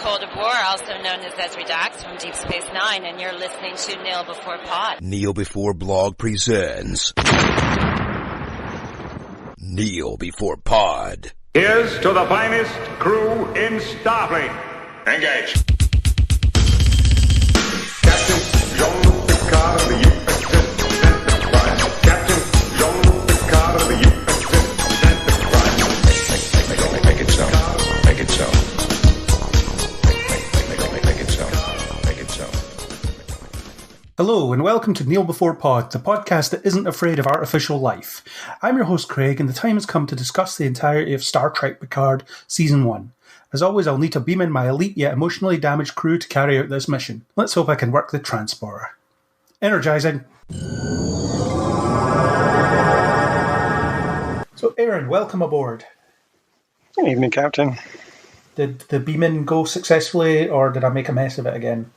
Cold of War, also known as Ezri Dax from Deep Space Nine, and you're listening to Kneel Before Pod. Kneel Before Blog presents Kneel Before Pod. Here's to the finest crew in Starfleet. Engage. Captain Jean-Luc Picard of the USS Enterprise. Captain Jean-Luc Picard of the USS Enterprise. Make it so. Make it so. Make it so. Make it so. Hello and welcome to Kneel Before Pod, the podcast that isn't afraid of artificial life. I'm your host Craig, and the time has come to discuss the entirety of Star Trek Picard Season 1. As always, I'll need to beam in my elite yet emotionally damaged crew to carry out this mission. Let's hope I can work the transporter. Energizing. So Aaron, welcome aboard. Good evening, Captain. Did the beam in go successfully, or did I make a mess of it again?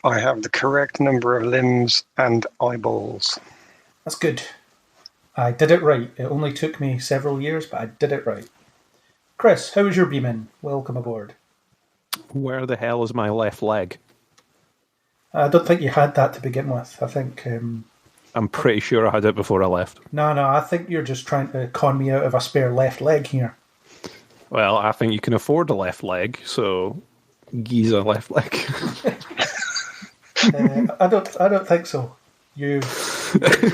I have the correct number of limbs and eyeballs. That's good. I did it right. It only took me several years, but I did it right. Chris, how was your beam in? Welcome aboard. Where the hell is my left leg? I don't think you had that to begin with. I think... I'm pretty sure I had it before I left. No, I think you're just trying to con me out of a spare left leg here. Well, I think you can afford a left leg, so Giza left leg. I don't think so. You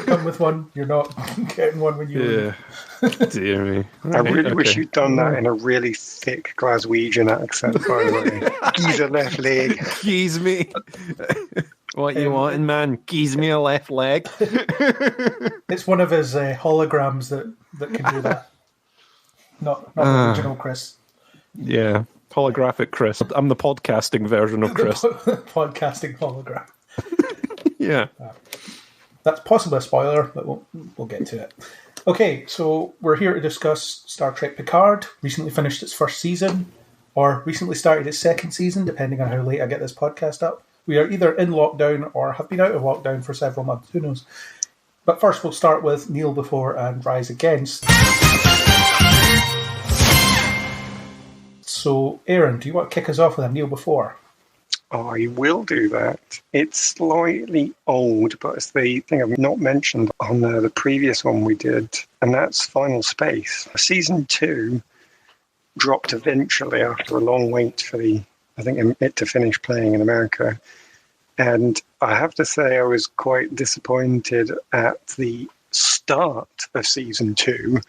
come with one, you're not getting one when you leave. Dear me. I really wish you'd done that in a really thick Glaswegian accent, by the way. Giza left leg. Geese me. What you wanting, man? Geese me a left leg. It's one of his holograms that can do that. Not the original Chris. Yeah, holographic Chris. I'm the podcasting version of Chris. Podcasting hologram. Yeah. That's possibly a spoiler, but we'll get to it. Okay, so we're here to discuss Star Trek Picard. Recently finished its first season, or recently started its second season, depending on how late I get this podcast up. We are either in lockdown or have been out of lockdown for several months, who knows. But first we'll start with Kneel Before and Rise Against. So, Aaron, do you want to kick us off with a Kneel Before? I will do that. It's slightly old, but it's the thing I've not mentioned on the previous one we did, and that's Final Space. Season 2 dropped eventually after a long wait for it to finish playing in America. And I have to say I was quite disappointed at the start of Season 2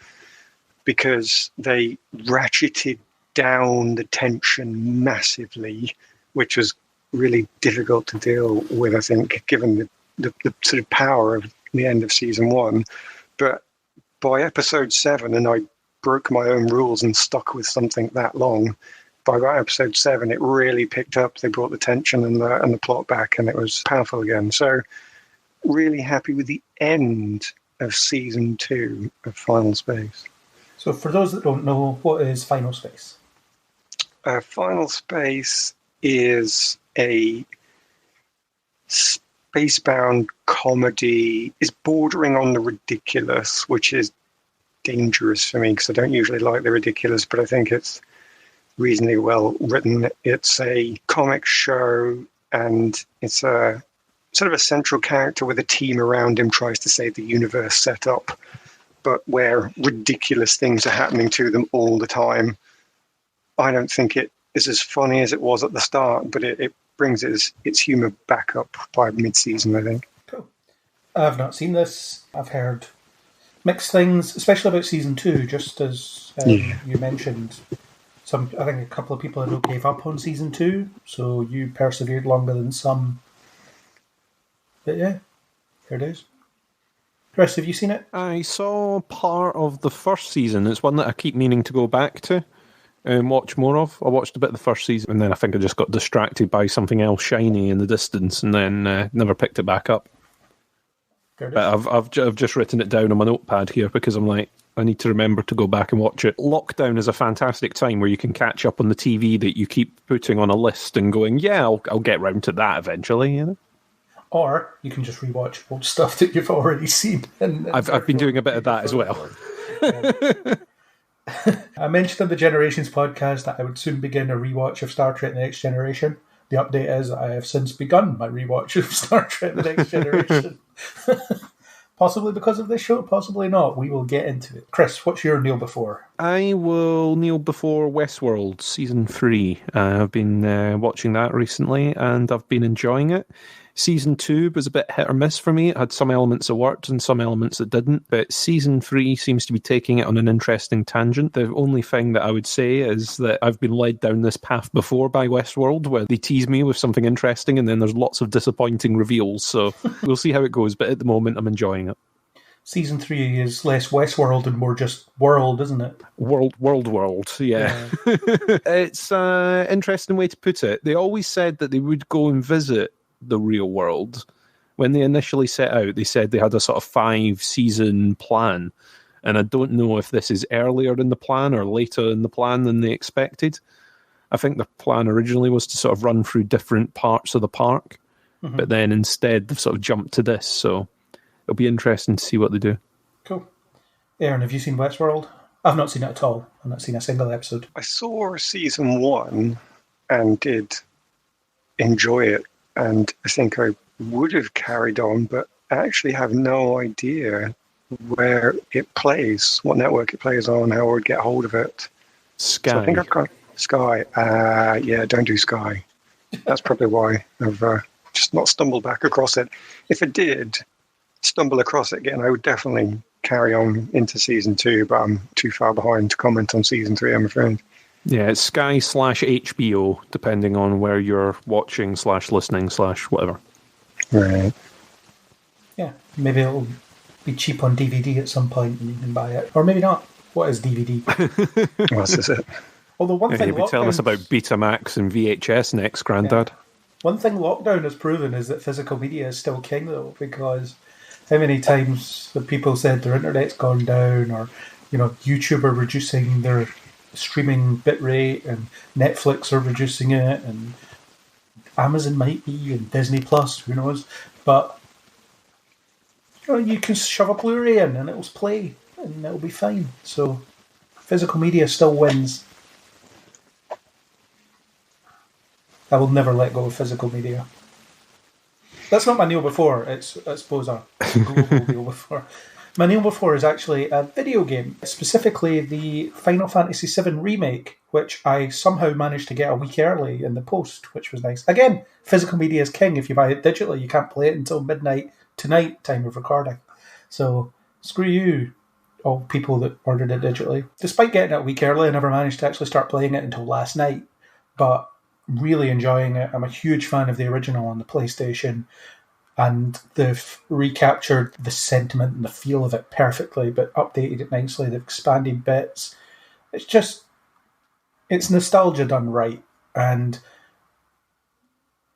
because they ratcheted down the tension massively, which was really difficult to deal with, I think, given the sort of power of the end of Season 1. But by episode 7, and I broke my own rules and stuck with something that long, by about episode 7, it really picked up. They brought the tension and the plot back, and it was powerful again. So really happy with the end of Season 2 of Final Space. So for those that don't know, what is Final Space? Final Space is a spacebound comedy. It's bordering on the ridiculous, which is dangerous for me because I don't usually like the ridiculous, but I think it's reasonably well written. It's a comic show, and it's a sort of a central character with a team around him tries to save the universe set up, but where ridiculous things are happening to them all the time. I don't think it is as funny as it was at the start, but it brings its humour back up by mid-season, I think. Cool. I've not seen this. I've heard mixed things, especially about Season 2, just as you mentioned. I think a couple of people I know gave up on Season 2, so you persevered longer than some. But yeah, here it is. Chris, have you seen it? I saw part of the first season. It's one that I keep meaning to go back to and watch more of. I watched a bit of the first season, and then I think I just got distracted by something else shiny in the distance, and then never picked it back up. But I've just written it down on my notepad here because I'm like, I need to remember to go back and watch it. Lockdown is a fantastic time where you can catch up on the TV that you keep putting on a list and going, yeah, I'll get round to that eventually, you know. Or you can just rewatch old stuff that you've already seen. I've been doing a bit of that as well. I mentioned on the Generations podcast that I would soon begin a rewatch of Star Trek The Next Generation. The update is I have since begun my rewatch of Star Trek The Next Generation. Possibly because of this show, possibly not. We will get into it. Chris, what's your kneel before? I will kneel before Westworld Season 3. I've been watching that recently and I've been enjoying it. Season 2 was a bit hit or miss for me. It had some elements that worked and some elements that didn't, but Season 3 seems to be taking it on an interesting tangent. The only thing that I would say is that I've been led down this path before by Westworld, where they tease me with something interesting and then there's lots of disappointing reveals, so we'll see how it goes, but at the moment I'm enjoying it. Season 3 is less Westworld and more just world, isn't it? World, yeah. It's an interesting way to put it. They always said that they would go and visit the real world. When they initially set out, they said they had a sort of 5-season plan, and I don't know if this is earlier in the plan or later in the plan than they expected. I think the plan originally was to sort of run through different parts of the park, but then instead they've sort of jumped to this, so it'll be interesting to see what they do. Cool. Aaron, have you seen Westworld? I've not seen it at all. I've not seen a single episode. I saw season 1 and did enjoy it, and I think I would have carried on, but I actually have no idea where it plays, what network it plays on, how I would get hold of it. Sky. So I think I've got Sky. Yeah, don't do Sky. That's probably why I've just not stumbled back across it. If I did stumble across it again, I would definitely carry on into season 2, but I'm too far behind to comment on season 3, I'm afraid. Yeah, it's Sky/HBO, depending on where you're watching /listening/ whatever. Right. Yeah, maybe it'll be cheap on DVD at some point and you can buy it. Or maybe not. What is DVD? Well, this is it. Although one thing You'll be telling us about Betamax and VHS next, Grandad. Yeah. One thing lockdown has proven is that physical media is still king, though, because how many times have people said their internet's gone down, or YouTube are reducing their streaming bitrate, and Netflix are reducing it, and Amazon might be, and Disney Plus, who knows? But you can shove a Blu-ray in and it'll play and it'll be fine. So physical media still wins. I will never let go of physical media. That's not my kneel before. It's, I suppose, a global kneel before. My kneel before is actually a video game, specifically the Final Fantasy VII Remake, which I somehow managed to get a week early in the post, which was nice. Again, physical media is king. If you buy it digitally, you can't play it until midnight tonight, time of recording. So, screw you, all people that ordered it digitally. Despite getting it a week early, I never managed to actually start playing it until last night, but really enjoying it. I'm a huge fan of the original on the PlayStation, and they've recaptured the sentiment and the feel of it perfectly, but updated it nicely. They've expanded bits. It's nostalgia done right, and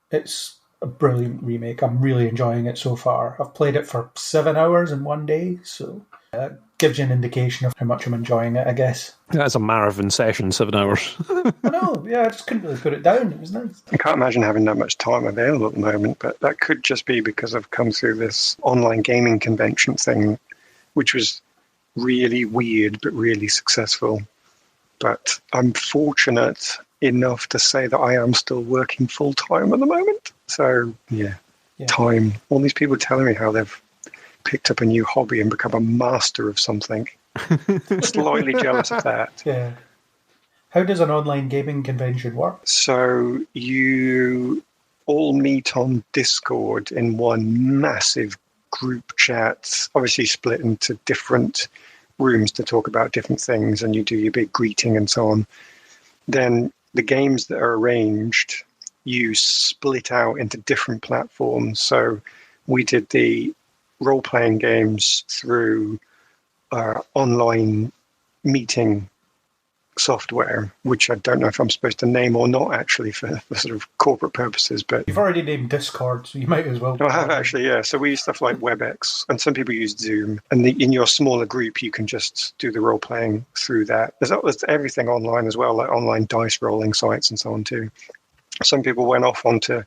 it's a brilliant remake. I'm really enjoying it so far. I've played it for 7 hours in one day, so that gives you an indication of how much I'm enjoying it, I guess. That's a marathon session, 7 hours. I know, yeah, I just couldn't really put it down. It was nice. I can't imagine having that much time available at the moment, but that could just be because I've come through this online gaming convention thing, which was really weird but really successful. But I'm fortunate enough to say that I am still working full-time at the moment. So, yeah. Time. All these people telling me how they've picked up a new hobby and become a master of something. Slightly jealous of that. Yeah. How does an online gaming convention work? So you all meet on Discord in one massive group chat, obviously split into different rooms to talk about different things, and you do your big greeting and so on. Then the games that are arranged, you split out into different platforms. So we did the role-playing games through online meeting software, which I don't know if I'm supposed to name or not, actually, for sort of corporate purposes. But you've already named Discord, so you might as well. No, I have actually, yeah. So we use stuff like WebEx, and some people use Zoom. And in your smaller group, you can just do the role-playing through that. There's everything online as well, like online dice rolling sites and so on too. Some people went off onto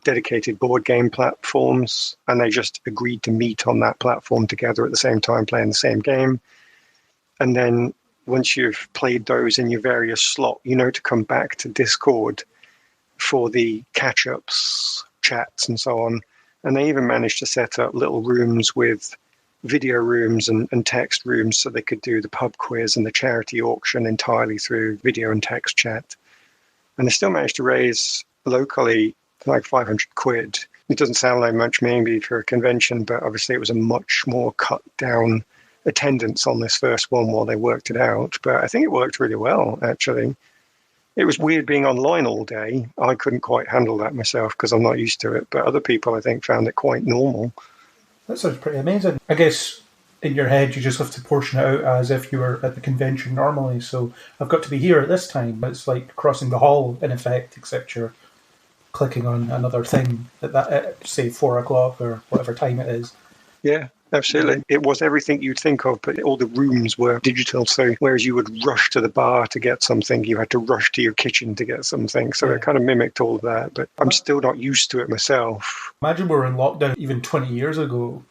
dedicated board game platforms, and they just agreed to meet on that platform together at the same time, playing the same game. And then once you've played those in your various slot, you know to come back to Discord for the catch-ups, chats, and so on. And they even managed to set up little rooms with video rooms and text rooms so they could do the pub quiz and the charity auction entirely through video and text chat. And they still managed to raise locally like 500 quid. It doesn't sound like much maybe for a convention, but obviously it was a much more cut down attendance on this first one while they worked it out. But I think it worked really well, actually. It was weird being online all day. I couldn't quite handle that myself because I'm not used to it. But other people, I think, found it quite normal. That sounds pretty amazing. I guess in your head you just have to portion it out as if you were at the convention normally. So I've got to be here at this time. It's like crossing the hall in effect, except you're clicking on another thing at say 4 o'clock or whatever time it is. Yeah, absolutely. It was everything you'd think of, but all the rooms were digital. So whereas you would rush to the bar to get something, you had to rush to your kitchen to get something. So it kind of mimicked all of that, but I'm still not used to it myself. Imagine we were in lockdown even 20 years ago.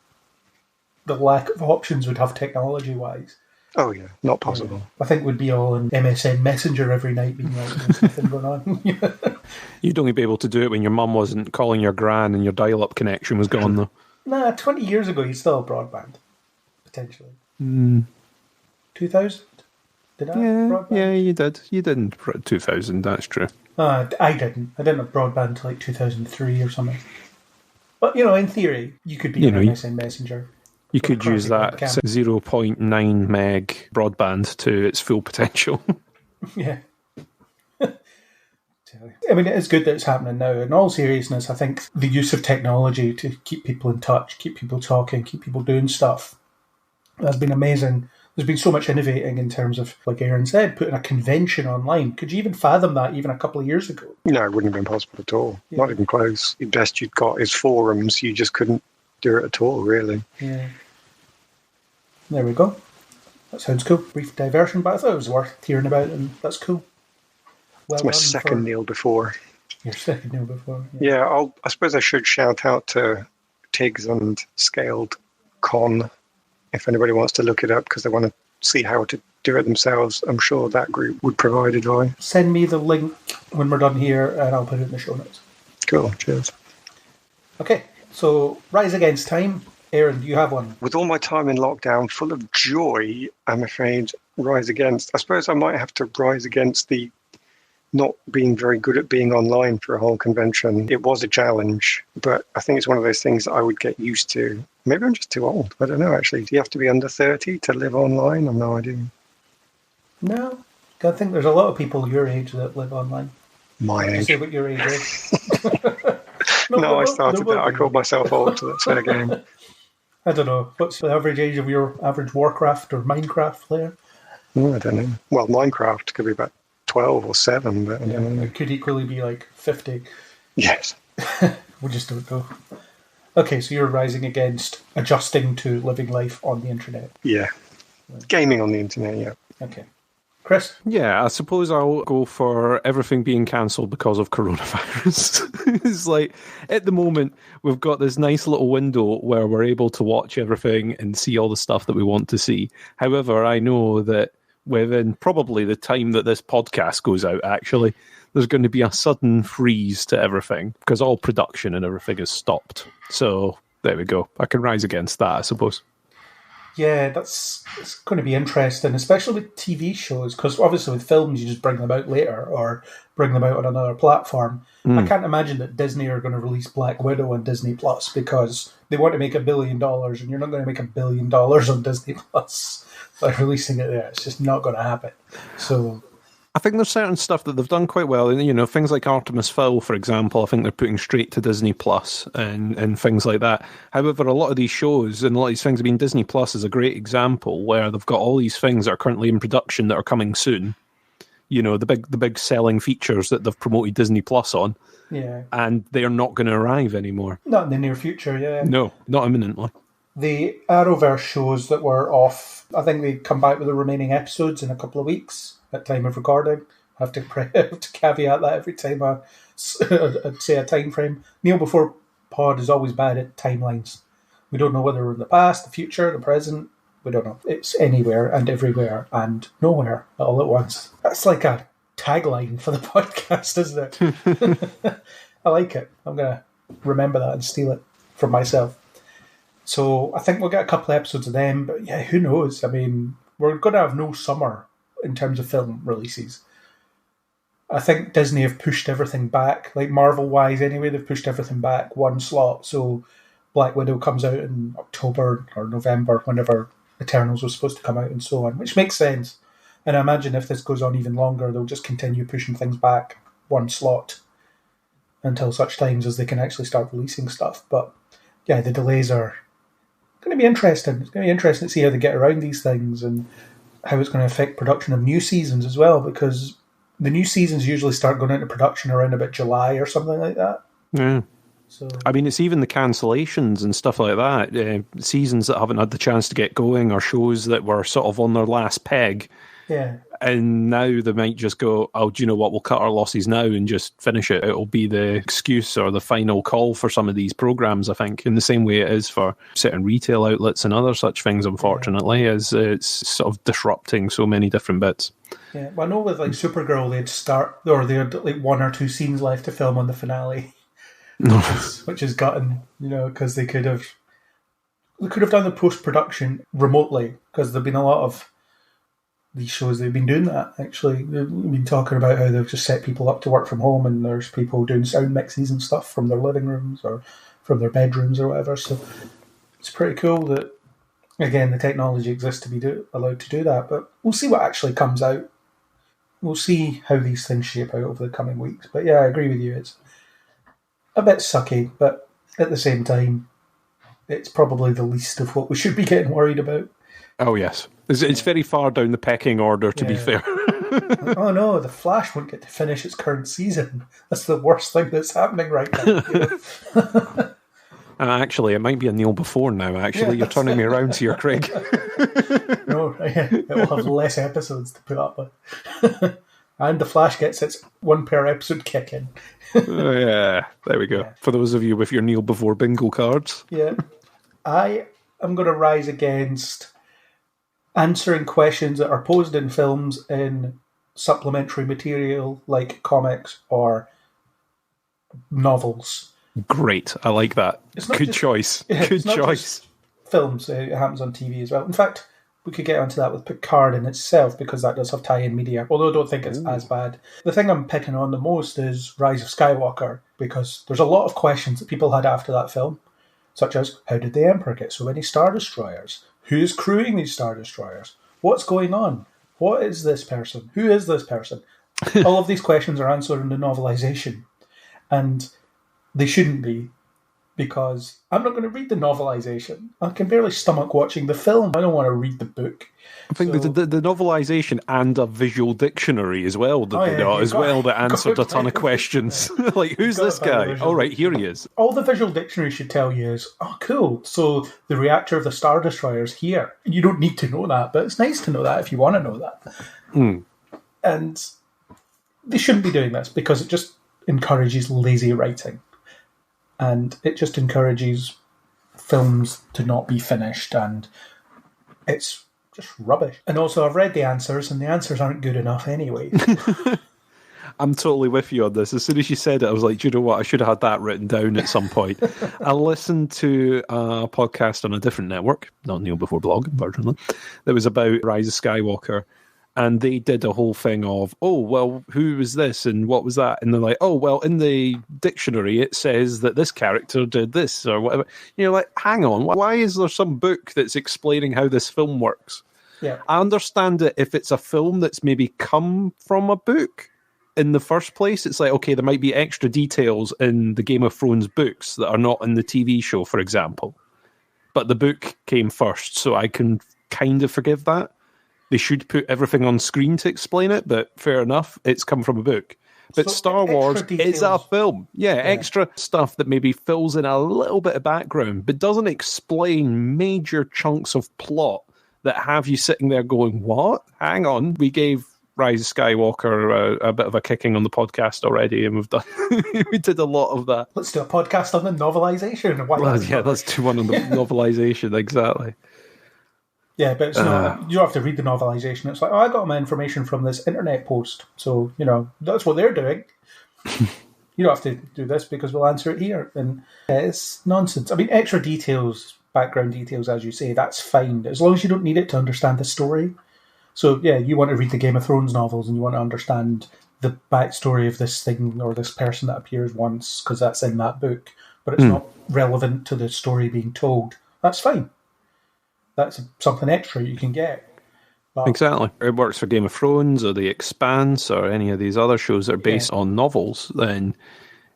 The lack of options we'd have technology-wise. Oh, yeah, not possible. I think we'd be all in MSN Messenger every night being like, there's nothing going on. You'd only be able to do it when your mum wasn't calling your gran and your dial-up connection was gone, though. Nah, 20 years ago, you still have broadband, potentially. 2000? Did I have broadband? Yeah, you did. You did in 2000, that's true. I didn't. I didn't have broadband until like 2003 or something. But, in theory, you could be on MSN Messenger. You could use that 0.9 meg broadband to its full potential. Yeah. I mean, it is good that it's happening now. In all seriousness, I think the use of technology to keep people in touch, keep people talking, keep people doing stuff has been amazing. There's been so much innovating in terms of, like Aaron said, putting a convention online. Could you even fathom that even a couple of years ago? No, it wouldn't have been possible at all. Yeah. Not even close. The best you'd got is forums. You just couldn't do it at all, really. Yeah. There we go. That sounds cool. Brief diversion, but I thought it was worth hearing about, and that's cool. Well, that's my second Neil before. Your second Neil before. Yeah, I suppose I should shout out to Tiggs and Scaled Con if anybody wants to look it up because they want to see how to do it themselves. I'm sure that group would provide advice. Send me the link when we're done here, and I'll put it in the show notes. Cool, cheers. Okay, so Rise Against Time. Aaron, do you have one? With all my time in lockdown, full of joy, I'm afraid, rise against. I suppose I might have to rise against the not being very good at being online for a whole convention. It was a challenge, but I think it's one of those things that I would get used to. Maybe I'm just too old. I don't know, actually. Do you have to be under 30 to live online? I've no idea. No. I think there's a lot of people your age that live online. My age? Say what your age is. No, I started that. I called myself old, so that's fair game. I don't know. What's the average age of your average Warcraft or Minecraft player? I don't know. Well, Minecraft could be about 12 or 7, but I don't know. It could equally be like 50. Yes. We just don't know. Okay, so you're rising against adjusting to living life on the internet. Yeah. Gaming on the internet, yeah. Okay. Chris? Yeah, I suppose I'll go for everything being cancelled because of coronavirus. It's like, at the moment, we've got this nice little window where we're able to watch everything and see all the stuff that we want to see. However, I know that within probably the time that this podcast goes out, actually, there's going to be a sudden freeze to everything because all production and everything is stopped. So, there we go. I can rise against that, I suppose. Yeah, it's going to be interesting, especially with TV shows, because obviously with films you just bring them out later or bring them out on another platform. I can't imagine that Disney are going to release Black Widow on Disney Plus because they want to make $1 billion, and you're not going to make $1 billion on Disney Plus by releasing it there. It's just not going to happen. So I think there's certain stuff that they've done quite well. And, things like Artemis Fowl, for example, I think they're putting straight to Disney Plus and things like that. However, a lot of these shows and a lot of these things, Disney Plus is a great example where they've got all these things that are currently in production that are coming soon. The big selling features that they've promoted Disney Plus on. Yeah. And they're not going to arrive anymore. Not in the near future, yeah. No, not imminently. The Arrowverse shows that were off, I think they come back with the remaining episodes in a couple of weeks at time of recording. I have to caveat that every time I say a time frame. Neil Before Pod is always bad at timelines. We don't know whether we're in the past, the future, the present, We don't know. It's anywhere and everywhere and nowhere all at once. That's like a tagline for the podcast, isn't it? I like it. I'm going to remember that and steal it for myself. So I think we'll get a couple of episodes of them, but yeah, who knows? I mean, we're going to have no summer in terms of film releases. I think Disney have pushed everything back, like Marvel-wise anyway, they've pushed everything back one slot, so Black Widow comes out in October or November, whenever Eternals was supposed to come out and so on, which makes sense. And I imagine if this goes on even longer, they'll just continue pushing things back one slot until such times as they can actually start releasing stuff. But yeah, the delays are going to be interesting. It's going to be interesting to see how they get around these things and how it's going to affect production of new seasons as well, because the new seasons usually start going into production around about July or something like that. Yeah. So I mean, it's even the cancellations and stuff like that. Seasons that haven't had the chance to get going, or shows that were sort of on their last peg. yeah, And now they might just go, oh, do you know what, we'll cut our losses now and just finish it. It'll be the excuse or the final call for some of these programs, I think, in the same way it is for certain retail outlets and other such things, unfortunately, as it's sort of disrupting so many different bits. yeah. Well, I know with like Supergirl, they had like one or two scenes left to film on the finale, which is gutting, because they could have done the post-production remotely, because there've been a lot of these shows, they've been doing that, actually. They've been talking about how they've just set people up to work from home, and there's people doing sound mixes and stuff from their living rooms or from their bedrooms or whatever. So it's pretty cool that, again, the technology exists to be allowed to do that. But we'll see what actually comes out. We'll see how these things shape out over the coming weeks. But yeah, I agree with you. It's a bit sucky, but at the same time, it's probably the least of what we should be getting worried about. Oh, yes. It's very far down the pecking order, to be fair. Oh no, The Flash won't get to finish its current season. That's the worst thing that's happening right now. Actually, it might be a Neil before now, actually. You're turning me around here, Craig. No, it will have less episodes to put up with. And The Flash gets its one per episode kick in. Yeah, there we go. Yeah. For those of you with your Neil before bingo cards. Yeah. I am going to rise against answering questions that are posed in films in supplementary material like comics or novels. Great. I like that. Good choice. Good choice. Films. It happens on TV as well. In fact, we could get onto that with Picard in itself, because that does have tie-in media, although I don't think it's as bad. The thing I'm picking on the most is Rise of Skywalker, because there's a lot of questions that people had after that film, such as, how did the Emperor get so many Star Destroyers? Who's crewing these Star Destroyers? What's going on? What is this person? Who is this person? All of these questions are answered in the novelisation. And they shouldn't be, because I'm not going to read the novelisation. I can barely stomach watching the film. I don't want to read the book. I think the novelisation and a visual dictionary as well that answered a ton of questions. Like, who's this guy? Oh, right, here he is. All the visual dictionary should tell you is, oh, cool, so the reactor of the Star Destroyer is here. You don't need to know that, but it's nice to know that if you want to know that. And they shouldn't be doing this, because it just encourages lazy writing. And it just encourages films to not be finished, and it's just rubbish. And also, I've read the answers, and the answers aren't good enough anyway. I'm totally with you on this. As soon as you said it, I was like, do you know what? I should have had that written down at some point. I listened to a podcast on a different network, not Neil Before Blog, unfortunately, that was about Rise of Skywalker. And they did a whole thing of, oh, well, who was this and what was that? And they're like, oh, well, in the dictionary, it says that this character did this or whatever. You're like, hang on, why is there some book that's explaining how this film works? Yeah. I understand it if it's a film that's maybe come from a book in the first place. It's like, okay, there might be extra details in the Game of Thrones books that are not in the TV show, for example. But the book came first, so I can kind of forgive that. They should put everything on screen to explain it, but fair enough, it's come from a book. But so Star Wars is a film. Yeah, extra stuff that maybe fills in a little bit of background, but doesn't explain major chunks of plot that have you sitting there going, what? Hang on, we gave Rise of Skywalker a bit of a kicking on the podcast already, and we've done we did a lot of that. Let's do a podcast on the novelisation. Let's do one on the novelisation, exactly. Yeah, but it's not. You don't have to read the novelisation. It's like, oh, I got my information from this internet post, so that's what they're doing. You don't have to do this because we'll answer it here, and it's nonsense. I mean, extra details, background details, as you say, that's fine as long as you don't need it to understand the story. So yeah, you want to read the Game of Thrones novels and you want to understand the backstory of this thing or this person that appears once because that's in that book, but it's not relevant to the story being told. That's fine. That's something extra you can get. But exactly. It works for Game of Thrones or The Expanse or any of these other shows that are based on novels. Then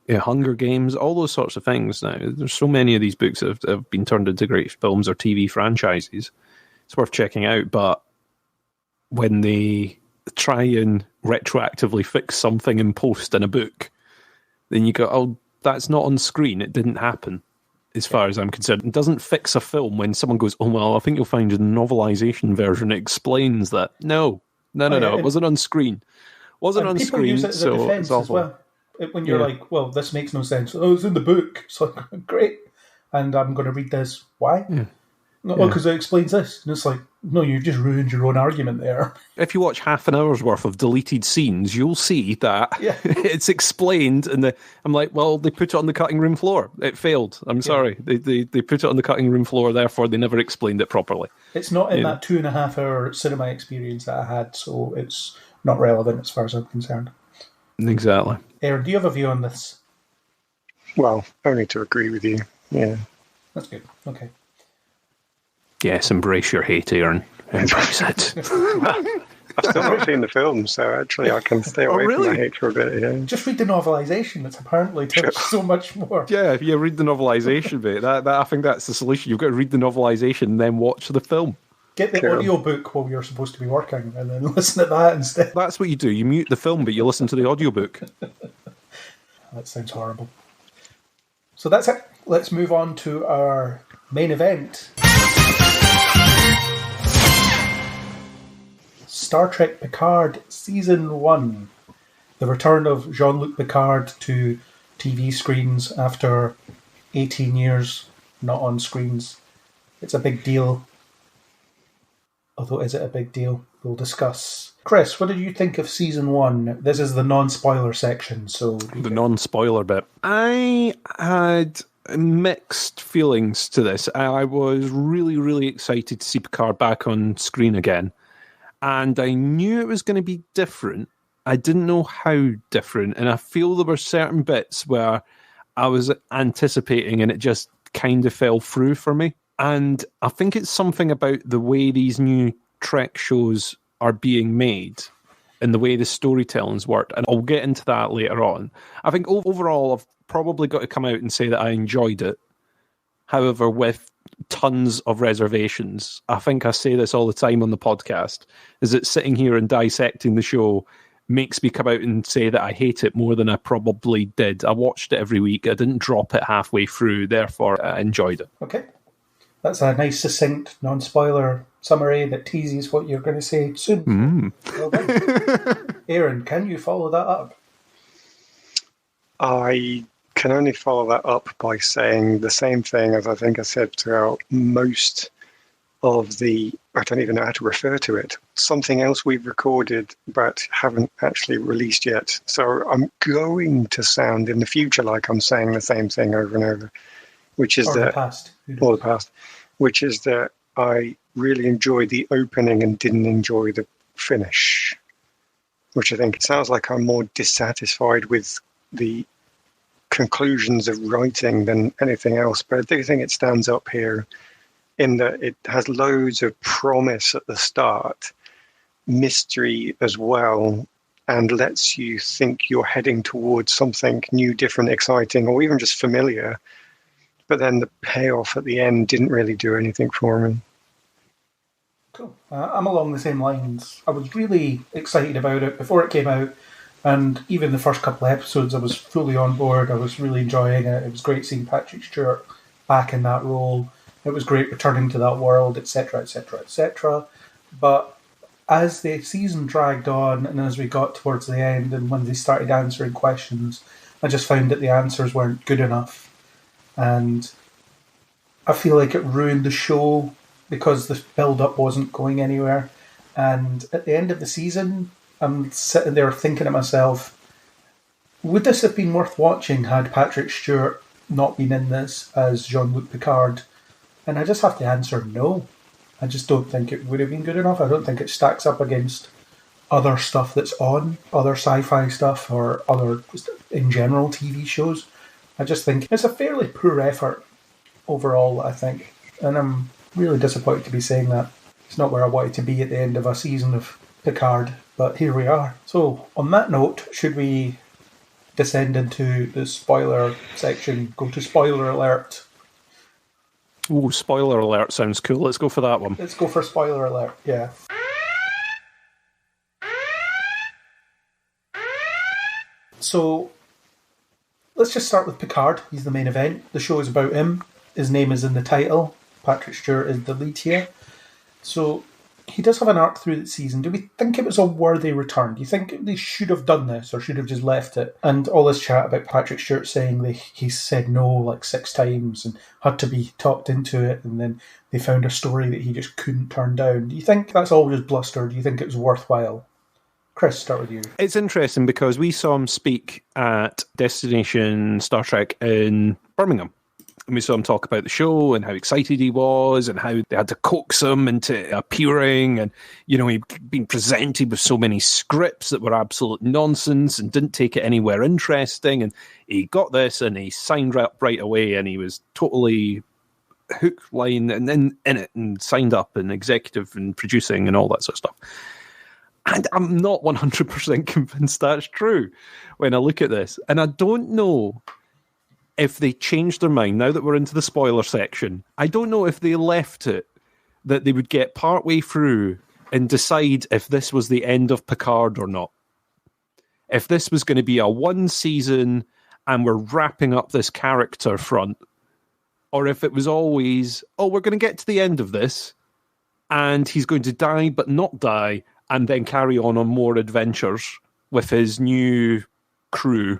Hunger Games, all those sorts of things. Now, there's so many of these books that have been turned into great films or TV franchises. It's worth checking out. But when they try and retroactively fix something in post in a book, then you go, oh, that's not on screen. It didn't happen. As far as I'm concerned, it doesn't fix a film when someone goes, oh, well, I think you'll find in the novelisation version it explains that. No, it wasn't on screen. Wasn't on people screen, use it as a defense as well. When you're like, well, this makes no sense. Oh, it's in the book. It's like, great. And I'm going to read this. Why? Yeah. No, because it explains this. And it's like, no, you just ruined your own argument there. If you watch half an hour's worth of deleted scenes, you'll see that it's explained. And I'm like, well, they put it on the cutting room floor. It failed. I'm sorry. They put it on the cutting room floor, therefore they never explained it properly. It's not in that 2.5 hour cinema experience that I had, so it's not relevant as far as I'm concerned. Exactly. Aaron, do you have a view on this? Well, only to agree with you. Yeah. That's good. Okay. Yes, embrace your hate, Aaron. Embrace it. I've still not seen the film, so actually I can stay away from the hate for a bit. Yeah. Just read the novelisation. It's apparently so much more. Yeah, if you read the novelisation bit, that I think that's the solution. You've got to read the novelisation and then watch the film. Get the audiobook while you're supposed to be working and then listen to that instead. That's what you do. You mute the film, but you listen to the audiobook. That sounds horrible. So that's it. Let's move on to our main event. Star Trek Picard Season 1. The return of Jean-Luc Picard to TV screens after 18 years not on screens. It's a big deal. Although, is it a big deal? We'll discuss. Chris, what did you think of Season 1? This is the non-spoiler section, so... The non-spoiler bit. I had mixed feelings to this. I was really, really excited to see Picard back on screen again. And I knew it was going to be different. I didn't know how different. And I feel there were certain bits where I was anticipating and it just kind of fell through for me. And I think it's something about the way these new Trek shows are being made and the way the storytelling's worked. And I'll get into that later on. I think overall, I've probably got to come out and say that I enjoyed it. However, with tons of reservations. I think I say this all the time on the podcast, is that sitting here and dissecting the show makes me come out and say that I hate it more than I probably did. I watched it every week. I didn't drop it halfway through. Therefore, I enjoyed it. Okay. That's a nice, succinct, non-spoiler summary that teases what you're going to say soon. Well done. Aaron, can you follow that up? I can only follow that up by saying the same thing as I think I said throughout most of the, I don't even know how to refer to it, something else we've recorded but haven't actually released yet. So I'm going to sound in the future like I'm saying the same thing over and over, which is the past, which is that I really enjoyed the opening and didn't enjoy the finish, which I think it sounds like I'm more dissatisfied with the conclusions of writing than anything else, but I do think it stands up here in that it has loads of promise at the start, mystery as well, and lets you think you're heading towards something new, different, exciting, or even just familiar. But then the payoff at the end didn't really do anything for me. Cool. I'm along the same lines. I was really excited about it before it came out. And even the first couple of episodes, I was fully on board. I was really enjoying it. It was great seeing Patrick Stewart back in that role. It was great returning to that world, etc., etc., etc. But as the season dragged on and as we got towards the end and when they started answering questions, I just found that the answers weren't good enough. And I feel like it ruined the show because the build-up wasn't going anywhere. And at the end of the season, I'm sitting there thinking to myself, would this have been worth watching had Patrick Stewart not been in this as Jean-Luc Picard? And I just have to answer no. I just don't think it would have been good enough. I don't think it stacks up against other stuff that's on, other sci-fi stuff or other, just in general, TV shows. I just think it's a fairly poor effort overall, I think. And I'm really disappointed to be saying that. It's not where I wanted to be at the end of a season of Picard, but here we are. So, on that note, should we descend into the spoiler section? Go to spoiler alert. Ooh, spoiler alert sounds cool. Let's go for that one. Let's go for spoiler alert, yeah. So, let's just start with Picard. He's the main event. The show is about him. His name is in the title. Patrick Stewart is the lead here. So, he does have an arc through the season. Do we think it was a worthy return? Do you think they should have done this or should have just left it? And all this chat about Patrick Stewart saying he said no like 6 times and had to be talked into it, and then they found a story that he just couldn't turn down. Do you think that's all just bluster? Do you think it was worthwhile? Chris, start with you. It's interesting because we saw him speak at Destination Star Trek in Birmingham. And we saw him talk about the show and how excited he was and how they had to coax him into appearing. And, he'd been presented with so many scripts that were absolute nonsense and didn't take it anywhere interesting. And he got this and he signed up right away and he was totally hook, line, and then in it and signed up and executive and producing and all that sort of stuff. And I'm not 100% convinced that's true when I look at this. And I don't know if they changed their mind, now that we're into the spoiler section. I don't know if they left it that they would get partway through and decide if this was the end of Picard or not. If this was going to be a 1 season and we're wrapping up this character front, or if it was always, we're going to get to the end of this and he's going to die but not die and then carry on more adventures with his new crew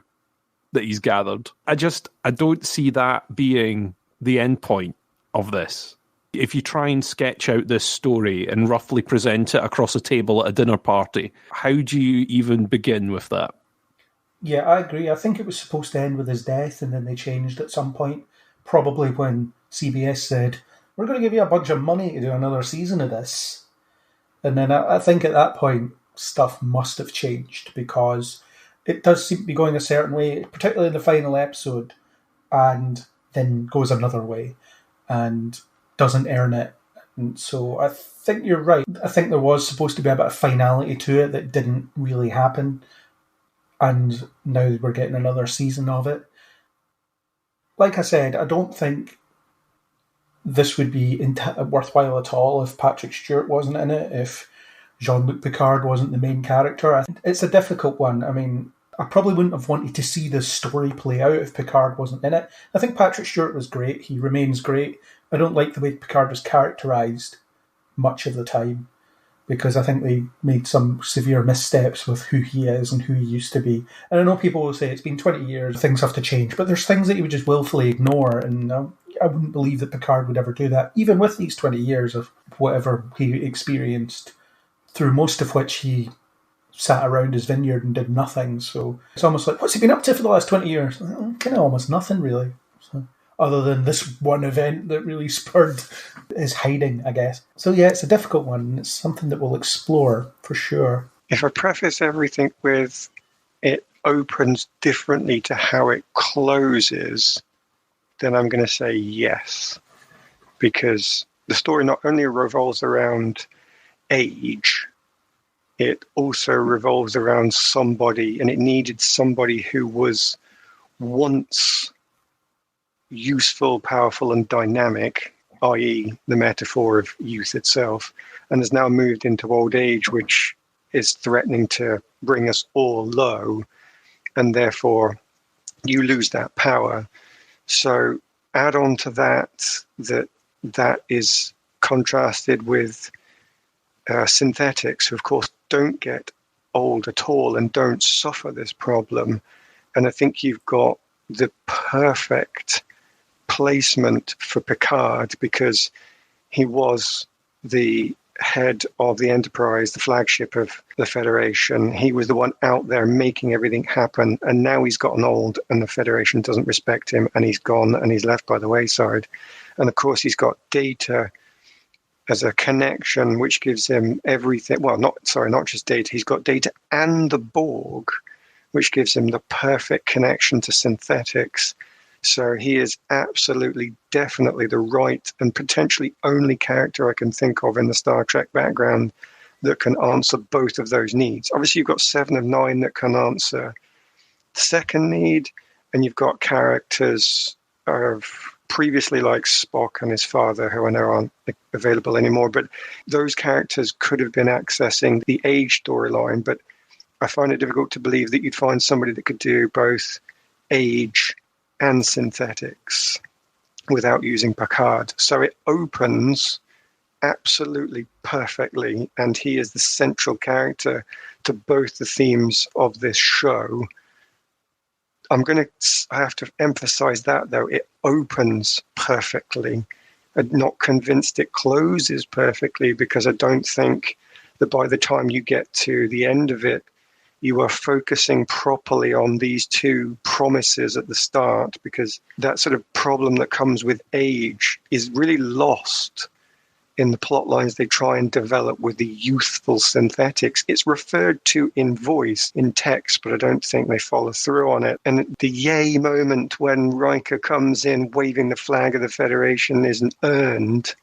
that he's gathered. I don't see that being the end point of this. If you try and sketch out this story and roughly present it across a table at a dinner party, how do you even begin with that? Yeah, I agree. I think it was supposed to end with his death, and then they changed at some point, probably when CBS said, we're going to give you a bunch of money to do another season of this. And then I think at that point, stuff must have changed, because it does seem to be going a certain way, particularly in the final episode, and then goes another way and doesn't earn it. And so I think you're right. I think there was supposed to be a bit of finality to it that didn't really happen. And now we're getting another season of it. Like I said, I don't think this would be worthwhile at all if Patrick Stewart wasn't in it, if Jean-Luc Picard wasn't the main character. It's a difficult one. I mean, I probably wouldn't have wanted to see the story play out if Picard wasn't in it. I think Patrick Stewart was great. He remains great. I don't like the way Picard was characterised much of the time, because I think they made some severe missteps with who he is and who he used to be. And I know people will say it's been 20 years, things have to change, but there's things that he would just willfully ignore, and I wouldn't believe that Picard would ever do that, even with these 20 years of whatever he experienced, through most of which he sat around his vineyard and did nothing. So it's almost like, what's he been up to for the last 20 years? Kind of almost nothing, really. So, other than this one event that really spurred his hiding, I guess. So yeah, it's a difficult one, and it's something that we'll explore for sure. If I preface everything with it opens differently to how it closes, then I'm going to say yes. Because the story not only revolves around age, it also revolves around somebody, and it needed somebody who was once useful, powerful, and dynamic, i.e. the metaphor of youth itself, and has now moved into old age, which is threatening to bring us all low, and therefore you lose that power. So add on to that is contrasted with synthetics, who of course don't get old at all and don't suffer this problem. And I think you've got the perfect placement for Picard, because He was the head of the Enterprise, the flagship of the Federation. He was the one out there making everything happen, and now he's gotten old and the Federation doesn't respect him, and he's gone and he's left by the wayside. And of course he's got Data as a connection, which gives him everything. Well, not just Data. He's got Data and the Borg, which gives him the perfect connection to synthetics. So he is absolutely, definitely the right and potentially only character I can think of in the Star Trek background that can answer both of those needs. Obviously, you've got 7 of 9 that can answer the second need, and you've got characters of previously like Spock and his father, who I know aren't available anymore, but those characters could have been accessing the age storyline, but I find it difficult to believe that you'd find somebody that could do both age and synthetics without using Picard. So it opens absolutely perfectly, and he is the central character to both the themes of this show. I have to emphasize that, though. It opens perfectly. I'm not convinced it closes perfectly, because I don't think that by the time you get to the end of it, you are focusing properly on these two promises at the start, because that sort of problem that comes with age is really lost in the plot lines they try and develop with the youthful synthetics. It's referred to in voice, in text, but I don't think they follow through on it. And the yay moment when Riker comes in waving the flag of the Federation isn't earned.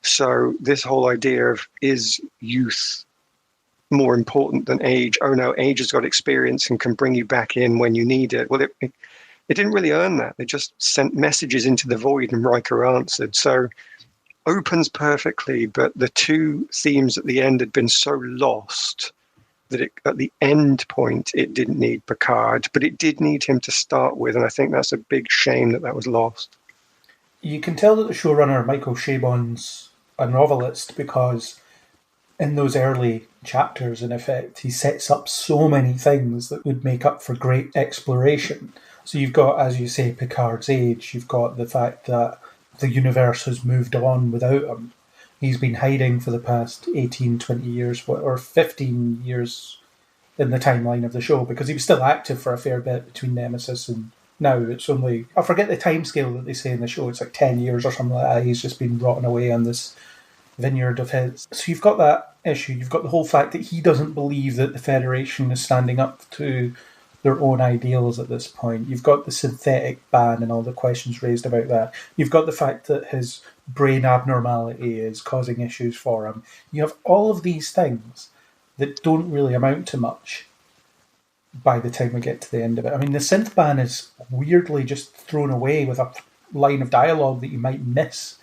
So this whole idea of, is youth more important than age? Oh no, age has got experience and can bring you back in when you need it. Well, it didn't really earn that. They just sent messages into the void and Riker answered. So opens perfectly, but the two themes at the end had been so lost that at the end point it didn't need Picard, but it did need him to start with, and I think that's a big shame that was lost. You can tell that the showrunner, Michael Chabon's a novelist, because in those early chapters, in effect, he sets up so many things that would make up for great exploration. So you've got, as you say, Picard's age. You've got the fact that the universe has moved on without him. He's been hiding for the past 18, 20 years, or 15 years in the timeline of the show, because he was still active for a fair bit between Nemesis and now. It's only, I forget the timescale that they say in the show, it's like 10 years or something like that. He's just been rotting away on this vineyard of his. So you've got that issue. You've got the whole fact that he doesn't believe that the Federation is standing up to their own ideals at this point. You've got the synthetic ban and all the questions raised about that. You've got the fact that his brain abnormality is causing issues for him. You have all of these things that don't really amount to much by the time we get to the end of it. I mean, the synth ban is weirdly just thrown away with a line of dialogue that you might miss.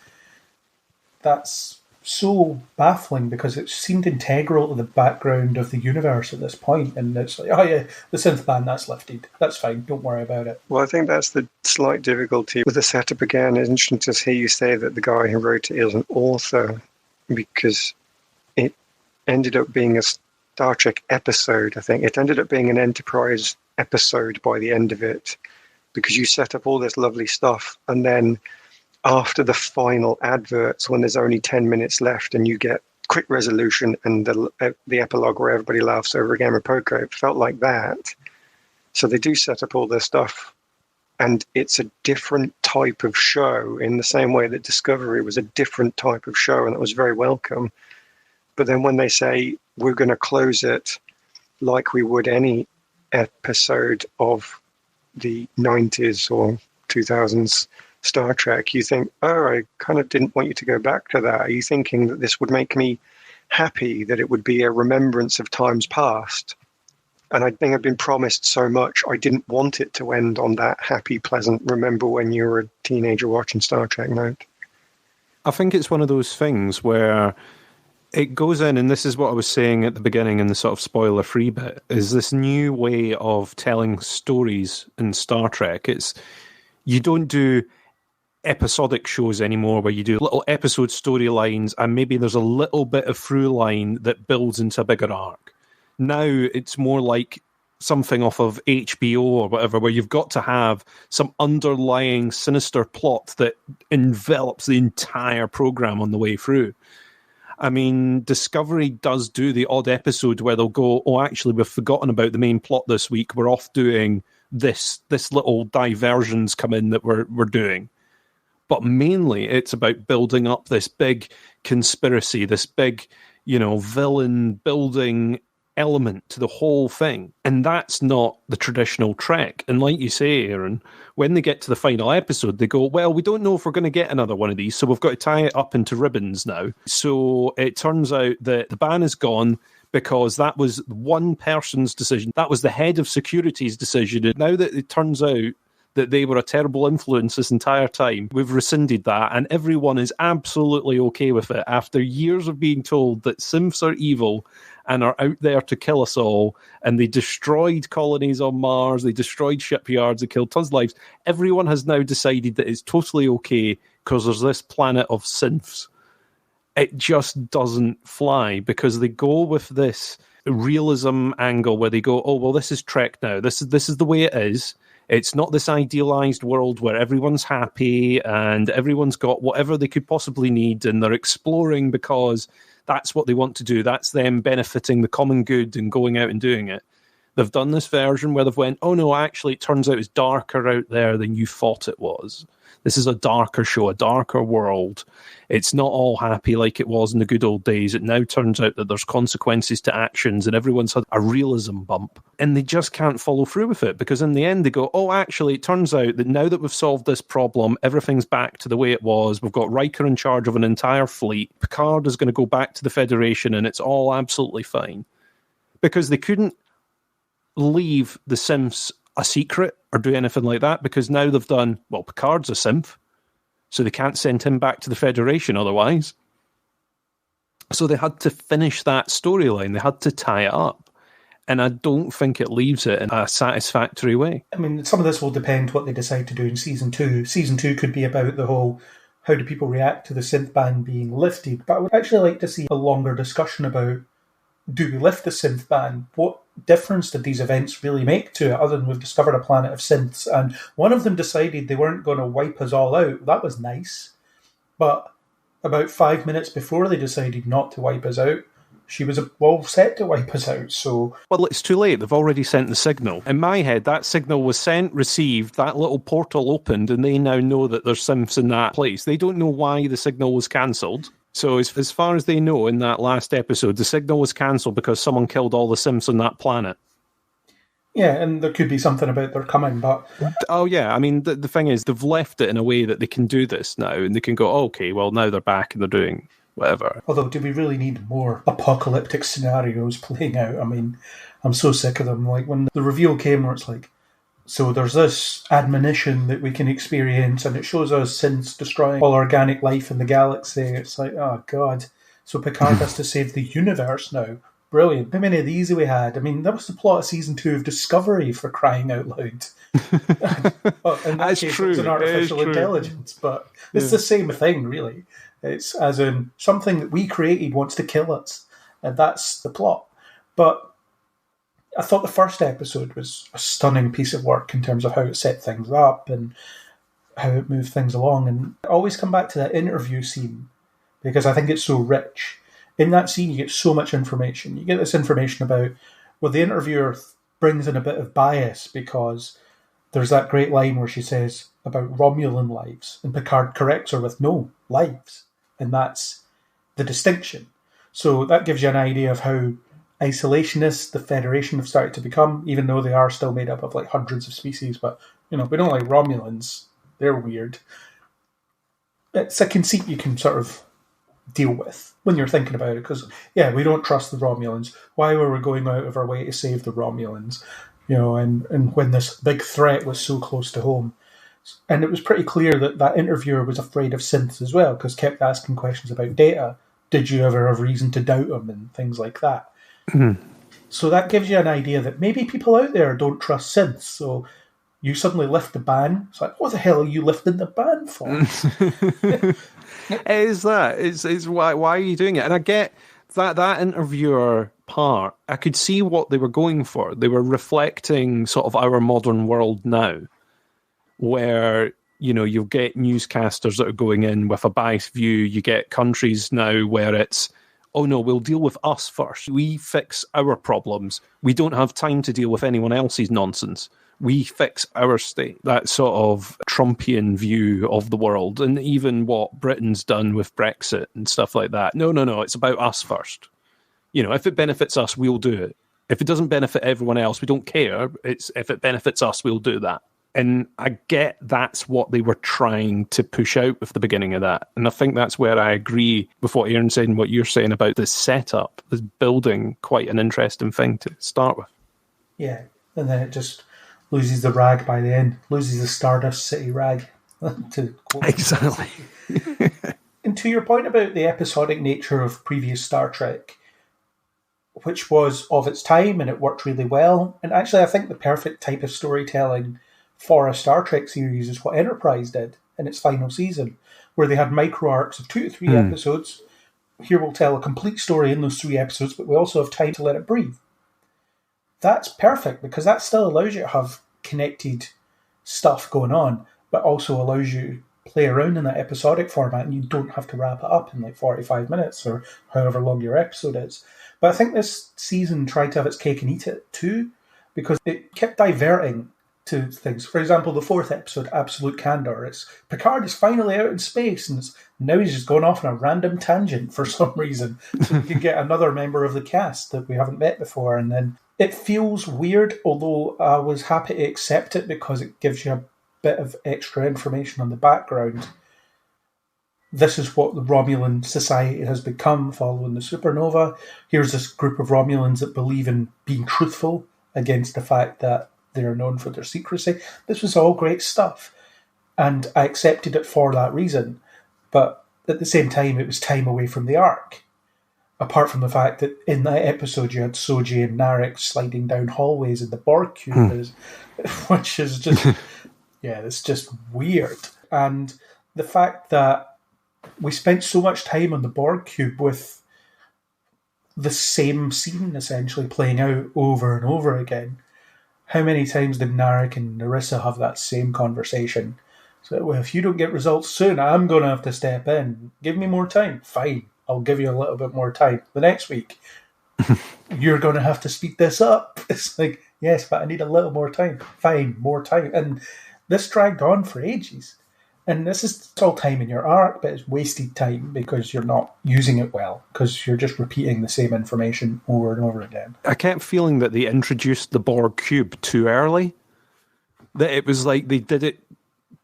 That's so baffling, because it seemed integral to the background of the universe at this point, and it's like, oh yeah, the synth ban, that's lifted, that's fine, don't worry about it. Well, I think that's the slight difficulty with the setup again. It's interesting to hear you say that the guy who wrote it is an author, because it ended up being a Star Trek episode. I think it ended up being an Enterprise episode by the end of it, because you set up all this lovely stuff, and then after the final adverts, when there's only 10 minutes left and you get quick resolution and the epilogue where everybody laughs over a game of poker, it felt like that. So they do set up all their stuff, and it's a different type of show in the same way that Discovery was a different type of show, and it was very welcome. But then when they say, we're going to close it like we would any episode of the 90s or 2000s Star Trek, you think, oh, I kind of didn't want you to go back to that. Are you thinking that this would make me happy, that it would be a remembrance of times past? And I think I'd been promised so much, I didn't want it to end on that happy, pleasant, remember when you were a teenager watching Star Trek note. I think it's one of those things where it goes in, and this is what I was saying at the beginning in the sort of spoiler-free bit, is this new way of telling stories in Star Trek. You don't do episodic shows anymore where you do little episode storylines and maybe there's a little bit of through line that builds into a bigger arc. Now it's more like something off of HBO or whatever, where you've got to have some underlying sinister plot that envelops the entire program on the way through. I mean, Discovery does do the odd episode where they'll go, oh, actually, we've forgotten about the main plot this week. We're off doing this little diversions come in that we're doing. But mainly it's about building up this big conspiracy, this big, villain building element to the whole thing. And that's not the traditional Trek. And like you say, Aaron, when they get to the final episode, they go, well, we don't know if we're going to get another one of these, so we've got to tie it up into ribbons now. So it turns out that the ban is gone because that was one person's decision. That was the head of security's decision. And now that it turns out that they were a terrible influence this entire time, we've rescinded that, and everyone is absolutely okay with it after years of being told that synths are evil and are out there to kill us all, and they destroyed colonies on Mars, they destroyed shipyards, they killed tons of lives. Everyone has now decided that it's totally okay because there's this planet of synths. It just doesn't fly because they go with this realism angle where they go, oh, well, this is Trek now. This is the way it is. It's not this idealized world where everyone's happy and everyone's got whatever they could possibly need and they're exploring because that's what they want to do. That's them benefiting the common good and going out and doing it. They've done this version where they've went, oh no, actually it turns out it's darker out there than you thought it was. This is a darker show, a darker world. It's not all happy like it was in the good old days. It now turns out that there's consequences to actions and everyone's had a realism bump. And they just can't follow through with it because in the end they go, oh, actually, it turns out that now that we've solved this problem, everything's back to the way it was. We've got Riker in charge of an entire fleet. Picard is going to go back to the Federation and it's all absolutely fine. Because they couldn't leave the synths a secret or do anything like that because now they've done, well, Picard's a synth, so they can't send him back to the Federation otherwise. So they had to finish that storyline. They had to tie it up. And I don't think it leaves it in a satisfactory way. I mean, some of this will depend what they decide to do in Season 2. Season 2 could be about the whole, how do people react to the synth ban being lifted? But I would actually like to see a longer discussion about, do we lift the synth ban? What difference did these events really make to it, other than we've discovered a planet of synths? And one of them decided they weren't going to wipe us all out. That was nice. But about 5 minutes before they decided not to wipe us out, she was all set to wipe us out. So, well, it's too late. They've already sent the signal. In my head, that signal was sent, received, that little portal opened, and they now know that there's synths in that place. They don't know why the signal was cancelled. So as far as they know, in that last episode, the signal was cancelled because someone killed all the synths on that planet. Yeah, and there could be something about their coming, but... Oh, yeah, I mean, the thing is, they've left it in a way that they can do this now, and they can go, oh, okay, well, now they're back and they're doing whatever. Although, do we really need more apocalyptic scenarios playing out? I mean, I'm so sick of them. Like, when the reveal came where it's like, so there's this admonition that we can experience, and it shows us synths destroying all organic life in the galaxy. It's like, oh, God. So Picard has to save the universe now. Brilliant. How many of these have we had? I mean, that was the plot of Season 2 of Discovery, for crying out loud. Well, in that That's case, true. It's an artificial intelligence, but it's the same thing, really. It's as in something that we created wants to kill us, and that's the plot. But I thought the first episode was a stunning piece of work in terms of how it set things up and how it moved things along. And I always come back to that interview scene because I think it's so rich. In that scene, you get so much information. You get this information about, well, the interviewer brings in a bit of bias because there's that great line where she says about Romulan lives, and Picard corrects her with no, lives. And that's the distinction. So that gives you an idea of how isolationist the Federation have started to become, even though they are still made up of like hundreds of species. But, we don't like Romulans. They're weird. It's a conceit you can sort of deal with when you're thinking about it, because, yeah, we don't trust the Romulans. Why were we going out of our way to save the Romulans? And when this big threat was so close to home. And it was pretty clear that interviewer was afraid of synths as well, because kept asking questions about Data. Did you ever have reason to doubt him and things like that? Mm-hmm. So that gives you an idea that maybe people out there don't trust synths. So you suddenly lift the ban. It's like, what the hell are you lifting the ban for? It is that. It's why are you doing it? And I get that interviewer part, I could see what they were going for. They were reflecting sort of our modern world now, where, you know, you'll get newscasters that are going in with a biased view. You get countries now where it's, oh no, we'll deal with us first. We fix our problems. We don't have time to deal with anyone else's nonsense. We fix our state. That sort of Trumpian view of the world, and even what Britain's done with Brexit and stuff like that. No, it's about us first. You know, if it benefits us, we'll do it. If it doesn't benefit everyone else, we don't care. If it benefits us, we'll do that. And I get that's what they were trying to push out with the beginning of that. And I think that's where I agree with what Aaron said and what you're saying about the setup, this building, quite an interesting thing to start with. Yeah, and then it just loses the rag by the end, loses the Stardust City rag. Exactly. And to your point about the episodic nature of previous Star Trek, which was of its time and it worked really well, and actually I think the perfect type of storytelling for a Star Trek series is what Enterprise did in its final season, where they had micro arcs of 2 to 3 episodes. Here we'll tell a complete story in those 3 episodes, but we also have time to let it breathe. That's perfect, because that still allows you to have connected stuff going on, but also allows you to play around in that episodic format, and you don't have to wrap it up in like 45 minutes or however long your episode is. But I think this season tried to have its cake and eat it too, because it kept diverting to things. For example, the 4th episode, Absolute Candor, it's Picard is finally out in space, and now he's just gone off on a random tangent for some reason, so we can get another member of the cast that we haven't met before. And then it feels weird, although I was happy to accept it because it gives you a bit of extra information on the background. This is what the Romulan society has become following the supernova. Here's this group of Romulans that believe in being truthful against the fact that they are known for their secrecy. This was all great stuff, and I accepted it for that reason. But at the same time, it was time away from the arc. Apart from the fact that in that episode you had Soji and Narek sliding down hallways in the Borg cube, which is just, it's just weird. And the fact that we spent so much time on the Borg cube with the same scene essentially playing out over and over again. How many times did Narek and Narissa have that same conversation? So, well, if you don't get results soon, I'm going to have to step in. Give me more time. Fine, I'll give you a little bit more time. The next week, you're going to have to speed this up. It's like, yes, but I need a little more time. Fine, more time. And this dragged on for ages. And it's all time in your arc, but it's wasted time because you're not using it well, because you're just repeating the same information over and over again. I kept feeling that they introduced the Borg cube too early. That it was like they did it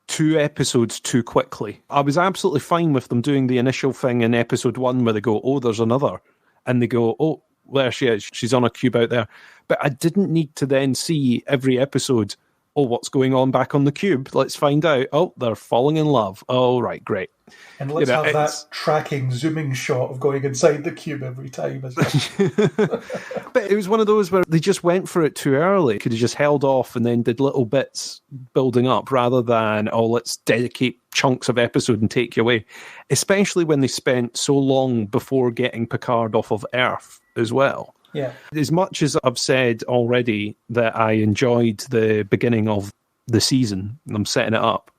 2 episodes too quickly. I was absolutely fine with them doing the initial thing in episode 1 where they go, oh, there's another. And they go, oh, there she is. She's on a cube out there. But I didn't need to then see every episode, oh, what's going on back on the cube? Let's find out. Oh, they're falling in love. Oh, right, great. And let's have that tracking, zooming shot of going inside the cube every time. But it was one of those where they just went for it too early. Could have just held off and then did little bits building up rather than, oh, let's dedicate chunks of episode and take you away. Especially when they spent so long before getting Picard off of Earth as well. Yeah. As much as I've said already that I enjoyed the beginning of the season, and I'm setting it up,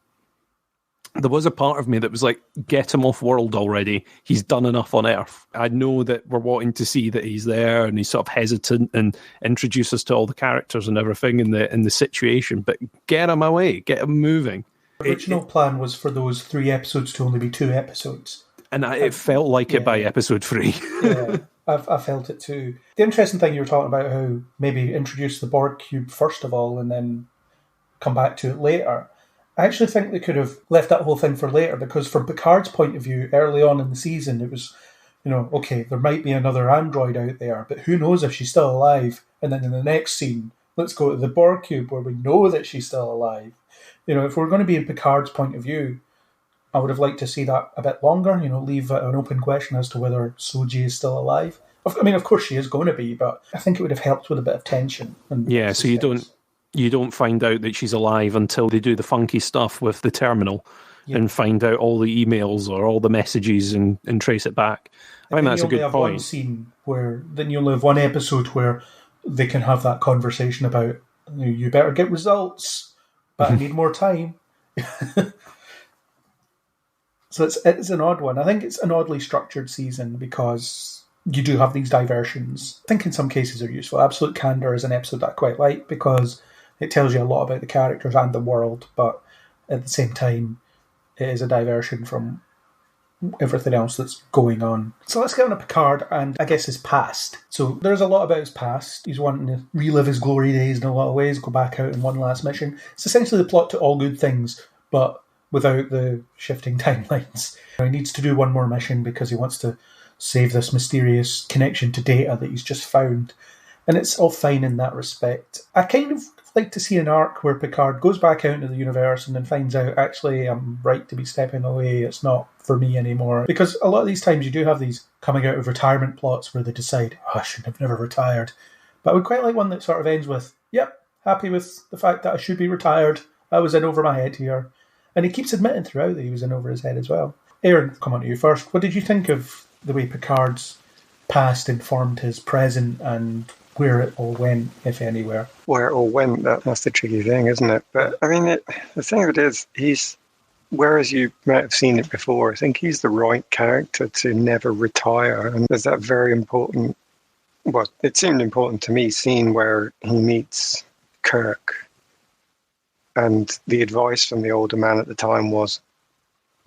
there was a part of me that was like, get him off world already. He's done enough on Earth. I know that we're wanting to see that he's there and he's sort of hesitant and introduce us to all the characters and everything in the situation, but get him away, get him moving. The original plan was for those 3 episodes to only be 2 episodes. And it felt like it by episode 3. Yeah. I felt it too. The interesting thing you were talking about, how maybe introduce the Borg cube first of all and then come back to it later. I actually think they could have left that whole thing for later, because from Picard's point of view, early on in the season, it was, okay, there might be another android out there, but who knows if she's still alive. And then in the next scene, let's go to the Borg cube where we know that she's still alive. If we're going to be in Picard's point of view, I would have liked to see that a bit longer, leave an open question as to whether Soji is still alive. I mean, of course she is going to be, but I think it would have helped with a bit of tension. Yeah, so you don't find out that she's alive until they do the funky stuff with the terminal, and find out all the emails or all the messages and trace it back. I think that's a good point. One scene where then you only have one episode where they can have that conversation about you better get results, but I need more time. So it's an odd one. I think it's an oddly structured season because you do have these diversions. I think in some cases they're useful. Absolute Candor is an episode that I quite like because it tells you a lot about the characters and the world, but at the same time, it is a diversion from everything else that's going on. So let's get on to Picard and I guess his past. So there's a lot about his past. He's wanting to relive his glory days in a lot of ways, go back out in one last mission. It's essentially the plot to All Good Things, but without the shifting timelines. He needs to do one more mission because he wants to save this mysterious connection to data that he's just found. And it's all fine in that respect. I kind of like to see an arc where Picard goes back out into the universe and then finds out, actually, I'm right to be stepping away. It's not for me anymore. Because a lot of these times you do have these coming out of retirement plots where they decide, I should have never retired. But I would quite like one that sort of ends with, yep, happy with the fact that I should be retired. I was in over my head here. And he keeps admitting throughout that he was in over his head as well. Aaron, come on to you first. What did you think of the way Picard's past informed his present and where it all went, if anywhere? Where it all went, that's the tricky thing, isn't it? But, I mean, the thing of it is, whereas you might have seen it before, I think he's the right character to never retire. And there's that very important, well, it seemed important to me, scene where he meets Kirk. And the advice from the older man at the time was,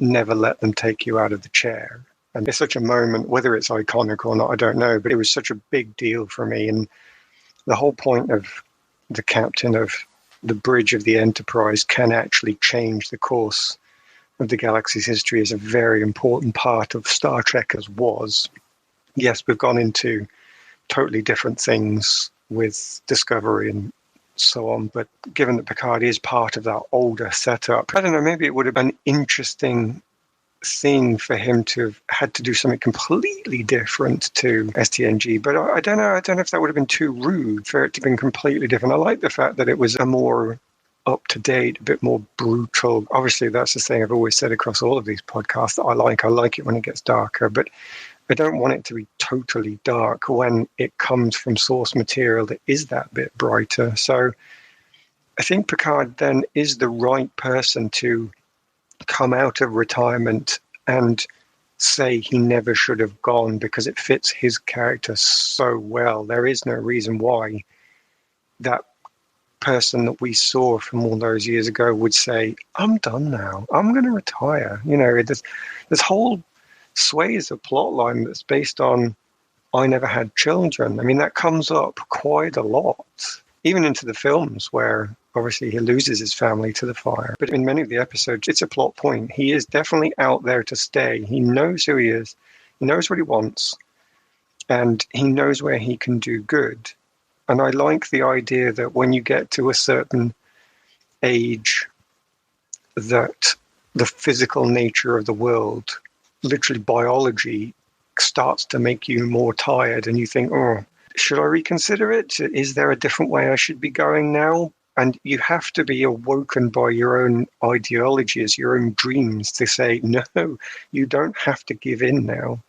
never let them take you out of the chair. And it's such a moment, whether it's iconic or not, I don't know, but it was such a big deal for me. And the whole point of the captain of the bridge of the Enterprise can actually change the course of the galaxy's history is a very important part of Star Trek as was. Yes, we've gone into totally different things with Discovery and so on, but given that Picard is part of that older setup, I don't know, maybe it would have been interesting thing for him to have had to do something completely different to STNG, but I don't know if that would have been too rude for it to have been completely different. I like the fact that it was a more up-to-date, a bit more brutal. Obviously, that's the thing I've always said across all of these podcasts that I like it when it gets darker, but I don't want it to be totally dark when it comes from source material that is that bit brighter. So I think Picard then is the right person to come out of retirement and say he never should have gone because it fits his character so well. There is no reason why that person that we saw from all those years ago would say, I'm done now. I'm going to retire. You know, this whole sways of plotline that's based on I never had children. I mean, that comes up quite a lot, even into the films where obviously he loses his family to the fire. But in many of the episodes, it's a plot point. He is definitely out there to stay. He knows who he is. He knows what he wants. And he knows where he can do good. And I like the idea that when you get to a certain age, that the physical nature of the world, literally biology, starts to make you more tired. And you think, oh, should I reconsider it? Is there a different way I should be going now? And you have to be awoken by your own ideologies, your own dreams to say, no, you don't have to give in now.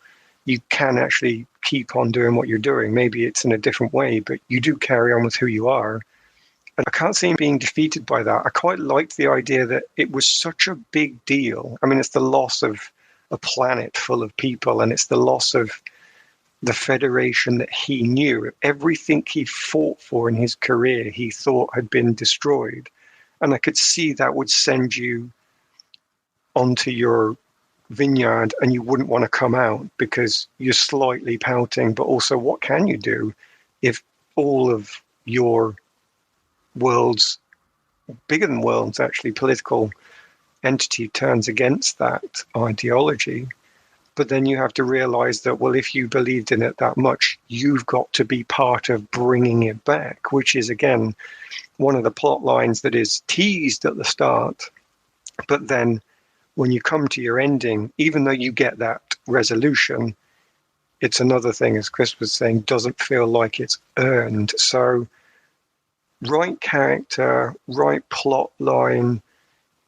You can actually keep on doing what you're doing. Maybe it's in a different way, but you do carry on with who you are. And I can't see him being defeated by that. I quite liked the idea that it was such a big deal. I mean, it's the loss of a planet full of people, and it's the loss of the Federation that he knew. Everything he fought for in his career, he thought had been destroyed. And I could see that would send you onto your vineyard and you wouldn't want to come out because you're slightly pouting. But also, what can you do if all of your world's, bigger than world's actually, political entity turns against that ideology? But then you have to realize that, well, if you believed in it that much, you've got to be part of bringing it back, which is, again, one of the plot lines that is teased at the start. But then when you come to your ending, even though you get that resolution, it's another thing, as Chris was saying, doesn't feel like it's earned. So right character, right plot line,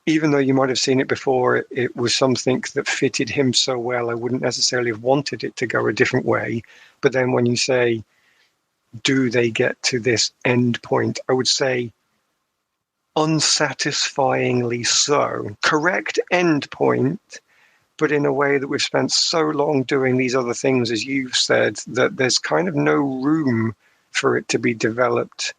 even though you might have seen it before, it was something that fitted him so well, I wouldn't necessarily have wanted it to go a different way. But then when you say, do they get to this end point? I would say unsatisfyingly so. Correct end point, but in a way that we've spent so long doing these other things, as you've said, that there's kind of no room for it to be developed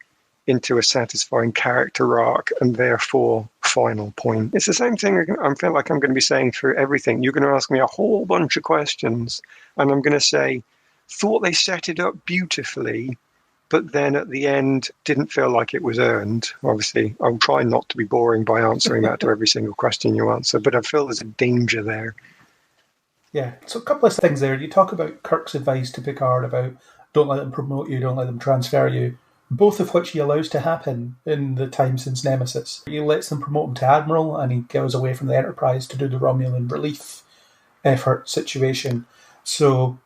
into a satisfying character arc and therefore final point. It's the same thing I feel like I'm going to be saying for everything. You're going to ask me a whole bunch of questions and I'm going to say, thought they set it up beautifully, but then at the end didn't feel like it was earned. Obviously, I'll try not to be boring by answering that to every single question you answer, but I feel there's a danger there. Yeah, so a couple of things there. You talk about Kirk's advice to Picard about don't let them promote you, don't let them transfer you, both of which he allows to happen in the time since Nemesis. He lets them promote him to Admiral and he goes away from the Enterprise to do the Romulan relief effort situation. So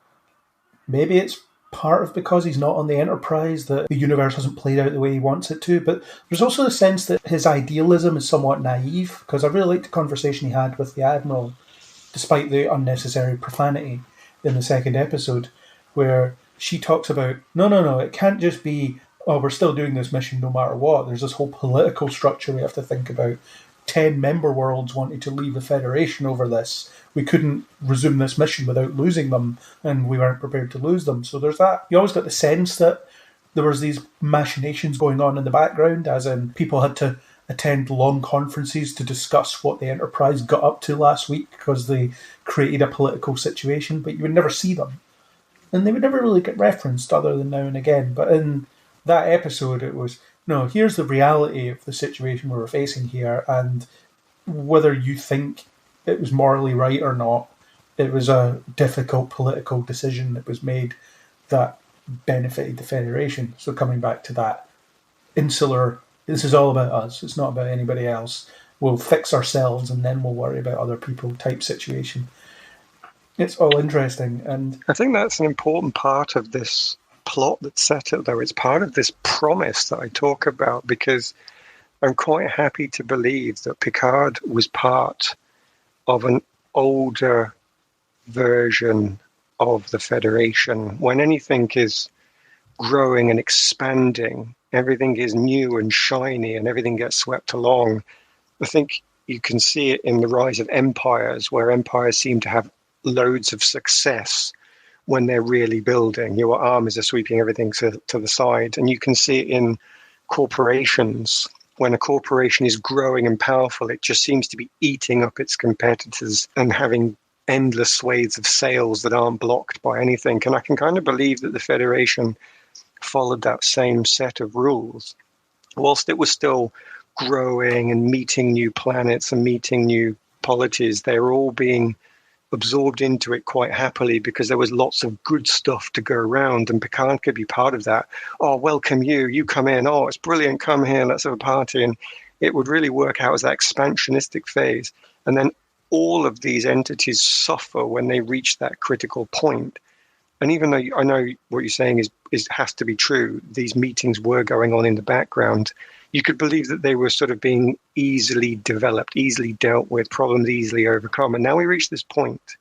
maybe it's part of because he's not on the Enterprise that the universe hasn't played out the way he wants it to, but there's also the sense that his idealism is somewhat naive, because I really liked the conversation he had with the Admiral, despite the unnecessary profanity in the second episode, where she talks about, no, it can't just be, oh, we're still doing this mission no matter what. There's this whole political structure we have to think about. 10 member worlds wanted to leave the Federation over this. We couldn't resume this mission without losing them, and we weren't prepared to lose them. So there's that. You always got the sense that there was these machinations going on in the background, as in people had to attend long conferences to discuss what the Enterprise got up to last week because they created a political situation, but you would never see them. And they would never really get referenced other than now and again. But in that episode, it was, no, here's the reality of the situation we're facing here, and whether you think it was morally right or not, it was a difficult political decision that was made that benefited the Federation. So coming back to that insular, this is all about us, it's not about anybody else, we'll fix ourselves and then we'll worry about other people type situation. It's all interesting. And I think that's an important part of this plot that's set up, though. It's part of this promise that I talk about, because I'm quite happy to believe that Picard was part of an older version of the Federation. When anything is growing and expanding, everything is new and shiny and everything gets swept along. I think you can see it in the rise of empires, where empires seem to have loads of success when they're really building. Your armies are sweeping everything to the side. And you can see it in corporations. When a corporation is growing and powerful, it just seems to be eating up its competitors and having endless swathes of sales that aren't blocked by anything. And I can kind of believe that the Federation followed that same set of rules. Whilst it was still growing and meeting new planets and meeting new polities, they were all being absorbed into it quite happily because there was lots of good stuff to go around, and Picard could be part of that. Oh, welcome you come in. Oh, it's brilliant. Come here. Let's have a party. And it would really work out as that expansionistic phase. And then all of these entities suffer when they reach that critical point. And even though I know what you're saying is has to be true, these meetings were going on in the background, you could believe that they were sort of being easily developed, easily dealt with, problems easily overcome. And now we reach this point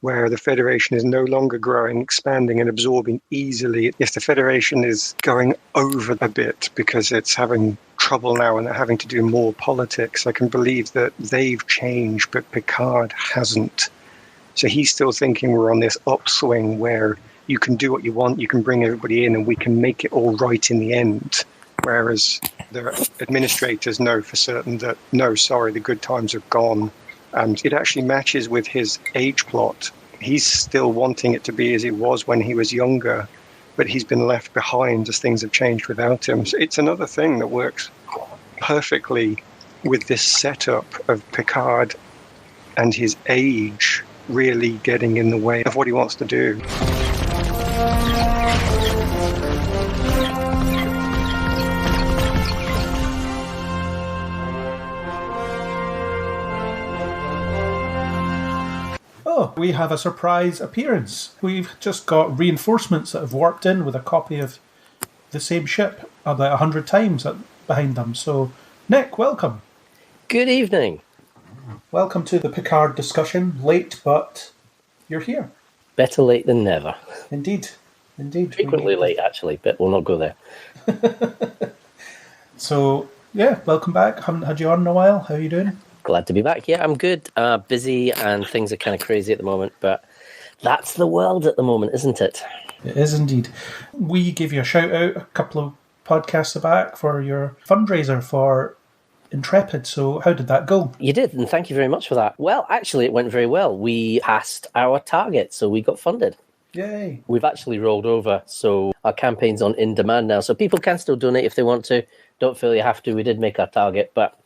where the Federation is no longer growing, expanding and absorbing easily. If the Federation is going over a bit because it's having trouble now and they're having to do more politics, I can believe that they've changed, but Picard hasn't. So he's still thinking we're on this upswing where you can do what you want, you can bring everybody in and we can make it all right in the end. Whereas the administrators know for certain that, no, sorry, the good times are gone. And it actually matches with his age plot. He's still wanting it to be as it was when he was younger, but he's been left behind as things have changed without him. So it's another thing that works perfectly with this setup of Picard and his age really getting in the way of what he wants to do. Oh, we have a surprise appearance. We've just got reinforcements that have warped in with a copy of the same ship about 100 times behind them. So, Nick, welcome. Good evening. Welcome to the Picard discussion. Late, but you're here. Better late than never. Indeed. Frequently late, actually, but we'll not go there. So, yeah, welcome back. Haven't had you on in a while. How are you doing? Glad to be back. Yeah, I'm good. Busy and things are kind of crazy at the moment, but that's the world at the moment, isn't it? It is indeed. We gave you a shout out a couple of podcasts back for your fundraiser for Intrepid. So how did that go? You did, and thank you very much for that. Well, actually, it went very well. We passed our target, so we got funded. Yay. We've actually rolled over, so our campaign's on in demand now. So people can still donate if they want to. Don't feel you have to. We did make our target, but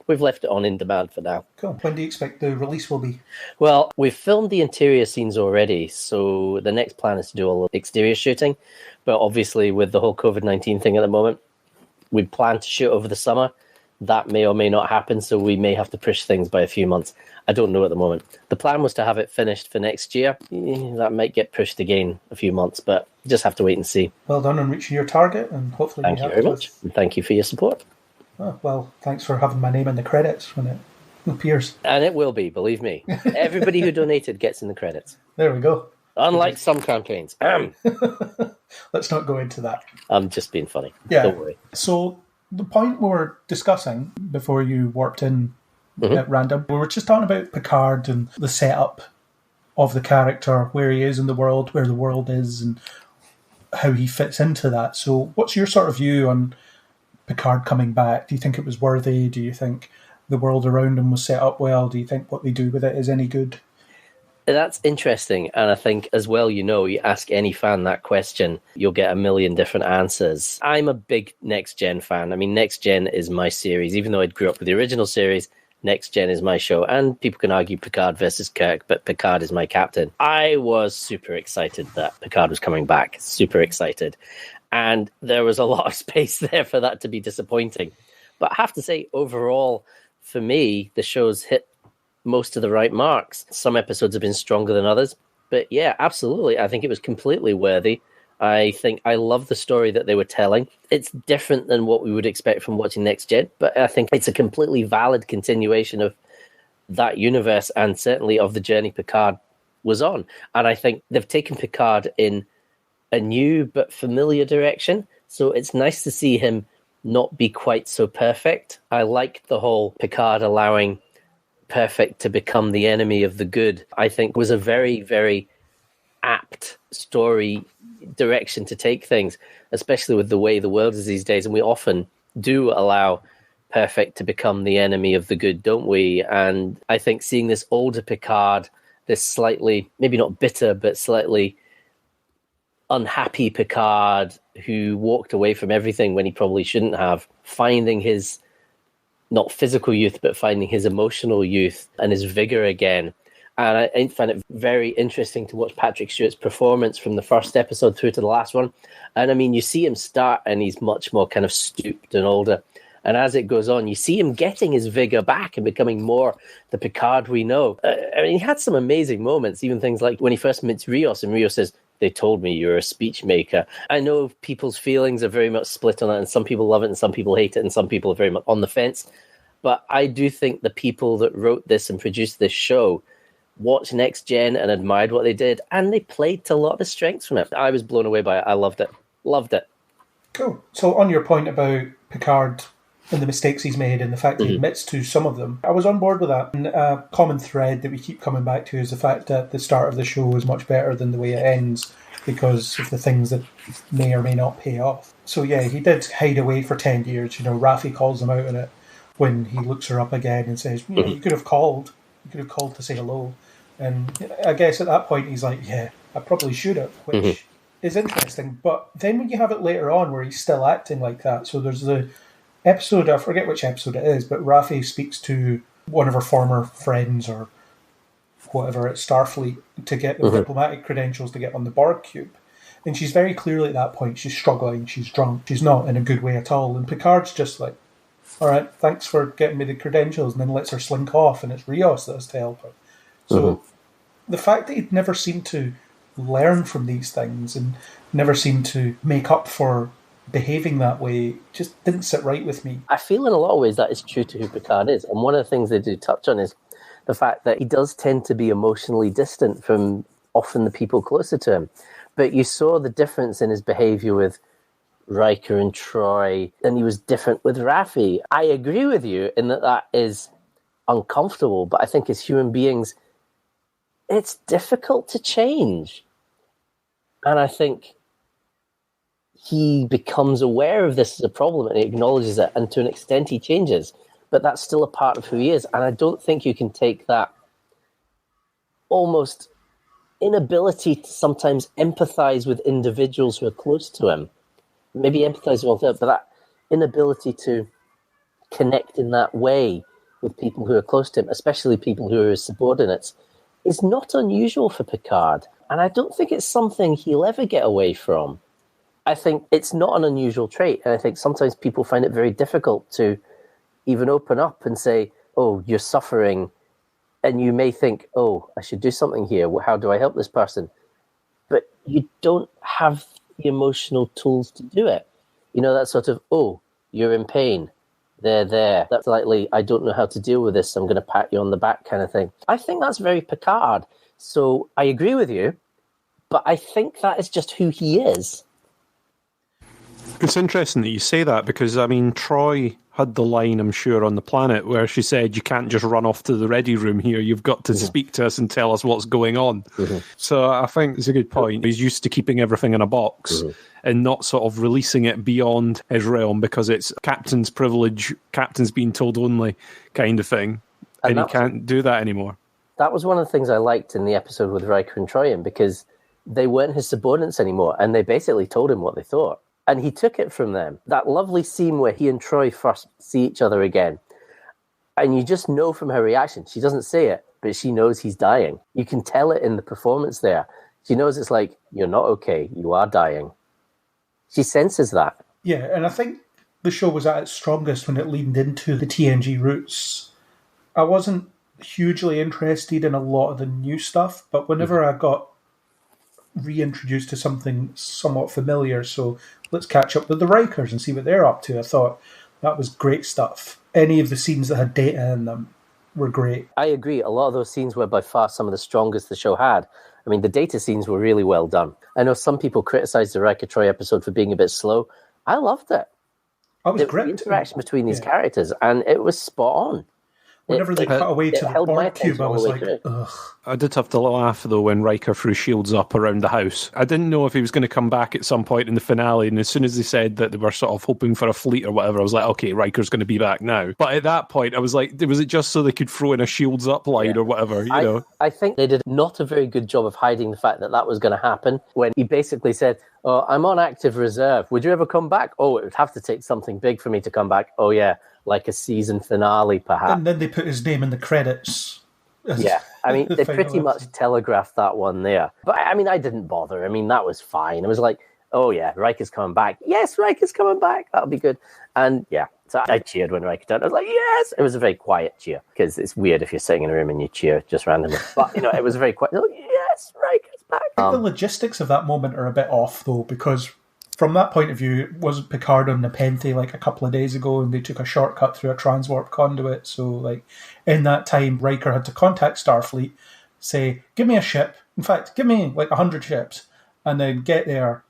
we've left it on in demand for now. Cool. When do you expect the release will be? Well, we've filmed the interior scenes already, so the next plan is to do all the exterior shooting. But obviously, with the whole COVID-19 thing at the moment, we plan to shoot over the summer. That may or may not happen, so we may have to push things by a few months. I don't know at the moment. The plan was to have it finished for next year. That might get pushed again a few months, but just have to wait and see. Well done on reaching your target, and hopefully Thank you very much. And thank you for your support. Oh, well, thanks for having my name in the credits when it appears. And it will be, believe me. Everybody who donated gets in the credits. There we go. Unlike some campaigns. Let's not go into that. I'm just being funny. Yeah. Don't worry. So the point we were discussing before you warped in at random, we were just talking about Picard and the setup of the character, where he is in the world, where the world is, and how he fits into that. So what's your sort of view on Picard coming back? Do you think it was worthy? Do you think the world around him was set up well? Do you think what they do with it is any good? That's interesting. And I think as well, you ask any fan that question, you'll get a million different answers. I'm a big Next Gen fan. I mean, Next Gen is my series. Even though I grew up with the original series, Next Gen is my show. And people can argue Picard versus Kirk, but Picard is my captain. I was super excited that Picard was coming back. Super excited. And there was a lot of space there for that to be disappointing. But I have to say, overall, for me, the show's hit most of the right marks. Some episodes have been stronger than others. But yeah, absolutely. I think it was completely worthy. I think I love the story that they were telling. It's different than what we would expect from watching Next Gen, but I think it's a completely valid continuation of that universe and certainly of the journey Picard was on. And I think they've taken Picard in a new but familiar direction. So it's nice to see him not be quite so perfect. I like the whole Picard allowing perfect to become the enemy of the good. I think was a very, very apt story direction to take things, especially with the way the world is these days. And we often do allow perfect to become the enemy of the good, don't we? And I think seeing this older Picard, this slightly, maybe not bitter, but slightly unhappy Picard who walked away from everything when he probably shouldn't have, finding his not physical youth, but finding his emotional youth and his vigor again. And I find it very interesting to watch Patrick Stewart's performance from the first episode through to the last one. And I mean, you see him start and he's much more kind of stooped and older. And as it goes on, you see him getting his vigor back and becoming more the Picard we know. I mean, he had some amazing moments, even things like when he first meets Rios and Rios says, "They told me you're a speech maker." I know people's feelings are very much split on that, and some people love it and some people hate it and some people are very much on the fence. But I do think the people that wrote this and produced this show watched Next Gen and admired what they did, and they played to a lot of the strengths from it. I was blown away by it. I loved it. Loved it. Cool. So on your point about Picard and the mistakes he's made and the fact that he admits to some of them, I was on board with that. And a common thread that we keep coming back to is the fact that the start of the show is much better than the way it ends because of the things that may or may not pay off. So yeah, he did hide away for 10 years. Raffi calls him out on it when he looks her up again and says, you could have called. You could have called to say hello. And I guess at that point he's like, yeah, I probably should have, which is interesting. But then when you have it later on where he's still acting like that, so there's the episode, I forget which episode it is, but Raffi speaks to one of her former friends or whatever at Starfleet to get the diplomatic credentials to get on the Borg cube. And she's very clearly at that point, she's struggling, she's drunk, she's not in a good way at all. And Picard's just like, all right, thanks for getting me the credentials, and then lets her slink off, and it's Rios that has to help her. So the fact that he'd never seemed to learn from these things and never seemed to make up for behaving that way just didn't sit right with me. I feel in a lot of ways that is true to who Picard is. And one of the things they do touch on is the fact that he does tend to be emotionally distant from often the people closer to him. But you saw the difference in his behavior with Riker and Troy, and he was different with Raffi. I agree with you in that is uncomfortable, but I think as human beings, it's difficult to change. And I think he becomes aware of this as a problem and he acknowledges it, and to an extent he changes. But that's still a part of who he is. And I don't think you can take that almost inability to sometimes empathize with individuals who are close to him. Maybe empathize with them, but that inability to connect in that way with people who are close to him, especially people who are his subordinates, is not unusual for Picard. And I don't think it's something he'll ever get away from. I think it's not an unusual trait. And I think sometimes people find it very difficult to even open up and say, oh, you're suffering. And you may think, oh, I should do something here. How do I help this person? But you don't have the emotional tools to do it. You know, that sort of, oh, you're in pain. They're there. That's likely, I don't know how to deal with this, so I'm going to pat you on the back kind of thing. I think that's very Picard. So I agree with you, but I think that is just who he is. It's interesting that you say that because, I mean, Troy had the line, I'm sure, on the planet where she said, you can't just run off to the ready room here. You've got to speak to us and tell us what's going on. So I think it's a good point. He's used to keeping everything in a box and not sort of releasing it beyond his realm because it's captain's privilege, captain's being told only kind of thing. And he can't do that anymore. That was one of the things I liked in the episode with Riker and Troy, because they weren't his subordinates anymore and they basically told him what they thought. And he took it from them. That lovely scene where he and Troy first see each other again. And you just know from her reaction, she doesn't say it, but she knows he's dying. You can tell it in the performance there. She knows it's like, you're not okay, you are dying. She senses that. Yeah, and I think the show was at its strongest when it leaned into the TNG roots. I wasn't hugely interested in a lot of the new stuff, but whenever I got reintroduced to something somewhat familiar, so let's catch up with the Rikers and see what they're up to, I thought that was great stuff. Any of the scenes that had data in them were great. I agree. A lot of those scenes were by far some of the strongest the show had. I mean, the data scenes were really well done. I know some people criticized the Riker Troy episode for being a bit slow. I loved it. I was gripped. The interaction between these characters, and it was spot on. Whenever they cut away to the Borg cube, I was like, ugh. I did have to laugh, though, when Riker threw shields up around the house. I didn't know if he was going to come back at some point in the finale, and as soon as they said that they were sort of hoping for a fleet or whatever, I was like, okay, Riker's going to be back now. But at that point, I was like, was it just so they could throw in a shields up line or whatever, you know? I think they did not a very good job of hiding the fact that that was going to happen when he basically said, oh, I'm on active reserve. Would you ever come back? Oh, it would have to take something big for me to come back. Oh, yeah. Like a season finale, perhaps. And then they put his name in the credits. Yeah, I mean, they pretty much telegraphed that one there. But, I mean, I didn't bother. I mean, that was fine. It was like, oh, yeah, Riker's coming back. Yes, Riker's coming back. That'll be good. And, yeah, so I cheered when Riker turned. I was like, yes! It was a very quiet cheer, because it's weird if you're sitting in a room and you cheer just randomly. But, you know, it was a very quiet, like, yes, Riker's back. I think the logistics of that moment are a bit off, though, because from that point of view, wasn't Picard on Nepenthe like a couple of days ago and they took a shortcut through a transwarp conduit? So, like, in that time, Riker had to contact Starfleet, say, give me a ship. In fact, give me like 100 ships, and then get there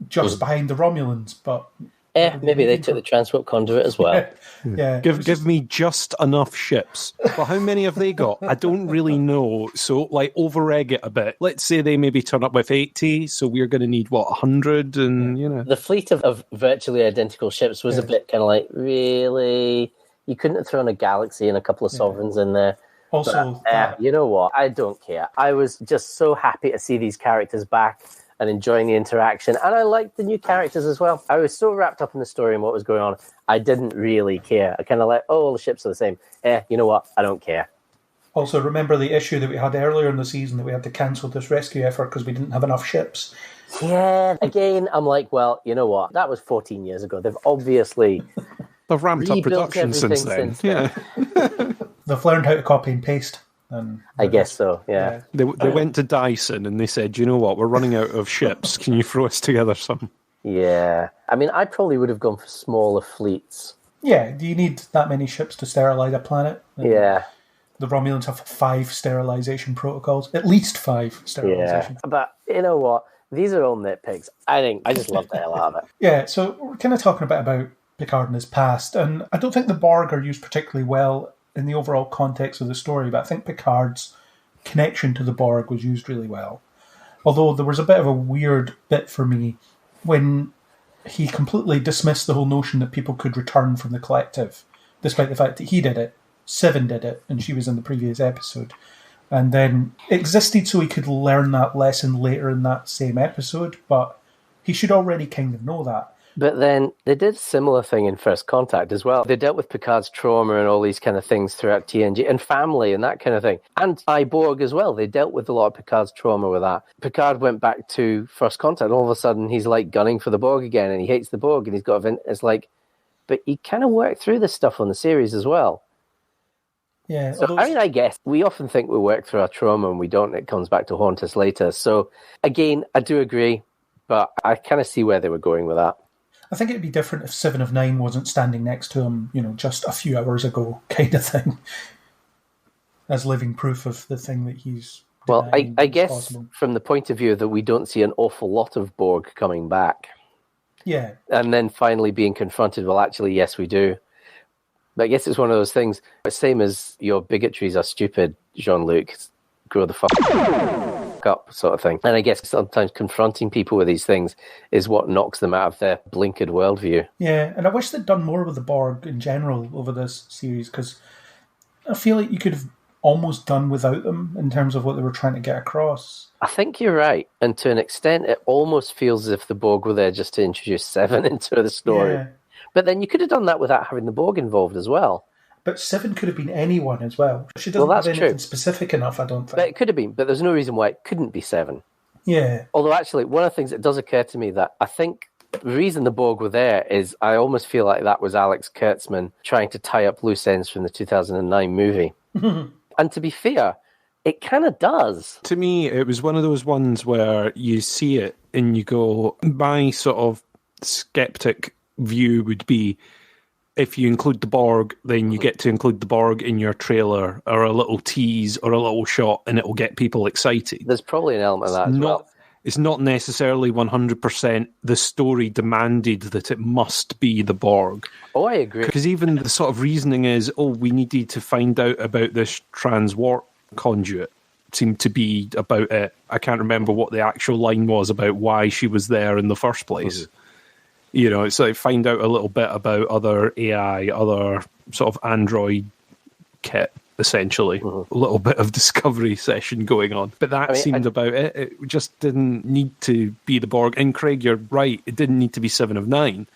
just behind the Romulans. But maybe they took the transwarp conduit as well. Yeah. Give me just enough ships. But how many have they got? I don't really know. So, like, over-egg it a bit. Let's say they maybe turn up with 80, so we're going to need, 100? And, you know. The fleet of virtually identical ships was a bit kind of like, really? You couldn't have thrown a Galaxy and a couple of Sovereigns in there. Also, but, you know what? I don't care. I was just so happy to see these characters back and enjoying the interaction. And I liked the new characters as well. I was so wrapped up in the story and what was going on, I didn't really care. I kind of like, oh, all the ships are the same. You know what? I don't care. Also, remember the issue that we had earlier in the season that we had to cancel this rescue effort because we didn't have enough ships? Yeah, again, I'm like, well, you know what? That was 14 years ago. They've obviously... They've ramped up production since then. Yeah. They've learned how to copy and paste. I guess so, yeah. They went to Dyson and they said, you know what, we're running out of ships. Can you throw us together some? Yeah. I mean, I probably would have gone for smaller fleets. Yeah, do you need that many ships to sterilize a planet? Yeah. The Romulans have 5 sterilization protocols. At least 5 sterilization. Yeah. But you know what? These are all nitpicks. I just love the hell out of it. Yeah, so we're kind of talking a bit about Picard and his past, and I don't think the Borg are used particularly well in the overall context of the story, but I think Picard's connection to the Borg was used really well. Although there was a bit of a weird bit for me when he completely dismissed the whole notion that people could return from the collective, despite the fact that he did it, Seven did it, and she was in the previous episode. And then it existed so he could learn that lesson later in that same episode, but he should already kind of know that. But then they did a similar thing in First Contact as well. They dealt with Picard's trauma and all these kind of things throughout TNG, and family and that kind of thing. And Cyborg as well. They dealt with a lot of Picard's trauma with that. Picard went back to First Contact, and all of a sudden he's like gunning for the Borg again, and he hates the Borg, and he's got it's like, but he kind of worked through this stuff on the series as well. Yeah. So, I mean, I guess we often think we work through our trauma and we don't. It comes back to haunt us later. So, again, I do agree, but I kind of see where they were going with that. I think it'd be different if 7 of 9 wasn't standing next to him, just a few hours ago, kind of thing, as living proof of the thing that he's. Well, I guess from the point of view that we don't see an awful lot of Borg coming back. Yeah. And then finally being confronted, well, actually, yes, we do. But I guess it's one of those things, same as your bigotries are stupid, Jean-Luc, grow the fuck up sort of thing. And I guess sometimes confronting people with these things is what knocks them out of their blinkered worldview. Yeah, and I wish they'd done more with the Borg in general over this series, because I feel like you could have almost done without them in terms of what they were trying to get across. I think you're right. And to an extent, it almost feels as if the Borg were there just to introduce Seven into the story. Yeah. But then you could have done that without having the Borg involved as well. But Seven could have been anyone as well. She doesn't have anything specific enough, I don't think. But it could have been, but there's no reason why it couldn't be Seven. Yeah. Although actually, one of the things that does occur to me that I think the reason the Borg were there is I almost feel like that was Alex Kurtzman trying to tie up loose ends from the 2009 movie. And to be fair, it kind of does. To me, it was one of those ones where you see it and you go, my sort of skeptic view would be, if you include the Borg, then you get to include the Borg in your trailer or a little tease or a little shot, and it will get people excited. There's probably an element of that as well. It's not necessarily 100% the story demanded that it must be the Borg. Oh, I agree. Because even the sort of reasoning is, we needed to find out about this transwarp conduit. Seemed to be about it. I can't remember what the actual line was about why she was there in the first place. It's like find out a little bit about other AI, other sort of android kit, essentially. A little bit of discovery session going on. But that seemed about it. It just didn't need to be the Borg. And Craig, you're right, it didn't need to be 7 of 9.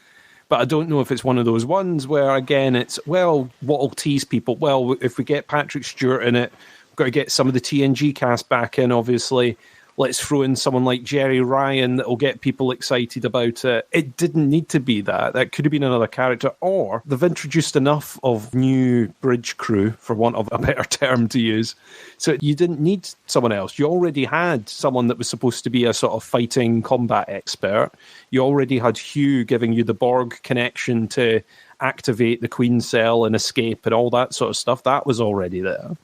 But I don't know if it's one of those ones where, again, it's, what'll tease people? Well, if we get Patrick Stewart in it, we've got to get some of the TNG cast back in, obviously. Let's throw in someone like Jerry Ryan that will get people excited about it. It didn't need to be that. That could have been another character. Or they've introduced enough of new bridge crew, for want of a better term to use. So you didn't need someone else. You already had someone that was supposed to be a sort of fighting combat expert. You already had Hugh giving you the Borg connection to activate the Queen cell and escape and all that sort of stuff. That was already there.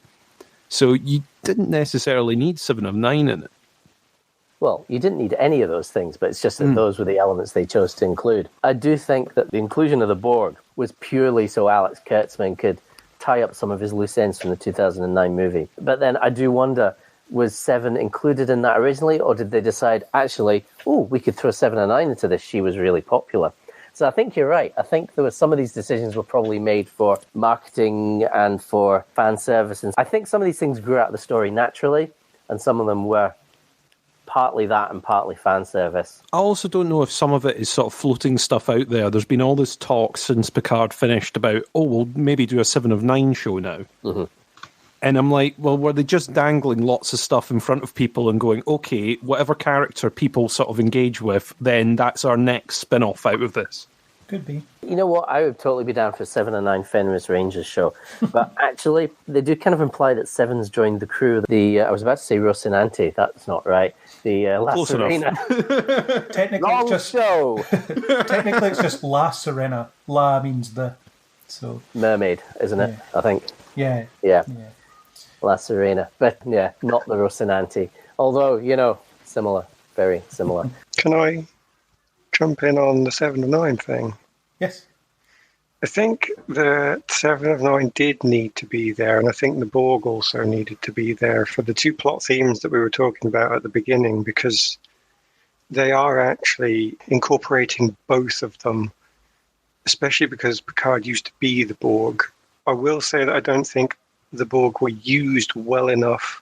So you didn't necessarily need 7 of 9 in it. Well, you didn't need any of those things, but it's just that those were the elements they chose to include. I do think that the inclusion of the Borg was purely so Alex Kurtzman could tie up some of his loose ends from the 2009 movie. But then I do wonder, was 7 included in that originally, or did they decide, actually, we could throw 7 and 9 into this, she was really popular. So I think you're right. I think there were some of these decisions were probably made for marketing and for fan service. And I think some of these things grew out of the story naturally, and some of them were partly that and partly fan service. I also don't know if some of it is sort of floating stuff out there. There's been all this talk since Picard finished about, we'll maybe do a 7 of 9 show now. And I'm like, well, were they just dangling lots of stuff in front of people and going, okay, whatever character people sort of engage with, then that's our next spin-off out of this? Could be. You know what? I would totally be down for 7 and 9 Fenris Rangers show. But actually, they do kind of imply that Seven's joined the crew. I was about to say Rocinante. That's not right. The La Close Serena. Technically, Long it's just show. technically it's just La Serena. La means the, so Mermaid, isn't it? Yeah. I think. yeah. Yeah. La Serena. But yeah, not the Rocinante. Although, similar. Very similar. Can I jump in on the 7 of 9 thing? Yes. I think that 7 of 9 did need to be there, and I think the Borg also needed to be there for the two plot themes that we were talking about at the beginning, because they are actually incorporating both of them, especially because Picard used to be the Borg. I will say that I don't think the Borg were used well enough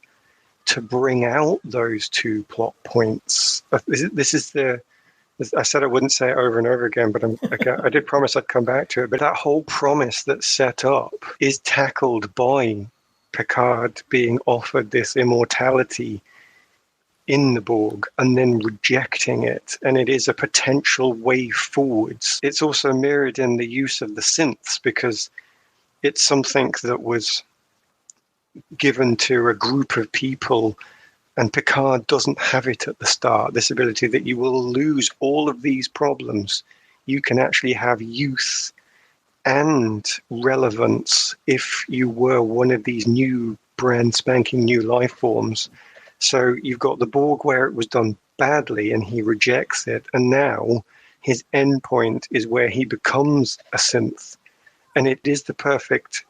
to bring out those two plot points. This is I said I wouldn't say it over and over again, but I did promise I'd come back to it. But that whole promise that's set up is tackled by Picard being offered this immortality in the Borg and then rejecting it. And it is a potential way forwards. It's also mirrored in the use of the synths, because it's something that was given to a group of people, and Picard doesn't have it at the start, this ability that you will lose all of these problems. You can actually have youth and relevance if you were one of these new, brand spanking new life forms. So you've got the Borg where it was done badly and he rejects it, and now his endpoint is where he becomes a synth. And it is the perfect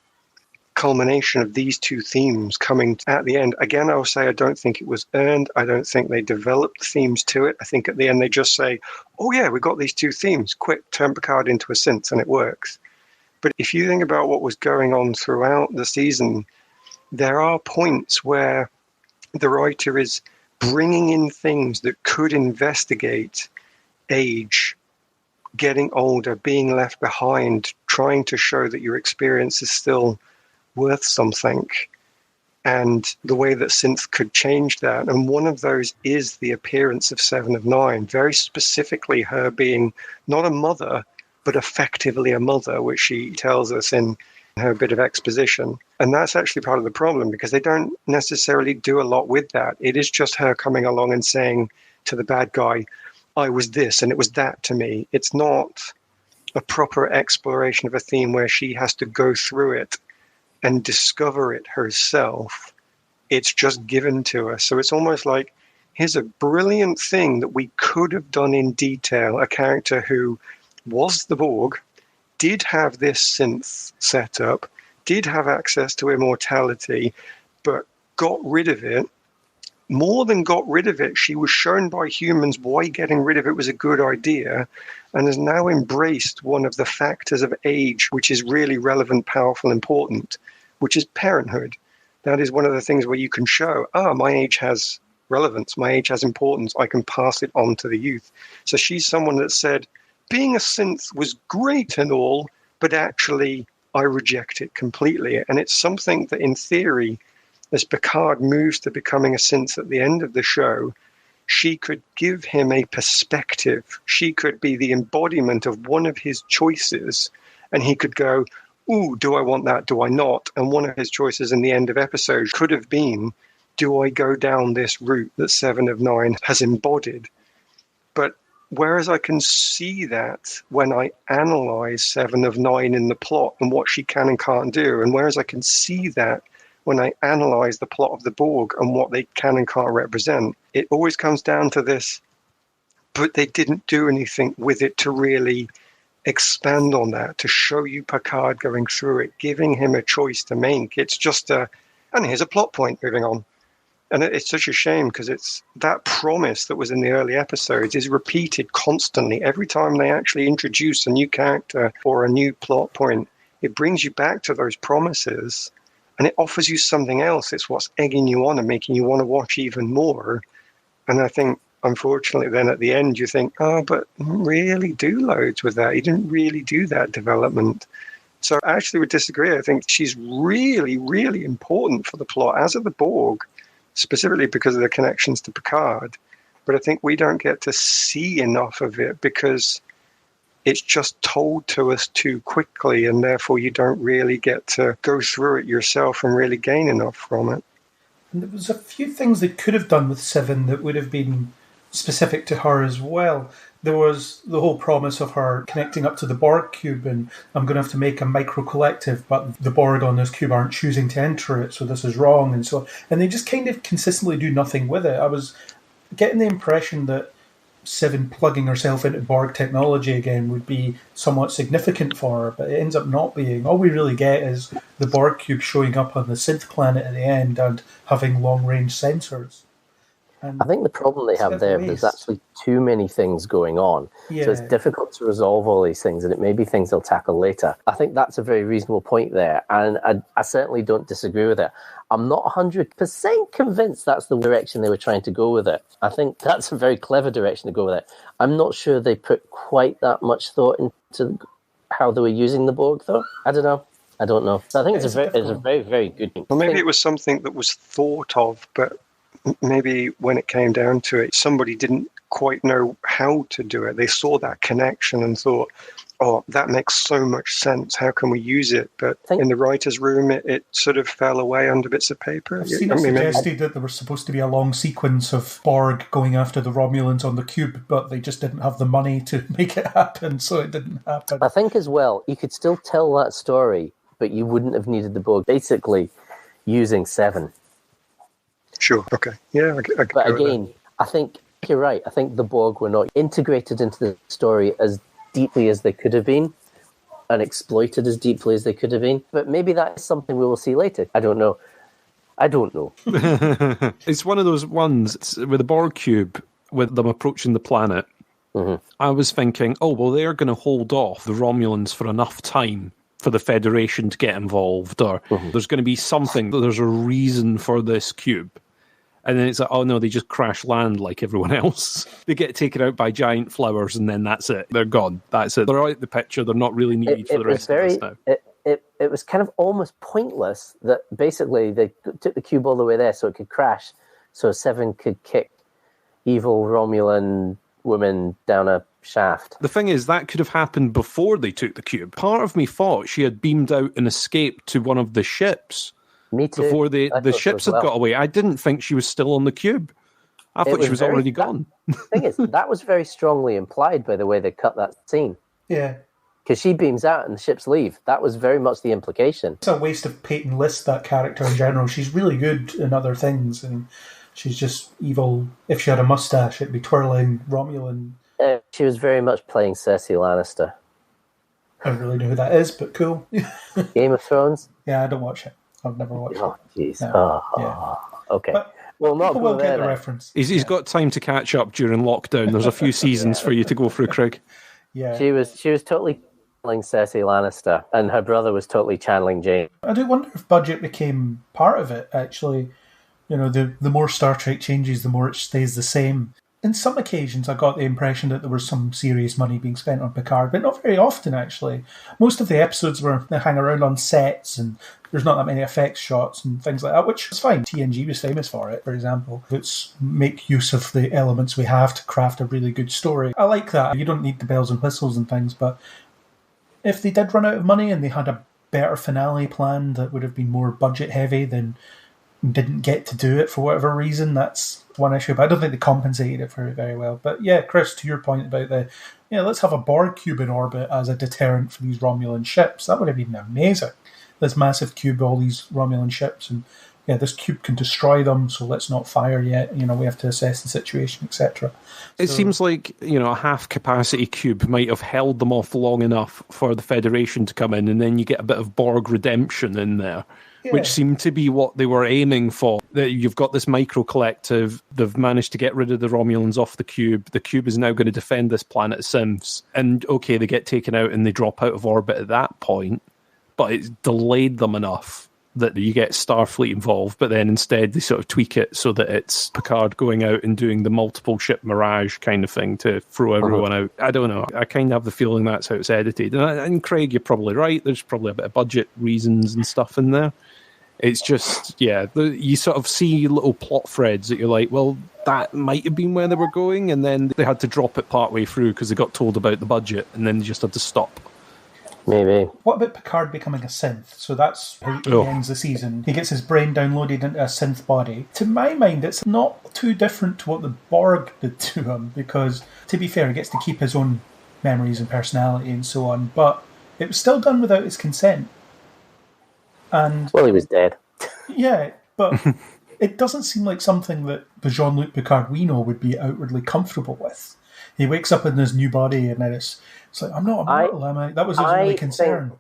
culmination of these two themes coming at the end. Again, I will say I don't think it was earned. I don't think they developed themes to it. I think at the end they just say, oh yeah, we've got these two themes. Quick, turn Picard into a synth, and it works. But if you think about what was going on throughout the season, there are points where the writer is bringing in things that could investigate age, getting older, being left behind, trying to show that your experience is still worth something, and the way that synth could change that. And one of those is the appearance of 7 of 9, very specifically her being not a mother, but effectively a mother, which she tells us in her bit of exposition. And that's actually part of the problem, because they don't necessarily do a lot with that. It is just her coming along and saying to the bad guy, I was this and it was that to me. It's not a proper exploration of a theme where she has to go through it and discover it herself. It's just given to us. So it's almost like, here's a brilliant thing that we could have done in detail. A character who was the Borg, did have this synth set up, did have access to immortality, but got rid of it. More than got rid of it, she was shown by humans why getting rid of it was a good idea, and has now embraced one of the factors of age, which is really relevant, powerful, important, which is parenthood. That is one of the things where you can show, my age has relevance, my age has importance, I can pass it on to the youth. So she's someone that said, being a synth was great and all, but actually I reject it completely. And it's something that in theory, as Picard moves to becoming a synth at the end of the show, she could give him a perspective. She could be the embodiment of one of his choices, and he could go, ooh, do I want that? Do I not? And one of his choices in the end of episode could have been, do I go down this route that 7 of 9 has embodied? But whereas I can see that when I analyze 7 of 9 in the plot and what she can and can't do, and whereas I can see that when I analyze the plot of the Borg and what they can and can't represent, it always comes down to this, but they didn't do anything with it to really expand on that, to show you Picard going through it, giving him a choice to make. It's just and here's a plot point, moving on. And it's such a shame, because it's that promise that was in the early episodes is repeated constantly. Every time they actually introduce a new character or a new plot point, it brings you back to those promises, and it offers you something else. It's what's egging you on and making you want to watch even more. And I think, unfortunately, then at the end you think, but really do loads with that. You didn't really do that development. So I actually would disagree. I think she's really, really important for the plot, as are the Borg, specifically because of their connections to Picard. But I think we don't get to see enough of it, because it's just told to us too quickly, and therefore you don't really get to go through it yourself and really gain enough from it. And there was a few things they could have done with Seven that would have been specific to her as well. There was the whole promise of her connecting up to the Borg cube, and I'm going to have to make a micro-collective, but the Borg on this cube aren't choosing to enter it, so this is wrong, and so on. And they just kind of consistently do nothing with it. I was getting the impression that Seven plugging herself into Borg technology again would be somewhat significant for her, but it ends up not being. All we really get is the Borg cube showing up on the synth planet at the end and having long-range sensors. And I think the problem they have there is there's actually too many things going on. Yeah. So it's difficult to resolve all these things, and it may be things they'll tackle later. I think that's a very reasonable point there, and I certainly don't disagree with it. I'm not 100% convinced that's the direction they were trying to go with it. I think that's a very clever direction to go with it. I'm not sure they put quite that much thought into how they were using the Borg, though. I don't know. So I think it's a very, very good thing. Well, maybe it was something that was thought of, but maybe when it came down to it, somebody didn't quite know how to do it. They saw that connection and thought, oh, that makes so much sense. How can we use it? But in the writer's room, it sort of fell away under bits of paper. I've seen it suggested that there was supposed to be a long sequence of Borg going after the Romulans on the cube, but they just didn't have the money to make it happen, so it didn't happen. I think as well, you could still tell that story, but you wouldn't have needed the Borg basically using Seven. Sure, okay. Yeah, I but again, I think you're right. I think the Borg were not integrated into the story as deeply as they could have been and exploited as deeply as they could have been. But maybe that is something we will see later. I don't know. It's one of those ones with the Borg cube, with them approaching the planet. Mm-hmm. I was thinking, oh, well, they're going to hold off the Romulans for enough time for the Federation to get involved, or there's going to be something, there's a reason for this cube. And then it's like, oh no, they just crash land like everyone else. They get taken out by giant flowers, and then that's it. They're gone. That's it. They're out the picture. They're not really needed for the rest of us now. It was kind of almost pointless that basically they took the cube all the way there so it could crash, so Seven could kick evil Romulan women down a shaft. The thing is, that could have happened before they took the cube. Part of me thought she had beamed out and escaped to one of the ships. Me too. Before the ships had got away. I didn't think she was still on the cube. I thought she was already gone. The thing is, that was very strongly implied by the way they cut that scene. Yeah. Because she beams out and the ships leave. That was very much the implication. It's a waste of Peyton List, that character in general. She's really good in other things, and she's just evil. If she had a mustache, it'd be twirling Romulan. She was very much playing Cersei Lannister. I don't really know who that is, but cool. Game of Thrones? Yeah, I don't watch it. I've never watched it. Oh, jeez. No. Okay. But well, not people will get the reference. He's got time to catch up during lockdown. There's a few seasons for you to go through, Craig. Yeah. She was totally channeling Cersei Lannister, and her brother was totally channeling Jaime. I do wonder if budget became part of it, actually. You know, the more Star Trek changes, the more it stays the same. In some occasions, I got the impression that there was some serious money being spent on Picard, but not very often, actually. Most of the episodes they hang around on sets, and there's not that many effects shots and things like that, which is fine. TNG was famous for it, for example. Let's make use of the elements we have to craft a really good story. I like that. You don't need the bells and whistles and things, but if they did run out of money and they had a better finale planned that would have been more budget-heavy, then didn't get to do it for whatever reason, that's one issue, but I don't think they compensated it very, very well. But yeah, Chris, to your point about let's have a Borg cube in orbit as a deterrent for these Romulan ships. That would have been amazing. This massive cube, all these Romulan ships, and yeah, this cube can destroy them, so let's not fire yet. You know, we have to assess the situation, etc. It seems like, a half-capacity cube might have held them off long enough for the Federation to come in, and then you get a bit of Borg redemption in there. Yeah. Which seemed to be what they were aiming for. That you've got this micro-collective, they've managed to get rid of the Romulans off the cube is now going to defend this planet of synths, and okay, they get taken out and they drop out of orbit at that point, but it's delayed them enough that you get Starfleet involved, but then instead they sort of tweak it so that it's Picard going out and doing the multiple ship mirage kind of thing to throw everyone out. I don't know. I kind of have the feeling that's how it's edited. And Craig, you're probably right. There's probably a bit of budget reasons and stuff in there. It's just, you sort of see little plot threads that you're like, well, that might have been where they were going, and then they had to drop it partway through because they got told about the budget, and then they just had to stop. Maybe. What about Picard becoming a synth? So that's how he ends the season. He gets his brain downloaded into a synth body. To my mind, it's not too different to what the Borg did to him, because, to be fair, he gets to keep his own memories and personality and so on, but it was still done without his consent. And well, he was dead. Yeah, but it doesn't seem like something that the Jean-Luc Picard we know would be outwardly comfortable with. He wakes up in his new body and then it's like, I'm not immortal, am I? That was his only concern.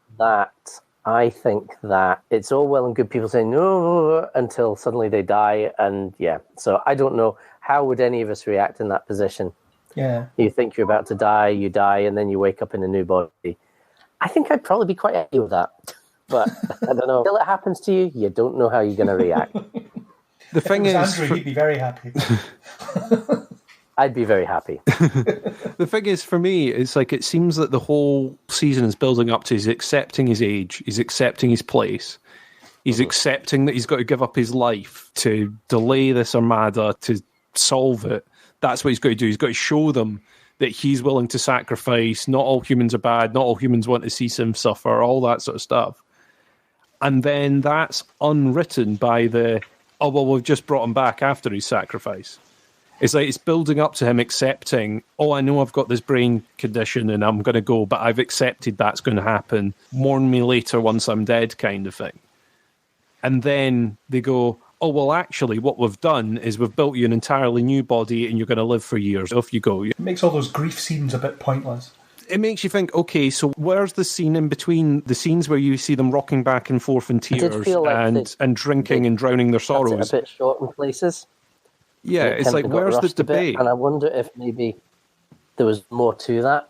I think that it's all well and good people saying no until suddenly they die, and so I don't know, how would any of us react in that position? Yeah. You think you're about to die, you die, and then you wake up in a new body. I think I'd probably be quite happy with that. But I don't know. Until it happens to you, you don't know how you're going to react. The thing is, Andrew, he'd be very happy. I'd be very happy. The thing is, for me, it's like it seems that the whole season is building up to he's accepting his age, he's accepting his place, he's accepting that he's got to give up his life to delay this armada, to solve it. That's what he's got to do. He's got to show them that he's willing to sacrifice. Not all humans are bad. Not all humans want to see him suffer. All that sort of stuff. And then that's unwritten by we've just brought him back after his sacrifice. It's like it's building up to him accepting, I know I've got this brain condition and I'm going to go, but I've accepted that's going to happen. Mourn me later once I'm dead, kind of thing. And then they go, actually, what we've done is we've built you an entirely new body and you're going to live for years. Off you go. It makes all those grief scenes a bit pointless. It makes you think, okay, so where's the scene in between the scenes where you see them rocking back and forth in tears and drinking and drowning their sorrows? A bit short in places. Yeah, it's like, where's the debate? And I wonder if maybe there was more to that.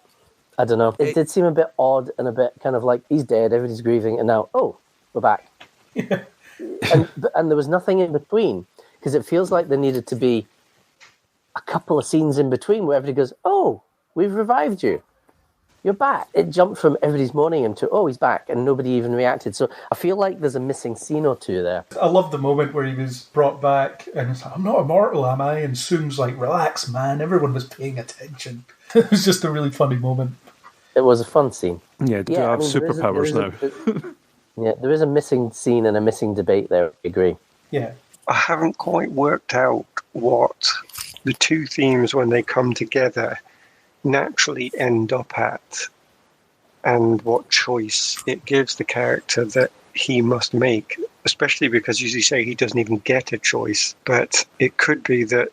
I don't know. It did seem a bit odd and a bit kind of like, he's dead, everybody's grieving, and now, we're back. Yeah. and there was nothing in between, because it feels like there needed to be a couple of scenes in between where everybody goes, we've revived you. You're back. It jumped from everybody's mourning him to, he's back, and nobody even reacted. So I feel like there's a missing scene or two there. I love the moment where he was brought back, and it's like, I'm not immortal, am I? And Soom's like, relax, man. Everyone was paying attention. It was just a really funny moment. It was a fun scene. Yeah, do have superpowers now? Yeah, there is a missing scene and a missing debate there, I agree. Yeah. I haven't quite worked out what the two themes, when they come together, naturally end up at, and what choice it gives the character that he must make, especially because, as you say, he doesn't even get a choice. But it could be that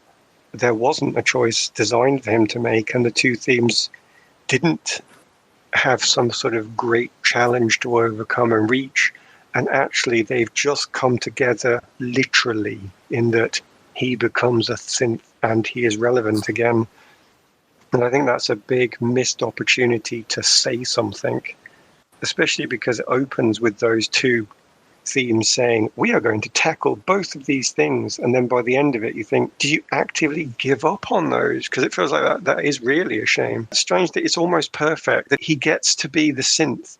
there wasn't a choice designed for him to make, and the two themes didn't have some sort of great challenge to overcome and reach, and actually they've just come together literally in that he becomes a synth and he is relevant again. And I think that's a big missed opportunity to say something, especially because it opens with those two themes saying, we are going to tackle both of these things. And then by the end of it, you think, do you actively give up on those? Because it feels like that is really a shame. It's strange that it's almost perfect that he gets to be the synth,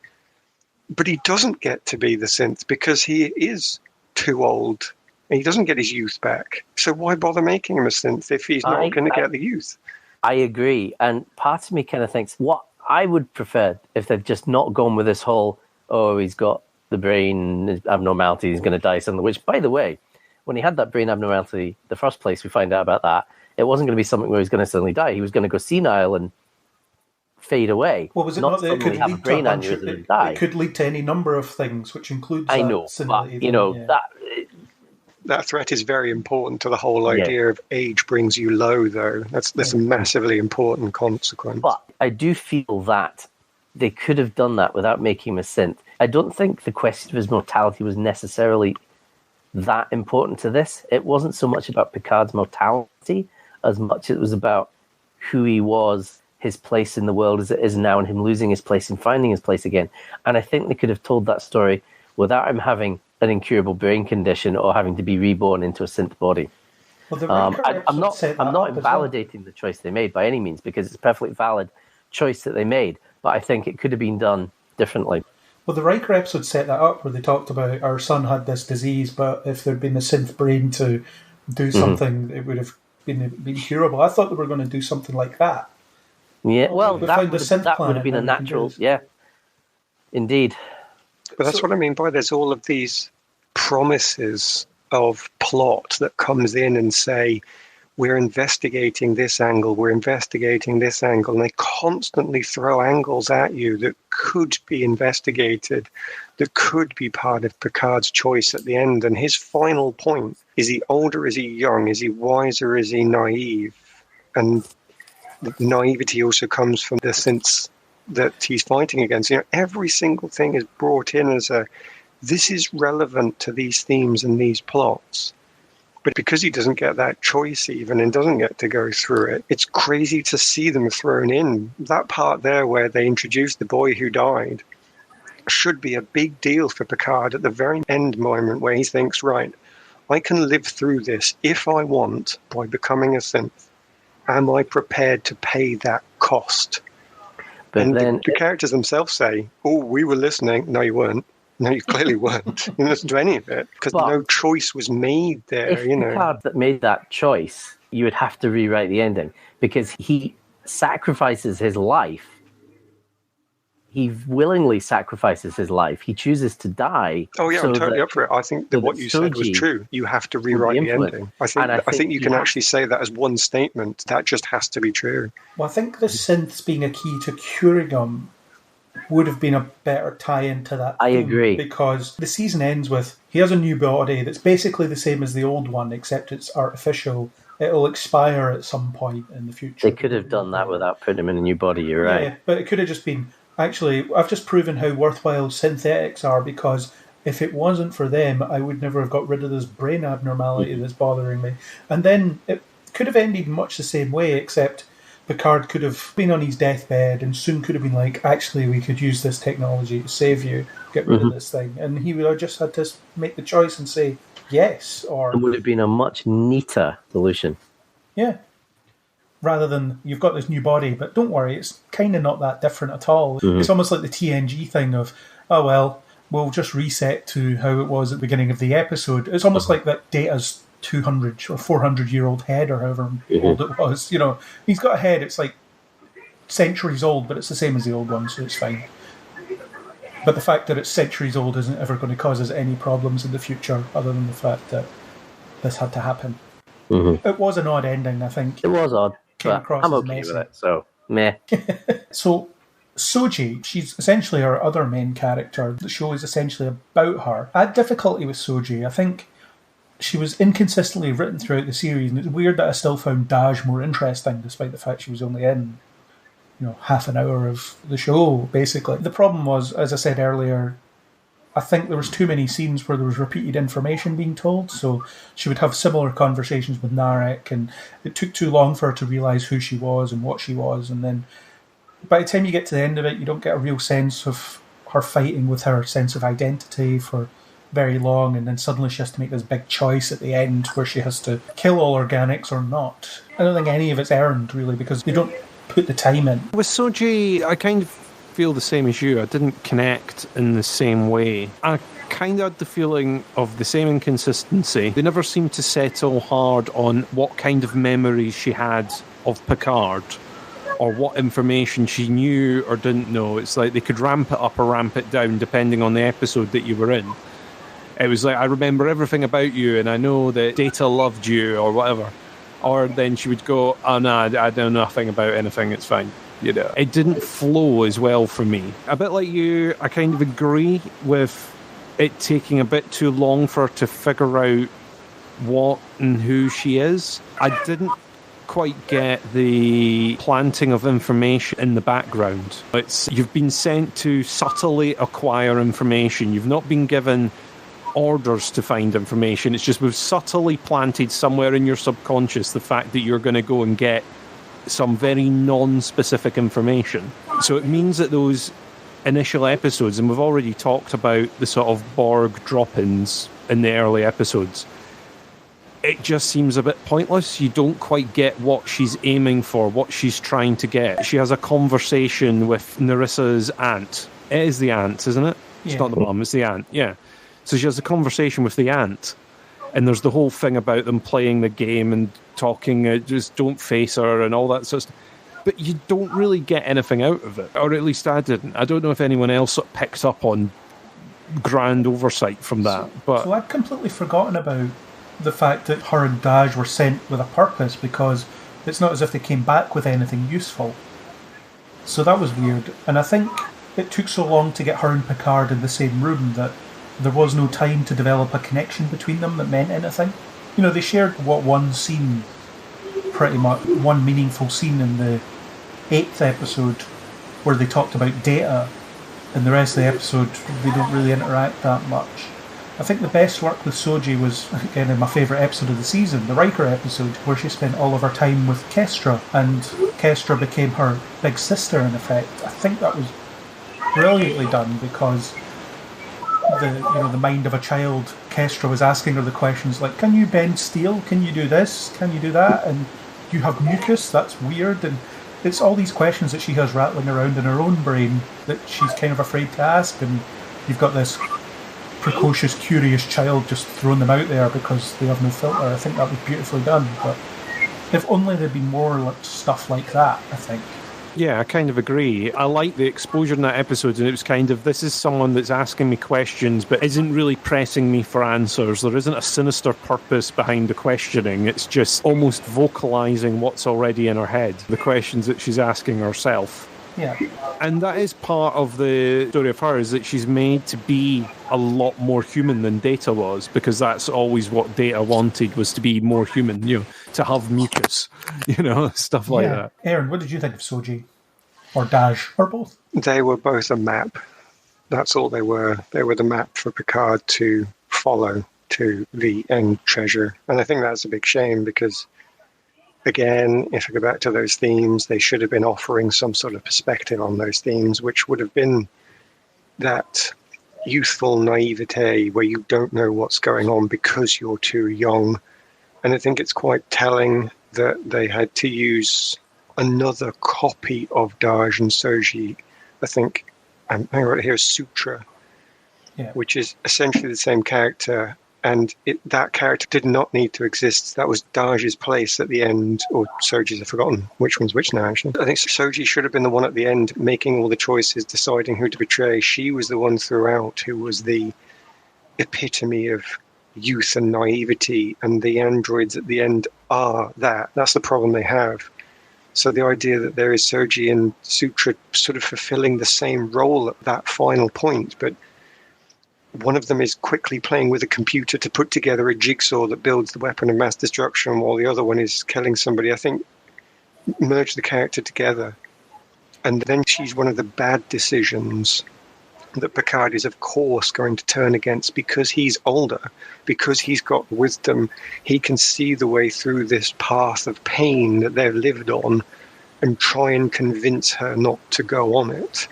but he doesn't get to be the synth because he is too old and he doesn't get his youth back. So why bother making him a synth if he's not going to get the youth? I agree. And part of me kind of thinks what I would prefer if they've just not gone with this whole, he's got the brain abnormality, he's going to die suddenly, which, by the way, when he had that brain abnormality the first place, we find out about that, it wasn't going to be something where he's going to suddenly die. He was going to go senile and fade away. Well, was it not that it could lead to brain aneurysm and die? It could lead to any number of things, which includes I know, but, that threat is very important to the whole idea of age brings you low, though. That's a massively important consequence. But I do feel that they could have done that without making him a synth. I don't think the question of his mortality was necessarily that important to this. It wasn't so much about Picard's mortality as much as it was about who he was, his place in the world as it is now, and him losing his place and finding his place again. And I think they could have told that story without him having an incurable brain condition or having to be reborn into a synth body. Well, I'm not invalidating the choice they made by any means, because it's a perfectly valid choice that they made, but I think it could have been done differently. Well, the Riker episode set that up where they talked about our son had this disease, but if there'd been the synth brain to do something, it would have been curable. I thought they were going to do something like that. Yeah, well, We that found the would synth have planet been a and we can natural. just- Yeah, indeed. But that's what I mean by there's all of these promises of plot that comes in and say, we're investigating this angle, we're investigating this angle, and they constantly throw angles at you that could be investigated, that could be part of Picard's choice at the end. And his final point, is he older, is he young, is he wiser, is he naive? And the naivety also comes from the sense that he's fighting against. Every single thing is brought in as this is relevant to these themes and these plots. But because he doesn't get that choice even and doesn't get to go through it, it's crazy to see them thrown in. That part there where they introduce the boy who died should be a big deal for Picard at the very end moment where he thinks, right, I can live through this if I want by becoming a synth. Am I prepared to pay that cost? But And then the characters themselves say, oh, we were listening. No, you weren't. No, you clearly weren't. You didn't do any of it because But no choice was made there. if Picard that made that choice, you would have to rewrite the ending because he sacrifices his life. He willingly sacrifices his life. He chooses to die. Oh yeah, so I'm totally that- up for it. I think that so what that you said was Soji true. You have to rewrite the influenced. ending. And I think you can have- actually say that as one statement. That just has to be true. Well, I think the synths being a key to curing him would have been a better tie-in to that. I theme, agree. because the season ends with he has a new body that's basically the same as the old one, except it's artificial. It'll expire at some point in the future. They could have done that without putting him in a new body. You're right. Yeah, but it could have just been. Actually, I've just proven how worthwhile synthetics are because if it wasn't for them, I would never have got rid of this brain abnormality that's bothering me. And then it could have ended much the same way, except Picard could have been on his deathbed and soon could have been like, actually, we could use this technology to save you, get rid of this thing. And he would have just had to make the choice and say yes, or It would have been a much neater solution. yeah. Rather than, you've got this new body, but don't worry, it's kind of not that different at all. It's almost like the TNG thing of, oh well, we'll just reset to how it was at the beginning of the episode. It's almost like that Data's 200 or 400-year-old head or however old it was. You know, he's got a head, it's like centuries old, but it's the same as the old one, so it's fine. But the fact that it's centuries old isn't ever going to cause us any problems in the future, other than the fact that this had to happen. It was an odd ending, I think. It was odd, Came but across I'm as okay messy. with it. So, meh. So, Soji, she's essentially our other main character. The show is essentially about her. I had difficulty with Soji. I think she was inconsistently written throughout the series, and it's weird that I still found Daj more interesting, despite the fact she was only in, half an hour of the show, basically. The problem was, as I said earlier, I think there was too many scenes where there was repeated information being told, so she would have similar conversations with Narek, and it took too long for her to realise who she was and what she was, and then by the time you get to the end of it, you don't get a real sense of her fighting with her sense of identity for very long, and then suddenly she has to make this big choice at the end where she has to kill all organics or not. I don't think any of it's earned, really, because they don't put the time in. With Soji, I kind of feel the same as you. I didn't connect in the same way. I kind of had the feeling of the same inconsistency. They never seemed to settle hard on what kind of memories she had of Picard, or what information she knew or didn't know. It's like they could ramp it up or ramp it down depending on the episode that you were in. It was like, I remember everything about you and I know that Data loved you or whatever. Or then she would go, oh no, I know nothing about anything, it's fine. It didn't flow as well for me. A bit like you, I kind of agree with it taking a bit too long for her to figure out what and who she is. I didn't quite get the planting of information in the background. You've been sent to subtly acquire information. You've not been given orders to find information. It's just we've subtly planted somewhere in your subconscious the fact that you're going to go and get some very non-specific information. So it means that those initial episodes, and we've already talked about the sort of Borg drop-ins in the early episodes, it just seems a bit pointless. You don't quite get what she's aiming for, what she's trying to get. She has a conversation with Narissa's aunt. It is the aunt, isn't it? It's not the mum, it's the aunt, yeah. So she has a conversation with the aunt, and there's the whole thing about them playing the game and talking, just don't face her and all that sort of stuff. But you don't really get anything out of it, or at least I didn't. I don't know if anyone else sort of picked up on grand oversight from that. So I'd completely forgotten about the fact that her and Daj were sent with a purpose, because it's not as if they came back with anything useful. So that was weird. And I think it took so long to get her and Picard in the same room that there was no time to develop a connection between them that meant anything. You know, they shared one scene, pretty much, one meaningful scene in the 8th episode where they talked about Data, and the rest of the episode they don't really interact that much. I think the best work with Soji was, again, in my favourite episode of the season, the Riker episode, where she spent all of her time with Kestra, and Kestra became her big sister, in effect. I think that was brilliantly done, because the mind of a child, Kestra was asking her the questions like, can you bend steel? Can you do this? Can you do that? And you have mucus? That's weird. And it's all these questions that she has rattling around in her own brain that she's kind of afraid to ask, and you've got this precocious, curious child just throwing them out there because they have no filter. I think that was beautifully done, but if only there'd been more stuff like that, I think. Yeah, I kind of agree. I like the exposure in that episode, and it was kind of, this is someone that's asking me questions but isn't really pressing me for answers. There isn't a sinister purpose behind the questioning. It's just almost vocalising what's already in her head, the questions that she's asking herself. Yeah. And that is part of the story of her, is that she's made to be a lot more human than Data was, because that's always what Data wanted, was to be more human, to have mucus, stuff like that. Aaron, what did you think of Soji? Or Daj? Or both? They were both a map. That's all they were. They were the map for Picard to follow to the end treasure. And I think that's a big shame, because again, if I go back to those themes, they should have been offering some sort of perspective on those themes, which would have been that youthful naivete where you don't know what's going on because you're too young. And I think it's quite telling that they had to use another copy of Daj and Soji. I think, I'm right here, Sutra, which is essentially the same character. And that character did not need to exist. That was Daj's place at the end, or Soji's, I've forgotten which one's which now, actually. I think Soji should have been the one at the end making all the choices, deciding who to betray. She was the one throughout who was the epitome of youth and naivety, and the androids at the end are that. That's the problem they have. So the idea that there is Soji and Sutra sort of fulfilling the same role at that final point, but one of them is quickly playing with a computer to put together a jigsaw that builds the weapon of mass destruction, while the other one is killing somebody. I think merge the character together. And then she's one of the bad decisions that Picard is, of course, going to turn against, because he's older, because he's got wisdom. He can see the way through this path of pain that they've lived on and try and convince her not to go on it.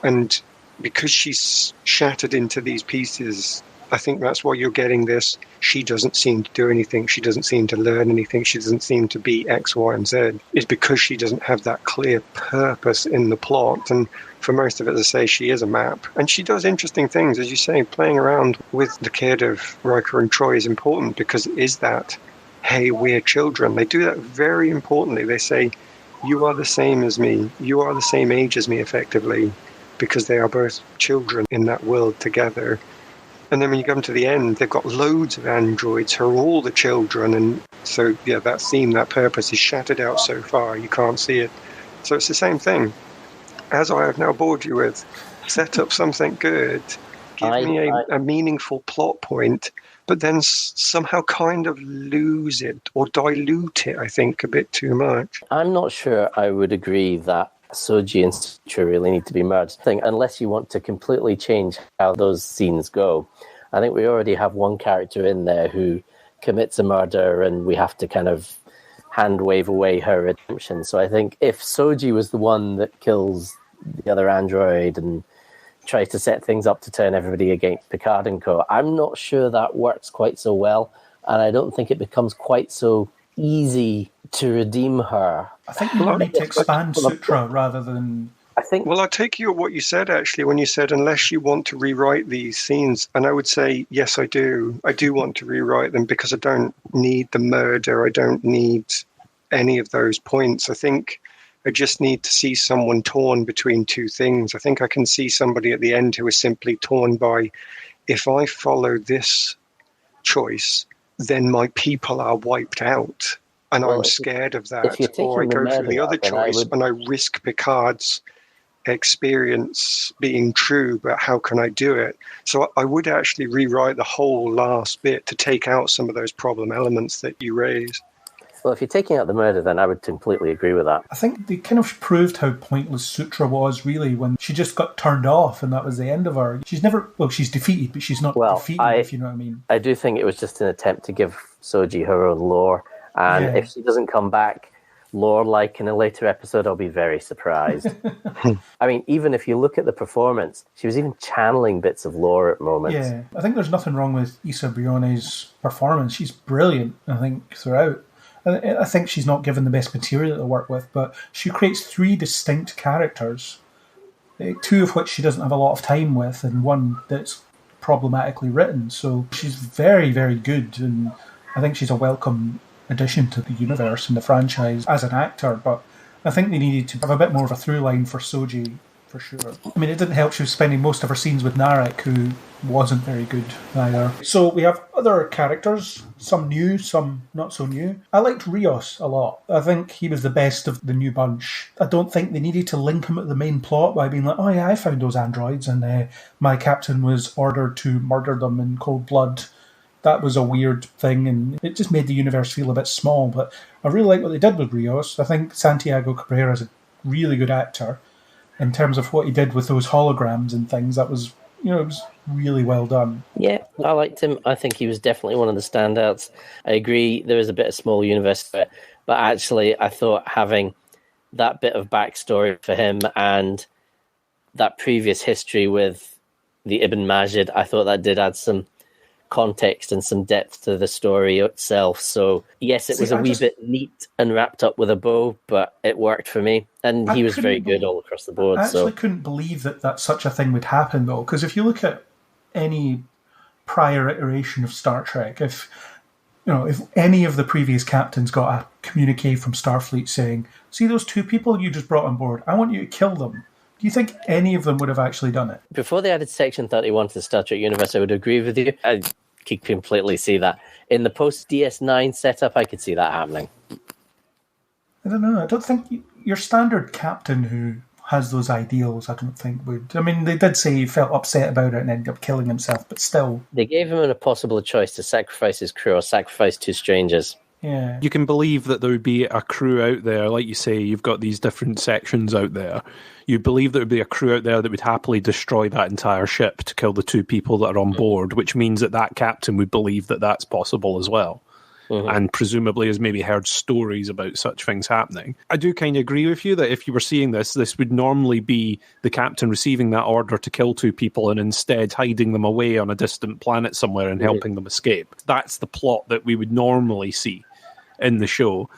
And because she's shattered into these pieces, I think that's why you're getting this. She doesn't seem to do anything. She doesn't seem to learn anything. She doesn't seem to be X, Y, and Z. It's because she doesn't have that clear purpose in the plot. And for most of it, as I say, she is a map. And she does interesting things. As you say, playing around with the kid of Riker and Troy is important, because it is that, hey, we're children. They do that very importantly. They say, you are the same as me. You are the same age as me, effectively, because they are both children in that world together. And then when you come to the end, they've got loads of androids who are all the children. And so, that theme, that purpose is shattered out so far, you can't see it. So it's the same thing. As I have now bored you with, set up something good, give me a meaningful plot point, but then somehow kind of lose it or dilute it, I think, a bit too much. I'm not sure I would agree that Soji and Sutra really need to be merged. I think unless you want to completely change how those scenes go, I think we already have one character in there who commits a murder and we have to kind of hand wave away her redemption. So I think if Soji was the one that kills the other android and tries to set things up to turn everybody against Picard and co., I'm not sure that works quite so well, and I don't think it becomes quite so easy to redeem her. I think you need to expand Sutra rather than I think. Well, I take you at what you said, actually, when you said, unless you want to rewrite these scenes. And I would say, yes, I do. I do want to rewrite them because I don't need the murder. I don't need any of those points. I think I just need to see someone torn between two things. I think I can see somebody at the end who is simply torn by, if I follow this choice, then my people are wiped out. And I'm scared of that. Or I go through the other choice and I risk Picard's experience being true, but how can I do it? So I would actually rewrite the whole last bit to take out some of those problem elements that you raised. Well, if you're taking out the murder, then I would completely agree with that. I think they kind of proved how pointless Sutra was, really, when she just got turned off and that was the end of her. She's never... Well, she's defeated, but she's not defeated, if you know what I mean. I do think it was just an attempt to give Soji her own lore. And if she doesn't come back lore-like in a later episode, I'll be very surprised. I mean, even if you look at the performance, she was even channeling bits of lore at moments. Yeah, I think there's nothing wrong with Issa Brione's performance. She's brilliant, I think, throughout. I think she's not given the best material to work with, but she creates 3 distinct characters, 2 of which she doesn't have a lot of time with, and 1 that's problematically written. So she's very, very good, and I think she's a welcome addition to the universe and the franchise as an actor, but I think they needed to have a bit more of a through line for Soji, for sure. I mean, it didn't help she was spending most of her scenes with Narek, who wasn't very good either. So we have other characters, some new, some not so new. I liked Rios a lot. I think he was the best of the new bunch. I don't think they needed to link him at the main plot by being like, oh yeah, I found those androids and my captain was ordered to murder them in cold blood. That was a weird thing, and it just made the universe feel a bit small. But I really like what they did with Rios. I think Santiago Cabrera is a really good actor in terms of what he did with those holograms and things. That was, it was really well done. Yeah, I liked him. I think he was definitely one of the standouts. I agree, there was a bit of small universe to it, but actually I thought having that bit of backstory for him and that previous history with the Ibn Majid, I thought that did add some context and some depth to the story itself. So yes, it was a wee bit neat and wrapped up with a bow, but it worked for me, and he was very good all across the board. I actually couldn't believe that such a thing would happen, though, because if you look at any prior iteration of Star Trek, if any of the previous captains got a communique from Starfleet saying, see those 2 people you just brought on board, I want you to kill them, do you think any of them would have actually done it? Before they added Section 31 to the Star Trek universe, I would agree with you. I could completely see that. In the post-DS9 setup, I could see that happening. I don't know. I don't think your standard captain who has those ideals, I don't think would. I mean, they did say he felt upset about it and ended up killing himself, but still. They gave him an impossible choice to sacrifice his crew or sacrifice 2 strangers. Yeah. You can believe that there would be a crew out there, like you say, you've got these different sections out there. You believe there would be a crew out there that would happily destroy that entire ship to kill the 2 people that are on board, which means that captain would believe that that's possible as well. And presumably has maybe heard stories about such things happening. I do kind of agree with you that if you were seeing this would normally be the captain receiving that order to kill 2 people and instead hiding them away on a distant planet somewhere and helping them escape. That's the plot that we would normally see in the show.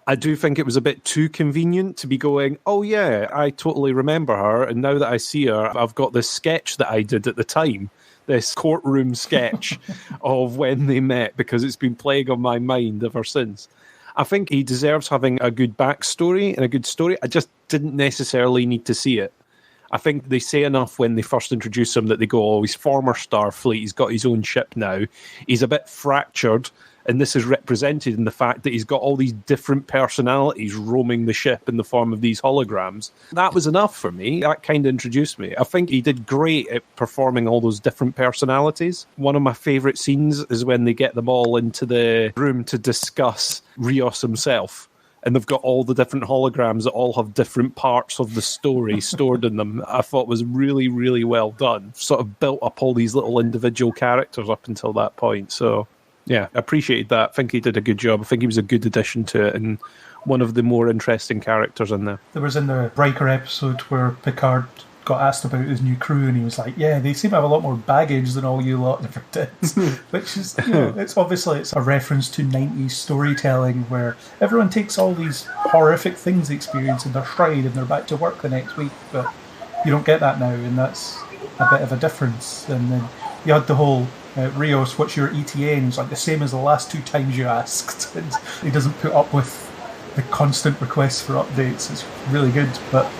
I do think it was a bit too convenient to be going, oh yeah, I totally remember her, and now that I see her, I've got this sketch that I did at the time, this courtroom sketch of when they met, because it's been playing on my mind ever since. I think he deserves having a good backstory and a good story. I just didn't necessarily need to see it. I think they say enough when they first introduce him that they go, oh, he's former Starfleet, he's got his own ship now, he's a bit fractured, and this is represented in the fact that he's got all these different personalities roaming the ship in the form of these holograms. That was enough for me. That kind of introduced me. I think he did great at performing all those different personalities. One of my favourite scenes is when they get them all into the room to discuss Rios himself. And they've got all the different holograms that all have different parts of the story stored in them. I thought was really, really well done. Sort of built up all these little individual characters up until that point. So yeah, I appreciated that. I think he did a good job. I think he was a good addition to it and one of the more interesting characters in there. There was in the Riker episode where Picard got asked about his new crew, and he was like, "Yeah, they seem to have a lot more baggage than all you lot ever did," which is, it's a reference to 90s storytelling where everyone takes all these horrific things they experience in their stride and they're back to work the next week, but you don't get that now, and that's a bit of a difference. And then you had the whole Rios, what's your ETA? And it's like the same as the last 2 times you asked. And he doesn't put up with the constant requests for updates. It's really good, but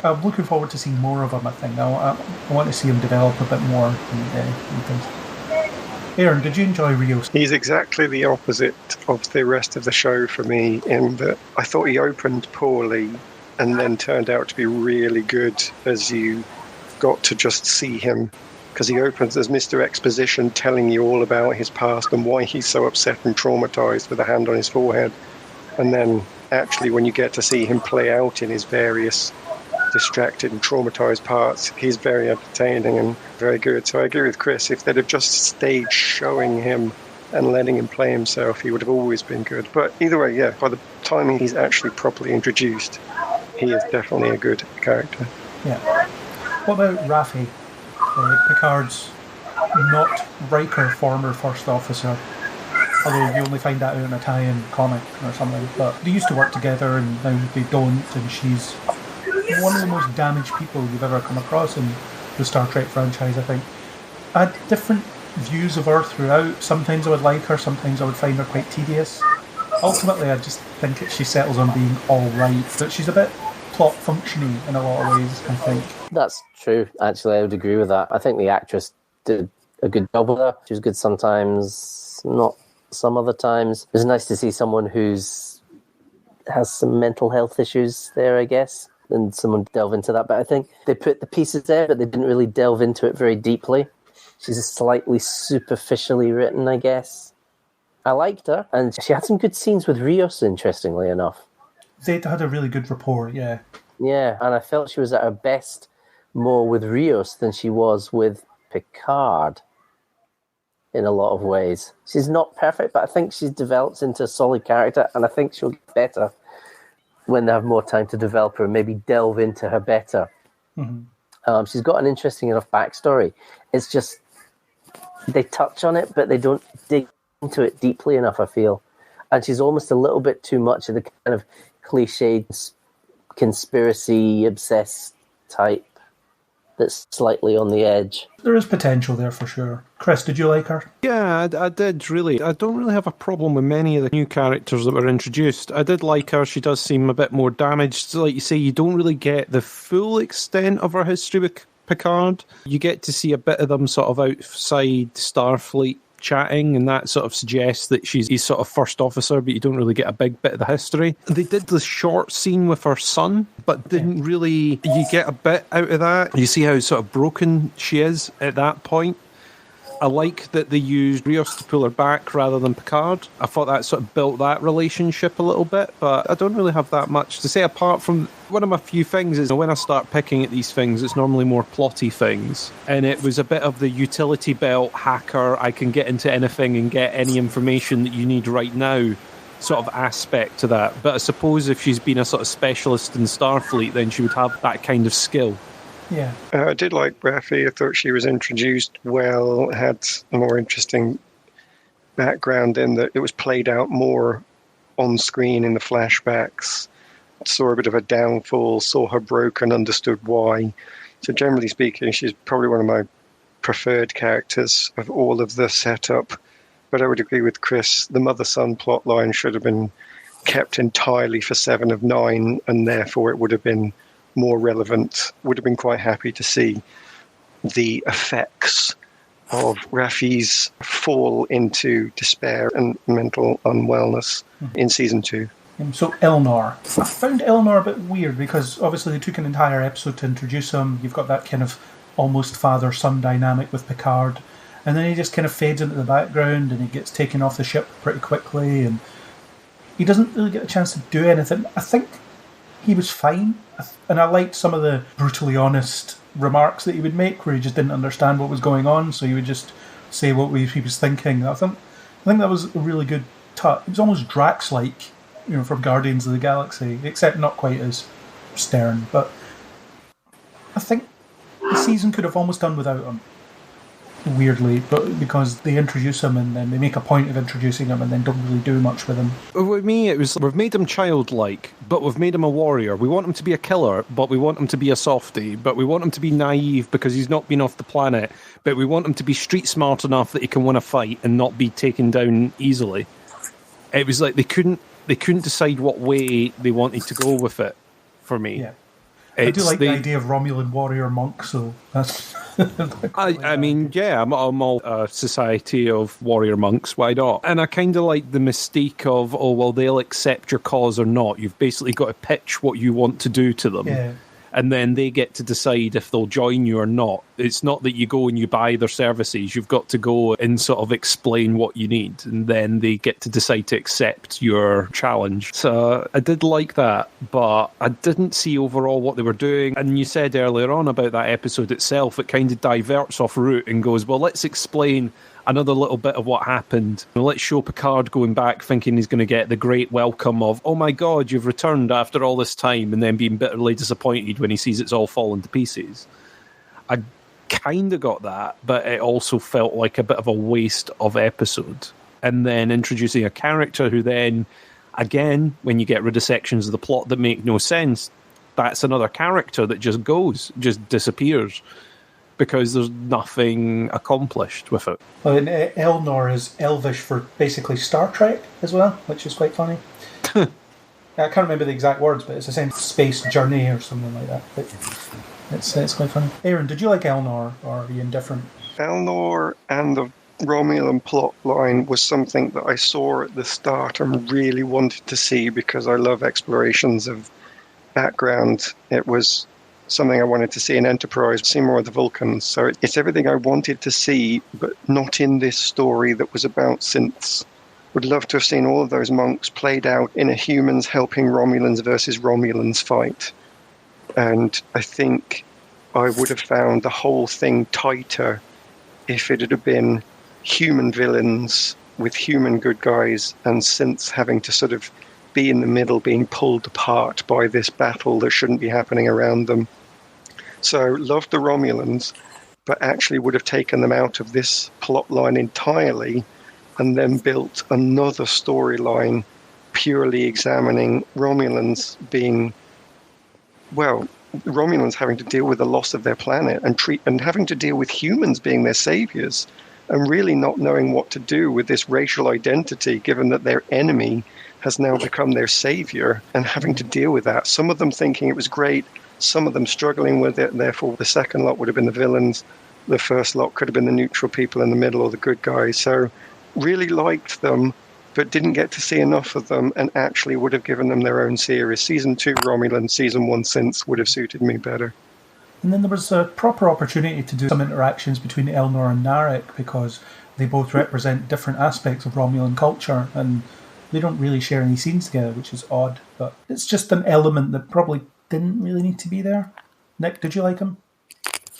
I'm looking forward to seeing more of him. I think I want to see him develop a bit more. Aaron, did you enjoy Rios? He's exactly the opposite of the rest of the show for me, in that I thought he opened poorly and then turned out to be really good as you got to just see him, because he opens as Mr. Exposition telling you all about his past and why he's so upset and traumatized with a hand on his forehead. And then actually when you get to see him play out in his various distracted and traumatized parts, he's very entertaining and very good. So I agree with Chris, if they'd have just stayed showing him and letting him play himself, he would have always been good. But either way, yeah, by the time he's actually properly introduced, he is definitely a good character. Yeah. What about Raffi, Picard's not Riker former first officer? Although you only find that out in a tie-in comic or something. But they used to work together and now they don't, and she's one of the most damaged people you've ever come across in the Star Trek franchise, I think. I had different views of her throughout. Sometimes I would like her, sometimes I would find her quite tedious. Ultimately, I just think that she settles on being alright, but she's a bit plot functioning in a lot of ways, I think. That's true, actually. I would agree with that. I think the actress did a good job with her. She was good sometimes, not some other times. It was nice to see someone has some mental health issues there, I guess, and someone delve into that. But I think they put the pieces there, but they didn't really delve into it very deeply. She's slightly superficially written, I guess. I liked her, and she had some good scenes with Rios, interestingly enough. They had a really good rapport, yeah. Yeah, and I felt she was at her best more with Rios than she was with Picard in a lot of ways. She's not perfect, but I think she's developed into a solid character, and I think she'll get better when they have more time to develop her and maybe delve into her better. Mm-hmm. She's got an interesting enough backstory. It's just they touch on it, but they don't dig into it deeply enough, I feel. And she's almost a little bit too much of the kind of cliched conspiracy obsessed type that's slightly on the edge. There is potential there for sure. Chris, did you like her? Yeah, I did, really. I don't really have a problem with many of the new characters that were introduced. I did like her. She does seem a bit more damaged. So, like you say, you don't really get the full extent of her history with Picard. You get to see a bit of them sort of outside Starfleet chatting, and that sort of suggests that he's sort of first officer, but you don't really get a big bit of the history. They did the short scene with her son, but didn't really, you get a bit out of that. You see how sort of broken she is at that point. I like that they used Rios to pull her back rather than Picard. I thought that sort of built that relationship a little bit, but I don't really have that much to say apart from one of my few things is when I start picking at these things, it's normally more plotty things. And it was a bit of the utility belt hacker, I can get into anything and get any information that you need right now sort of aspect to that. But I suppose if she's been a sort of specialist in Starfleet, then she would have that kind of skill. Yeah. I did like Raffi. I thought she was introduced well, had a more interesting background in that it was played out more on screen in the flashbacks. Saw a bit of a downfall, saw her broken, understood why. So generally speaking, she's probably one of my preferred characters of all of the setup. But I would agree with Chris, the mother-son plotline should have been kept entirely for 7 of 9, and therefore it would have been more relevant. Would have been quite happy to see the effects of Raffi's fall into despair and mental unwellness in season 2. So Elnor. I found Elnor a bit weird because obviously they took an entire episode to introduce him. You've got that kind of almost father-son dynamic with Picard. And then he just kind of fades into the background and he gets taken off the ship pretty quickly and he doesn't really get a chance to do anything. I think he was fine. And I liked some of the brutally honest remarks that he would make where he just didn't understand what was going on, so he would just say what he was thinking. I think that was a really good touch. It was almost Drax-like, from Guardians of the Galaxy, except not quite as stern. But I think the season could have almost done without him. Weirdly, but because they introduce him and then they make a point of introducing him and then don't really do much with him. With me, it was we've made him childlike, but we've made him a warrior. We want him to be a killer, but we want him to be a softie. But we want him to be naive because he's not been off the planet. But we want him to be street smart enough that he can win a fight and not be taken down easily. It was like they couldn't decide what way they wanted to go with it. For me, yeah. I do like the idea of Romulan warrior monk, so that's... I mean, yeah, I'm all a society of warrior monks, why not? And I kind of like the mystique of, oh, well, they'll accept your cause or not. You've basically got to pitch what you want to do to them. Yeah. And then they get to decide if they'll join you or not. It's not that you go and you buy their services. You've got to go and sort of explain what you need. And then they get to decide to accept your challenge. So I did like that, but I didn't see overall what they were doing. And you said earlier on about that episode itself, it kind of diverts off route and goes, well, let's explain another little bit of what happened. Let's show Picard going back thinking he's going to get the great welcome of, oh my God, you've returned after all this time, and then being bitterly disappointed when he sees it's all fallen to pieces. I kind of got that, but it also felt like a bit of a waste of episode. And then introducing a character who then, again, when you get rid of sections of the plot that make no sense, that's another character that just disappears. Because there's nothing accomplished with it. Well, and Elnor is Elvish for basically Star Trek as well, which is quite funny. I can't remember the exact words, but it's the same space journey or something like that. But it's quite funny. Aaron, did you like Elnor, or are you indifferent? Elnor and the Romulan plot line was something that I saw at the start and really wanted to see because I love explorations of background. It was something I wanted to see in Enterprise, see more of the Vulcans. So it's everything I wanted to see, but not in this story that was about synths. Would love to have seen all of those monks played out in a humans helping Romulans versus Romulans fight. And I think I would have found the whole thing tighter if it had been human villains with human good guys and synths having to sort of be in the middle, being pulled apart by this battle that shouldn't be happening around them. So loved the Romulans, but actually would have taken them out of this plot line entirely and then built another storyline purely examining Romulans being, well, Romulans having to deal with the loss of their planet and having to deal with humans being their saviors and really not knowing what to do with this racial identity given that their enemy has now become their savior and having to deal with that. Some of them thinking it was great, some of them struggling with it, and therefore the second lot would have been the villains. The first lot could have been the neutral people in the middle or the good guys. So really liked them, but didn't get to see enough of them and actually would have given them their own series. Season 2 Romulan, Season 1 Synths would have suited me better. And then there was a proper opportunity to do some interactions between Elnor and Narek because they both represent different aspects of Romulan culture and they don't really share any scenes together, which is odd. But it's just an element that probably didn't really need to be there. Nick, did you like him?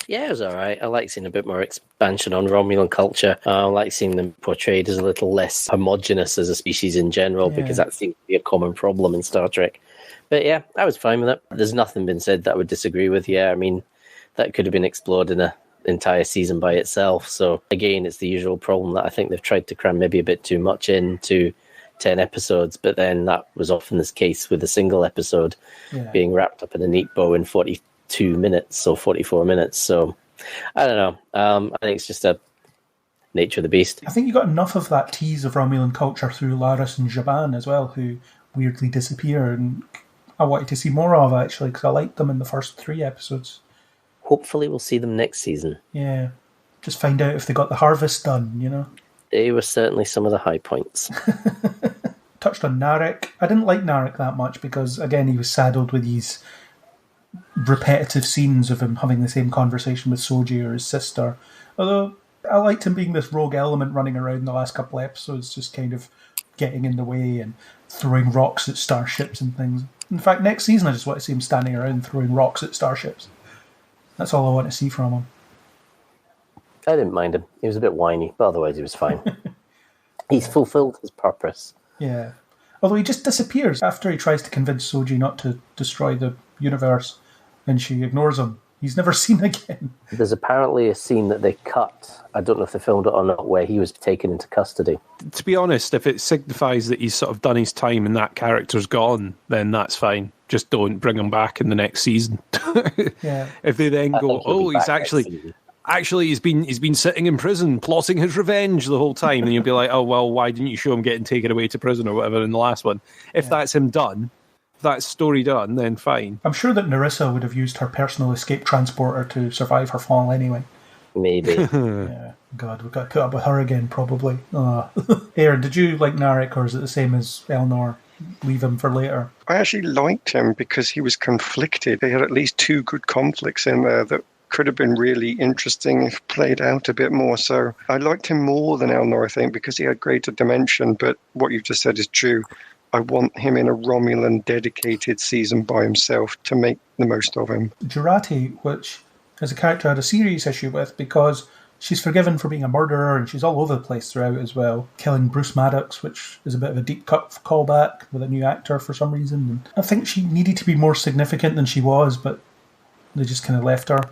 Yeah, it was all right. I like seeing a bit more expansion on Romulan culture. I like seeing them portrayed as a little less homogenous as a species in general, because that seems to be a common problem in Star Trek. But yeah, I was fine with it. There's nothing been said that I would disagree with. Yeah, I mean, that could have been explored in an entire season by itself. So again, it's the usual problem that I think they've tried to cram maybe a bit too much into 10 episodes, but then that was often the case with a single episode being wrapped up in a neat bow in 42 minutes or 44 minutes. So I don't know. I think it's just a nature of the beast. I think you got enough of that tease of Romulan culture through Laris and Jaban as well, who weirdly disappear, and I wanted to see more of actually because I liked them in the first 3 episodes. Hopefully we'll see them next season. Yeah, just find out if they got the harvest done, you know. They were certainly some of the high points. Touched on Narek. I didn't like Narek that much because, again, he was saddled with these repetitive scenes of him having the same conversation with Soji or his sister. Although I liked him being this rogue element running around the last couple of episodes, just kind of getting in the way and throwing rocks at starships and things. In fact, next season I just want to see him standing around throwing rocks at starships. That's all I want to see from him. I didn't mind him. He was a bit whiny, but otherwise he was fine. He's fulfilled his purpose. Yeah. Although he just disappears after he tries to convince Soji not to destroy the universe, and she ignores him. He's never seen again. There's apparently a scene that they cut, I don't know if they filmed it or not, where he was taken into custody. To be honest, if it signifies that he's sort of done his time and that character's gone, then that's fine. Just don't bring him back in the next season. Yeah. If they then go, oh, he's actually he's been sitting in prison plotting his revenge the whole time, and you'll be like, oh well, why didn't you show him getting taken away to prison or whatever in the last one? If that's him done, if that's story done, then fine. I'm sure that Narissa would have used her personal escape transporter to survive her fall anyway. Maybe. Yeah. God, we've got to put up with her again, probably. Aaron, did you like Narek, or is it the same as Elnor? Leave him for later. I actually liked him because he was conflicted. They had at least 2 good conflicts in there that could have been really interesting if played out a bit more. So I liked him more than Elnor, I think, because he had greater dimension. But what you've just said is true. I want him in a Romulan dedicated season by himself to make the most of him. Jurati, which is a character I had a serious issue with because she's forgiven for being a murderer and she's all over the place throughout as well. Killing Bruce Maddox, which is a bit of a deep cut callback with a new actor for some reason. And I think she needed to be more significant than she was, but they just kind of left her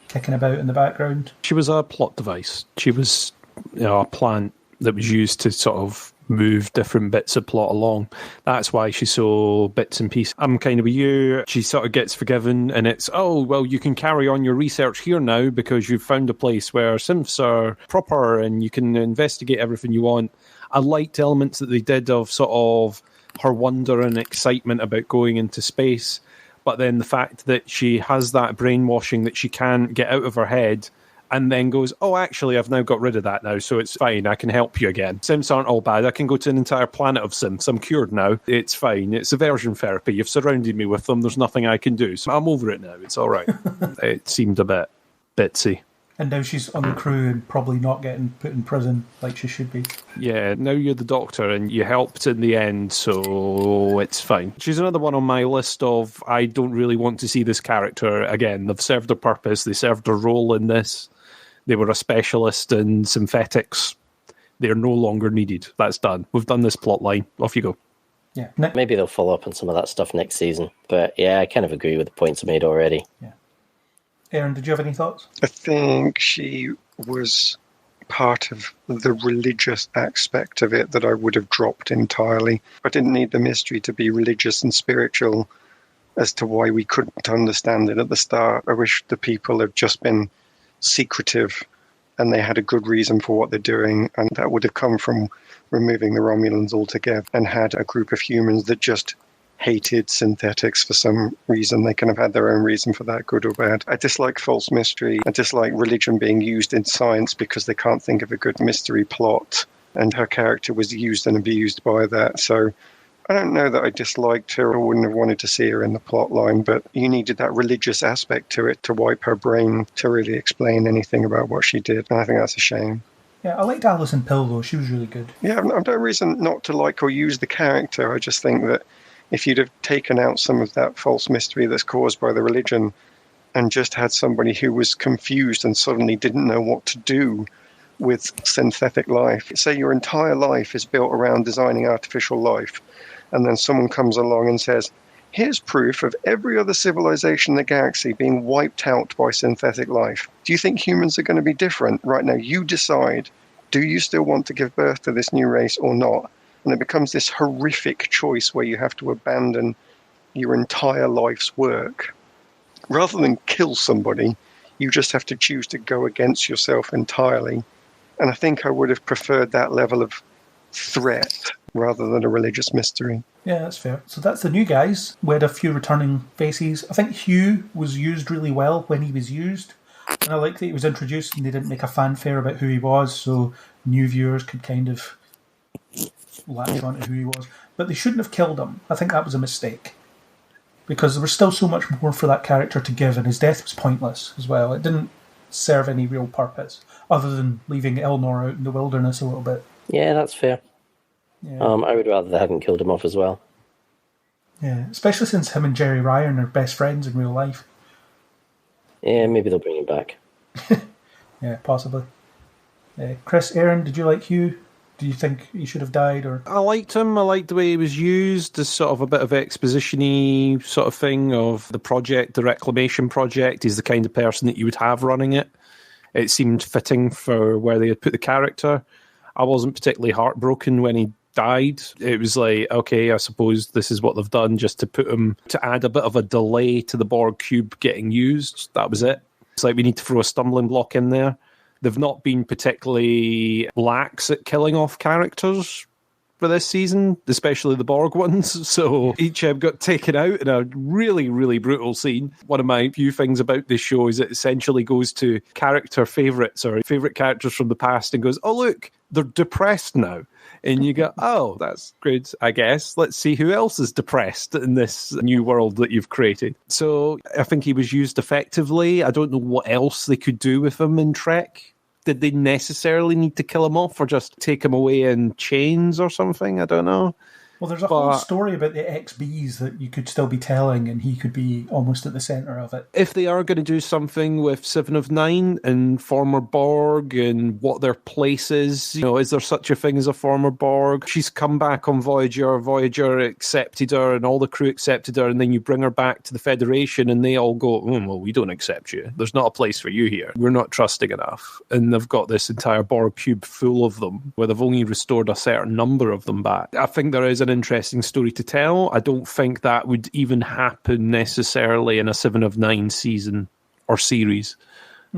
kicking about in the background. She was a plot device. She was a plant that was used to sort of move different bits of plot along. That's why she's so bits and pieces. I'm kind of with you. She sort of gets forgiven and it's, oh, well, you can carry on your research here now because you've found a place where synths are proper and you can investigate everything you want. I liked elements that they did of sort of her wonder and excitement about going into space, but then the fact that she has that brainwashing that she can't get out of her head and then goes, oh, actually, I've now got rid of that now, so it's fine. I can help you again. Synths aren't all bad. I can go to an entire planet of synths. I'm cured now. It's fine. It's aversion therapy. You've surrounded me with them. There's nothing I can do. So I'm over it now. It's all right. It seemed a bit bitsy. And now she's on the crew and probably not getting put in prison like she should be. Yeah, now you're the doctor and you helped in the end, so it's fine. She's another one on my list of I don't really want to see this character again. They've served their purpose. They served their role in this. They were a specialist in synthetics. They're no longer needed. That's done. We've done this plot line. Off you go. Yeah. Maybe they'll follow up on some of that stuff next season. But yeah, I kind of agree with the points I made already. Yeah. Aaron, did you have any thoughts? I think she was part of the religious aspect of it that I would have dropped entirely. I didn't need the mystery to be religious and spiritual as to why we couldn't understand it at the start. I wish the people had just been secretive and they had a good reason for what they're doing, and that would have come from removing the Romulans altogether and had a group of humans that just hated synthetics for some reason. They can have had their own reason for that, good or bad. I dislike false mystery. I dislike religion being used in science because they can't think of a good mystery plot, and her character was used and abused by that. So I don't know that I disliked her or wouldn't have wanted to see her in the plot line, but you needed that religious aspect to it to wipe her brain to really explain anything about what she did. And I think that's a shame. Yeah, I liked Alison Pill, though. She was really good. Yeah, I've no reason not to like or use the character. I just think that if you'd have taken out some of that false mystery that's caused by the religion and just had somebody who was confused and suddenly didn't know what to do with synthetic life. Say your entire life is built around designing artificial life, and then someone comes along and says, here's proof of every other civilization in the galaxy being wiped out by synthetic life. Do you think humans are going to be different? Right now, you decide, do you still want to give birth to this new race or not? And it becomes this horrific choice where you have to abandon your entire life's work. Rather than kill somebody, you just have to choose to go against yourself entirely. And I think I would have preferred that level of threat rather than a religious mystery. Yeah, that's fair. So that's the new guys. We had a few returning faces. I think Hugh was used really well when he was used. And I like that he was introduced and they didn't make a fanfare about who he was, so new viewers could kind of latch on to who he was. But they shouldn't have killed him. I think that was a mistake. Because there was still so much more for that character to give, and his death was pointless as well. It didn't serve any real purpose, other than leaving Elnor out in the wilderness a little bit. Yeah, that's fair. Yeah. I would rather they hadn't killed him off as well. Yeah, especially since him and Jerry Ryan are best friends in real life. Yeah, maybe they'll bring him back. Yeah, possibly. Chris, Aaron, did you like Hugh? Do you think he should have died? Or I liked him. I liked the way he was used as sort of a bit of exposition-y sort of thing of the project, the reclamation project. He's the kind of person that you would have running it. It seemed fitting for where they had put the character. I wasn't particularly heartbroken when he died. It was like, okay, I suppose this is what they've done just to put him, to add a bit of a delay to the Borg cube getting used. That was it. It's like we need to throw a stumbling block in there. They've not been particularly lax at killing off characters for this season, especially the Borg ones. So each got taken out in a really, really brutal scene. One of my few things about this show is it essentially goes to character favourites or favourite characters from the past and goes, oh, look, they're depressed now. And you go, oh, that's good, I guess. Let's see who else is depressed in this new world that you've created. So I think he was used effectively. I don't know what else they could do with him in Trek. Did they necessarily need to kill him off or just take him away in chains or something? I don't know. Well, there's a whole story about the XBs that you could still be telling, and he could be almost at the centre of it. If they are going to do something with Seven of Nine and former Borg and what their place is, is there such a thing as a former Borg? She's come back on Voyager. Voyager accepted her and all the crew accepted her, and then you bring her back to the Federation and they all go, well, we don't accept you. There's not a place for you here. We're not trusting enough. And they've got this entire Borg cube full of them, where they've only restored a certain number of them back. I think there is an interesting story to tell. I don't think that would even happen necessarily in a 7 of 9 season or series.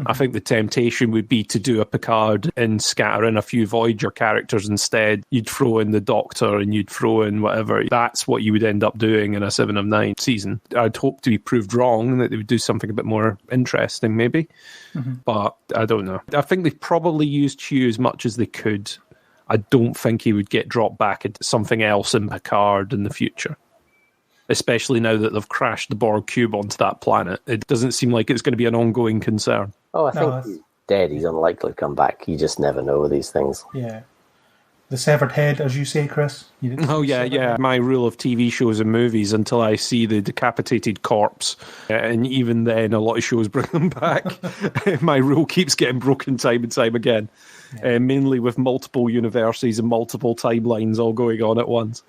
I think the temptation would be to do a Picard and scatter in a few Voyager characters instead. You'd throw in the Doctor and you'd throw in whatever. That's what you would end up doing in a 7 of 9 season. I'd hope to be proved wrong, that they would do something a bit more interesting maybe. But I don't know. I think they probably used Hugh as much as they could. I don't think he would get dropped back into something else in Picard in the future. Especially now that they've crashed the Borg cube onto that planet. It doesn't seem like it's going to be an ongoing concern. Oh, I think he's dead. He's unlikely to come back. You just never know these things. Yeah. The severed head, as you say, Chris. Oh, yeah. My rule of TV shows and movies until I see the decapitated corpse. And even then, a lot of shows bring them back. My rule keeps getting broken time and time again. Yeah. Mainly with multiple universes and multiple timelines all going on at once.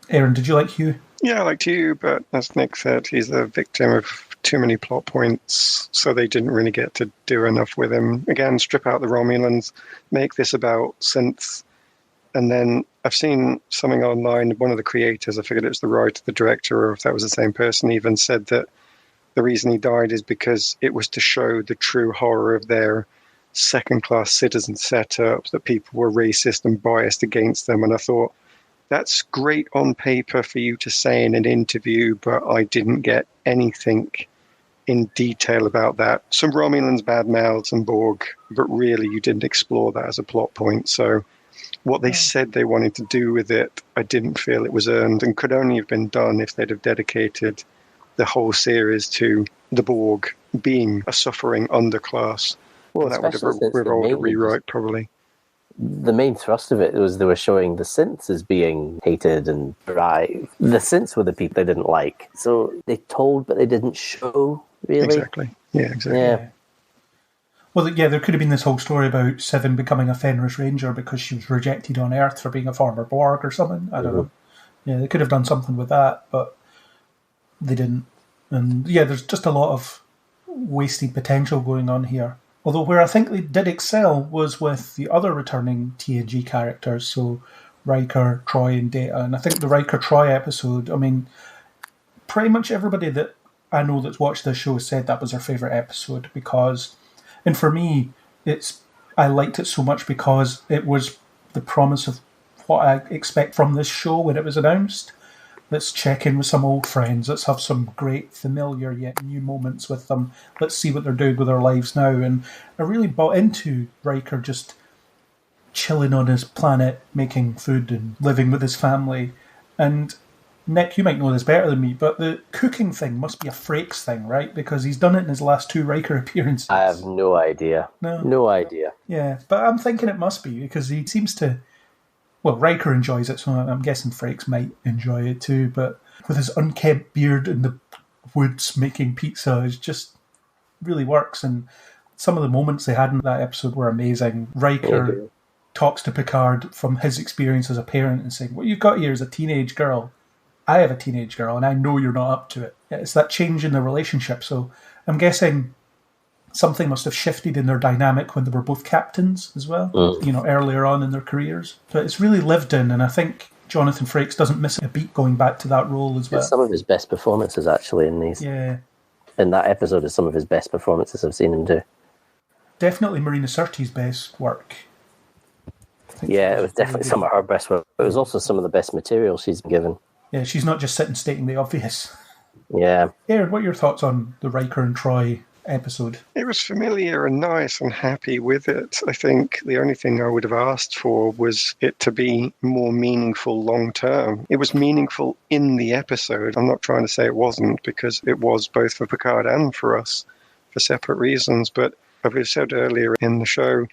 Aaron, did you like Hugh? Yeah, I liked Hugh, but as Nick said, he's the victim of too many plot points, so they didn't really get to do enough with him. Again, strip out the Romulans, make this about synths, and then I've seen something online, one of the creators, I figured it was the writer, the director, or if that was the same person, even said that the reason he died is because it was to show the true horror of their second-class citizen setup, that people were racist and biased against them, and I thought, that's great on paper for you to say in an interview, but I didn't get anything in detail about that. Some Romulans bad-mouthed and Borg, but really you didn't explore that as a plot point. So what they said they wanted to do with it, I didn't feel it was earned and could only have been done if they'd have dedicated the whole series to the Borg being a suffering underclass. Well, that would have revolved a rewrite, probably. The main thrust of it was they were showing the synths as being hated and derived. The synths were the people they didn't like. So they told, but they didn't show, really. Exactly. Yeah, exactly. Yeah. Well, yeah, there could have been this whole story about Seven becoming a Fenris Ranger because she was rejected on Earth for being a former Borg or something. I don't know. Yeah, they could have done something with that, but they didn't. And yeah, there's just a lot of wasted potential going on here. Although where I think they did excel was with the other returning TNG characters, so Riker, Troy, and Data. And I think the Riker-Troy episode, I mean, pretty much everybody that I know that's watched this show said that was their favourite episode because, and for me, I liked it so much because it was the promise of what I expect from this show when it was announced. Let's check in with some old friends. Let's have some great, familiar yet new moments with them. Let's see what they're doing with their lives now. And I really bought into Riker just chilling on his planet, making food and living with his family. And Nick, you might know this better than me, but the cooking thing must be a Frakes thing, right? Because he's done it in his last 2 Riker appearances. I have no idea. No idea. Yeah, but I'm thinking it must be because he seems to... Well, Riker enjoys it, so I'm guessing Frakes might enjoy it too, but with his unkempt beard in the woods making pizza, it just really works, and some of the moments they had in that episode were amazing. Riker talks to Picard from his experience as a parent and saying, what you've got here is a teenage girl. I have a teenage girl, and I know you're not up to it. It's that change in the relationship. So I'm guessing something must have shifted in their dynamic when they were both captains as well, earlier on in their careers. But it's really lived in, and I think Jonathan Frakes doesn't miss a beat going back to that role as well. It's some of his best performances, actually, in these. Yeah. In that episode is some of his best performances I've seen him do. Definitely Marina Sirtis's best work. Yeah, it was definitely some of her best work. It was also some of the best material she's been given. Yeah, she's not just sitting stating the obvious. Yeah. Aaron, what are your thoughts on the Riker and Troy episode? It was familiar and nice and happy with it. I think the only thing I would have asked for was it to be more meaningful long term. It was meaningful in the episode. I'm not trying to say it wasn't, because it was both for Picard and for us for separate reasons. But as we said earlier in the show,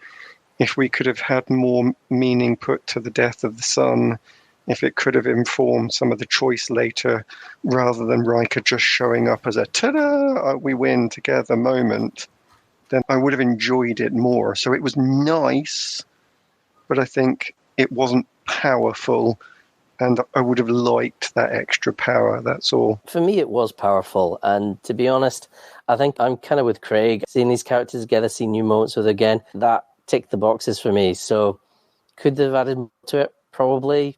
if we could have had more meaning put to the death of the son, if it could have informed some of the choice later, rather than Riker just showing up as a ta-da, we win together moment, then I would have enjoyed it more. So it was nice, but I think it wasn't powerful, and I would have liked that extra power, that's all. For me, it was powerful, and to be honest, I think I'm kind of with Craig. Seeing these characters together, seeing new moments with again, that ticked the boxes for me. So could they have added more to it? Probably.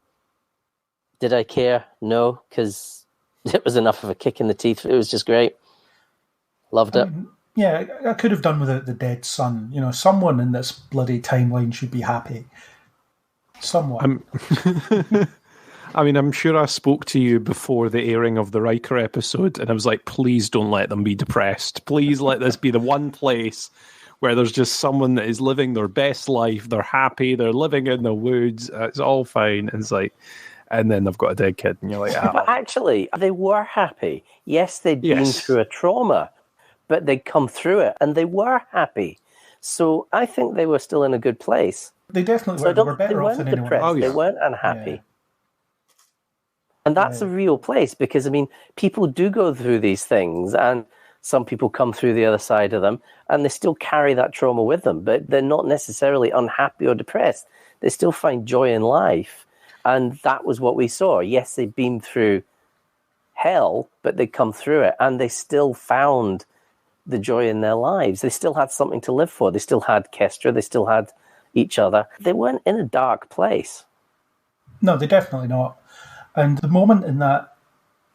Did I care? No, because it was enough of a kick in the teeth. It was just great. Loved it. Yeah, I could have done with the dead son. Someone in this bloody timeline should be happy. Someone. I'm sure I spoke to you before the airing of the Riker episode, and I was like, please don't let them be depressed. Please let this be the one place where there's just someone that is living their best life. They're happy. They're living in the woods. It's all fine. And it's like... And then they've got a dead kid, and you're like, But actually, they were happy. Yes, they'd been through a trauma, but they'd come through it, and they were happy. So I think they were still in a good place. They definitely were. They were better off than anyone else. They weren't unhappy. And that's a real place, because, people do go through these things, and some people come through the other side of them, and they still carry that trauma with them, but they're not necessarily unhappy or depressed. They still find joy in life. And that was what we saw. Yes, they'd been through hell, but they'd come through it, and they still found the joy in their lives. They still had something to live for. They still had Kestra. They still had each other. They weren't in a dark place. No, they definitely not. And the moment in that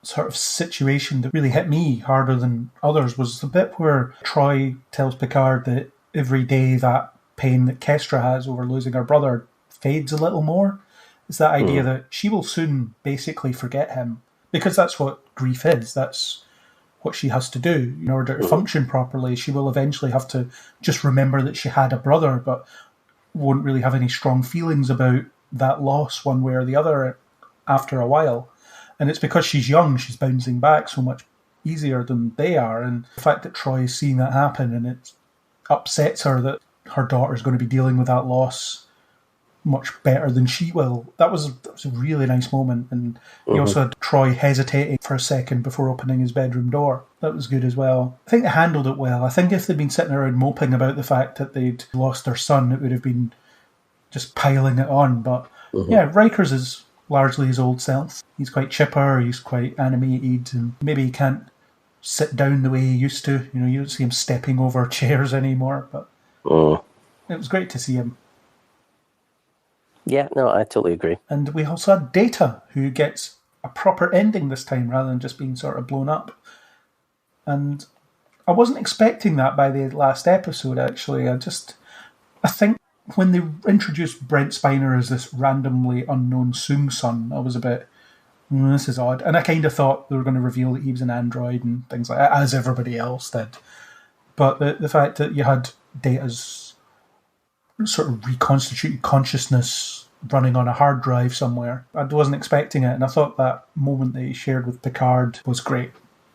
sort of situation that really hit me harder than others was the bit where Troy tells Picard that every day that pain that Kestra has over losing her brother fades a little more. It's that idea that she will soon basically forget him, because that's what grief is. That's what she has to do in order to function properly. She will eventually have to just remember that she had a brother, but won't really have any strong feelings about that loss one way or the other after a while. And it's because she's young, she's bouncing back so much easier than they are. And the fact that Troy is seeing that happen, and it upsets her that her daughter's going to be dealing with that loss much better than she will. That was a really nice moment. And you also had Troy hesitating for a second before opening his bedroom door. That was good as well. I think they handled it well. I think if they'd been sitting around moping about the fact that they'd lost their son, it would have been just piling it on. But yeah, Riker's is largely his old self. He's quite chipper, he's quite animated, and maybe he can't sit down the way he used to. You don't see him stepping over chairs anymore, but it was great to see him. Yeah, no, I totally agree. And we also had Data, who gets a proper ending this time rather than just being sort of blown up. And I wasn't expecting that by the last episode, actually. I think when they introduced Brent Spiner as this randomly unknown Soong son, I was a bit, this is odd. And I kind of thought they were going to reveal that he was an android and things like that, as everybody else did. But the fact that you had Data's sort of reconstituted consciousness running on a hard drive somewhere, I wasn't expecting it, and I thought that moment that he shared with Picard was great.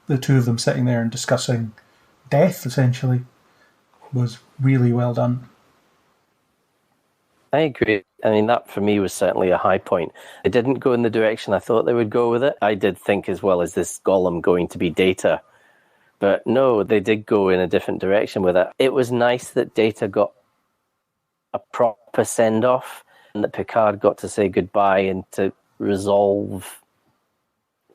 The two of them sitting there and discussing death, essentially, was really well done. I agree. That for me was certainly a high point. It didn't go in the direction I thought they would go with it. I did think as well, as this Golem going to be Data? But no, they did go in a different direction with it. It was nice that Data got a proper send-off. and that Picard got to say goodbye and to resolve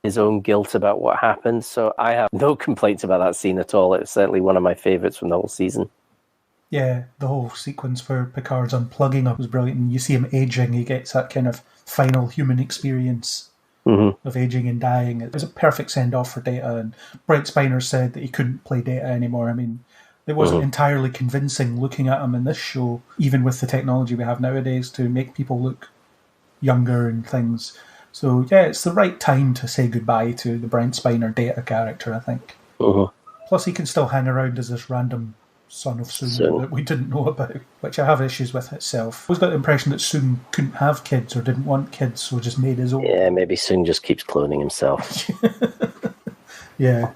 his own guilt about what happened. So I have no complaints about that scene at all. It's certainly one of my favourites from the whole season. Yeah, the whole sequence where Picard's unplugging up was brilliant, and you see him aging. He gets that kind of final human experience of aging and dying. It was a perfect send-off for Data, and Brent Spiner said that he couldn't play Data anymore. I mean, it wasn't entirely convincing looking at him in this show, even with the technology we have nowadays to make people look younger and things. So, yeah, it's the right time to say goodbye to the Brent Spiner Data character, I think. Plus, he can still hang around as this random son of Soong that we didn't know about, which I have issues with itself. I always got the impression that Soong couldn't have kids or didn't want kids, so just made his own. Yeah, maybe Soong just keeps cloning himself. Yeah.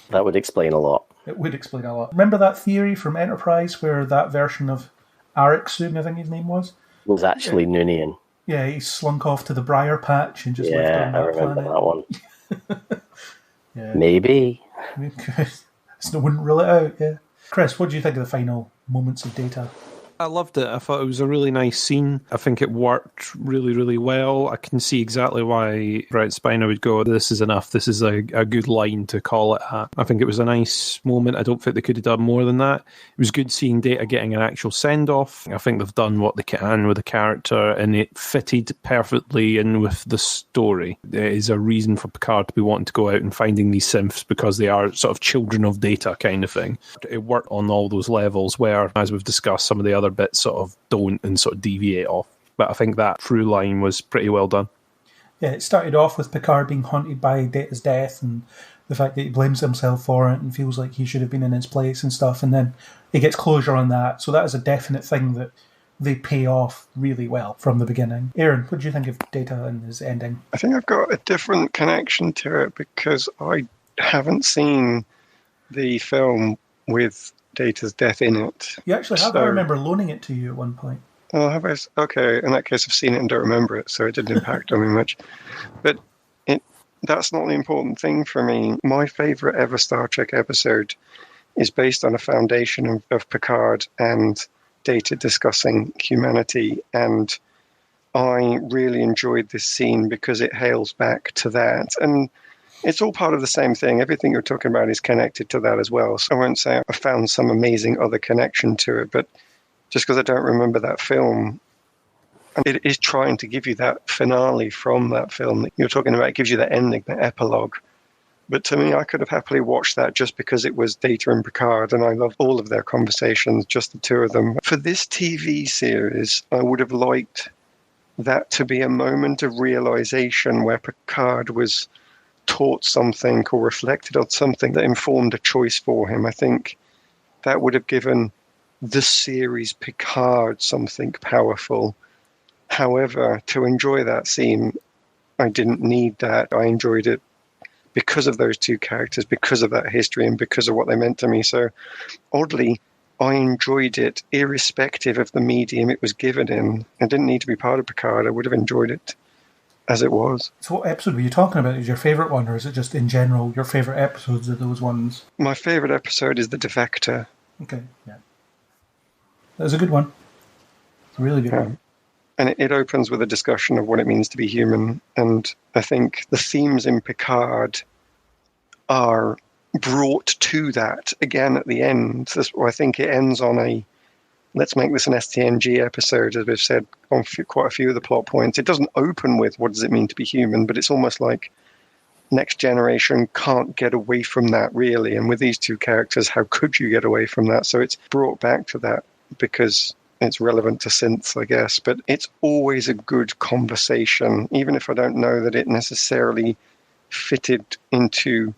That would explain a lot. It would explain a lot. Remember that theory from Enterprise where that version of Arik Soong, I think his name was actually Noonian. Yeah, he slunk off to the Briar Patch and just lived on that I remember planet. that one. Yeah. Maybe. So I wouldn't rule it out, yeah. Chris, what do you think of the final moments of Data? I loved it. I thought it was a really nice scene. I think it worked really, really well. I can see exactly why Brent Spiner would go, this is enough. This is a good line to call it at. I think it was a nice moment. I don't think they could have done more than that. It was good seeing Data getting an actual send-off. I think they've done what they can with the character, and it fitted perfectly in with the story. There is a reason for Picard to be wanting to go out and finding these synths because they are sort of children of Data kind of thing. It worked on all those levels where, as we've discussed, some of the other bits sort of don't and sort of deviate off. But I think that through line was pretty well done. Yeah, it started off with Picard being haunted by Data's death and the fact that he blames himself for it and feels like he should have been in his place and stuff, and then he gets closure on that. So that is a definite thing that they pay off really well from the beginning. Aaron, what do you think of Data and his ending? I think I've got a different connection to it because I haven't seen the film with Data's death in it. You actually have. I remember loaning it to you at one point. Oh, have I? Okay, in that case I've seen it and don't remember it, so it didn't impact on me much. But that's not the important thing for me. My favourite ever Star Trek episode is based on a foundation of Picard and Data discussing humanity, and I really enjoyed this scene because it hails back to that. And it's all part of the same thing. Everything you're talking about is connected to that as well. So I won't say I found some amazing other connection to it, but just because I don't remember that film, it is trying to give you that finale from that film that you're talking about. It gives you that ending, that epilogue. But to me, I could have happily watched that just because it was Data and Picard, and I love all of their conversations, just the two of them. For this TV series, I would have liked that to be a moment of realization where Picard was taught something or reflected on something that informed a choice for him. I think that would have given the series Picard something powerful. However, to enjoy that scene, I didn't need that. I enjoyed it because of those two characters, because of that history, and because of what they meant to me. So, oddly, I enjoyed it irrespective of the medium it was given in. I didn't need to be part of Picard. I would have enjoyed it as it was. So what episode were you talking about? Is your favourite one, or is it just in general your favourite episodes of those ones? My favourite episode is The Defector. Okay, yeah. That was a good one. It's a really good one. And it opens with a discussion of what it means to be human. And I think the themes in Picard are brought to that again at the end. I think it ends on a, let's make this an STNG episode, as we've said on quite a few of the plot points. It doesn't open with what does it mean to be human, but it's almost like Next Generation can't get away from that, really. And with these two characters, how could you get away from that? So it's brought back to that because it's relevant to synths, I guess. But it's always a good conversation, even if I don't know that it necessarily fitted into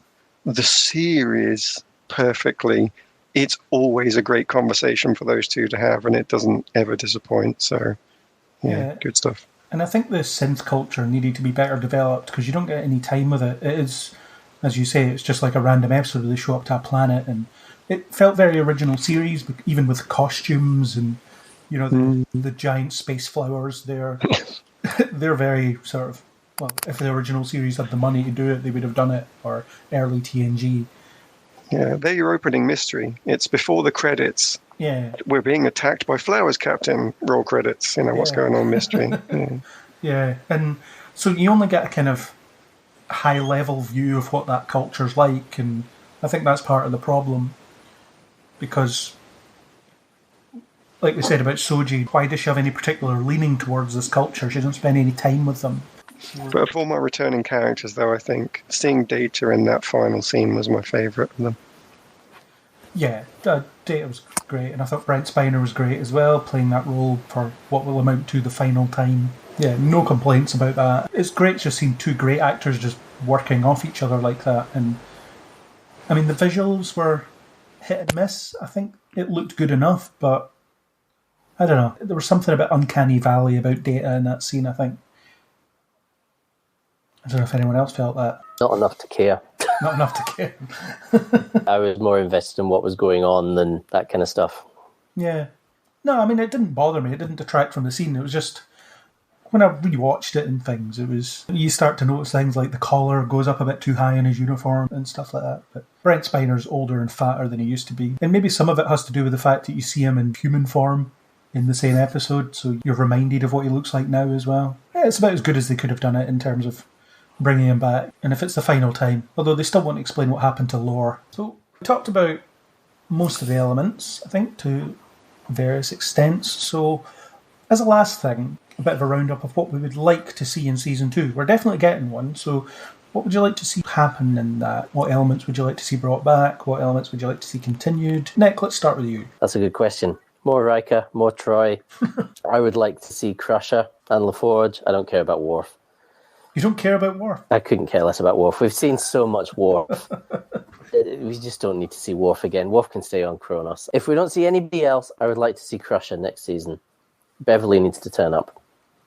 the series perfectly. It's always a great conversation for those two to have, and it doesn't ever disappoint. So, yeah. Good stuff. And I think the synth culture needed to be better developed because you don't get any time with it. It is, as you say, it's just like a random episode where they show up to a planet, and it felt very original series, even with costumes and, you know, the giant space flowers. They're very sort of, well, if the original series had the money to do it, they would have done it, or early TNG. Yeah, they're your opening mystery. It's before the credits. Yeah. We're being attacked by flowers, Captain. Roll credits. What's Yeah. going on, mystery. Yeah. Yeah, and so you only get a kind of high-level view of what that culture's like, and I think that's part of the problem. Because, like we said about Soji, why does she have any particular leaning towards this culture? She doesn't spend any time with them. But of all my returning characters, though, I think seeing Data in that final scene was my favourite of them. Yeah, Data was great, and I thought Brent Spiner was great as well, playing that role for what will amount to the final time. Yeah, no complaints about that. It's great just seeing two great actors just working off each other like that. And I mean, the visuals were hit and miss. I think it looked good enough, but I don't know. There was something about Uncanny Valley about Data in that scene, I think. I don't know if anyone else felt that. Not enough to care. Not enough to care. I was more invested in what was going on than that kind of stuff. Yeah. No, I mean, it didn't bother me. It didn't detract from the scene. It was just, when I rewatched it and things, it was, you start to notice things like the collar goes up a bit too high in his uniform and stuff like that. But Brent Spiner's older and fatter than he used to be. And maybe some of it has to do with the fact that you see him in human form in the same episode, so you're reminded of what he looks like now as well. Yeah, it's about as good as they could have done it in terms of bringing him back. And if it's the final time, although they still won't explain what happened to Lore. So we talked about most of the elements, I think, to various extents. So as a last thing, a bit of a roundup of what we would like to see in Season 2. We're definitely getting one, so what would you like to see happen in that? What elements would you like to see brought back? What elements would you like to see continued? Nick, let's start with you. That's a good question. More Riker, more Troy. I would like to see Crusher and LaForge. I don't care about Worf. You don't care about Worf? I couldn't care less about Worf. We've seen so much Worf. We just don't need to see Worf again. Worf can stay on Kronos. If we don't see anybody else, I would like to see Crusher next season. Beverly needs to turn up.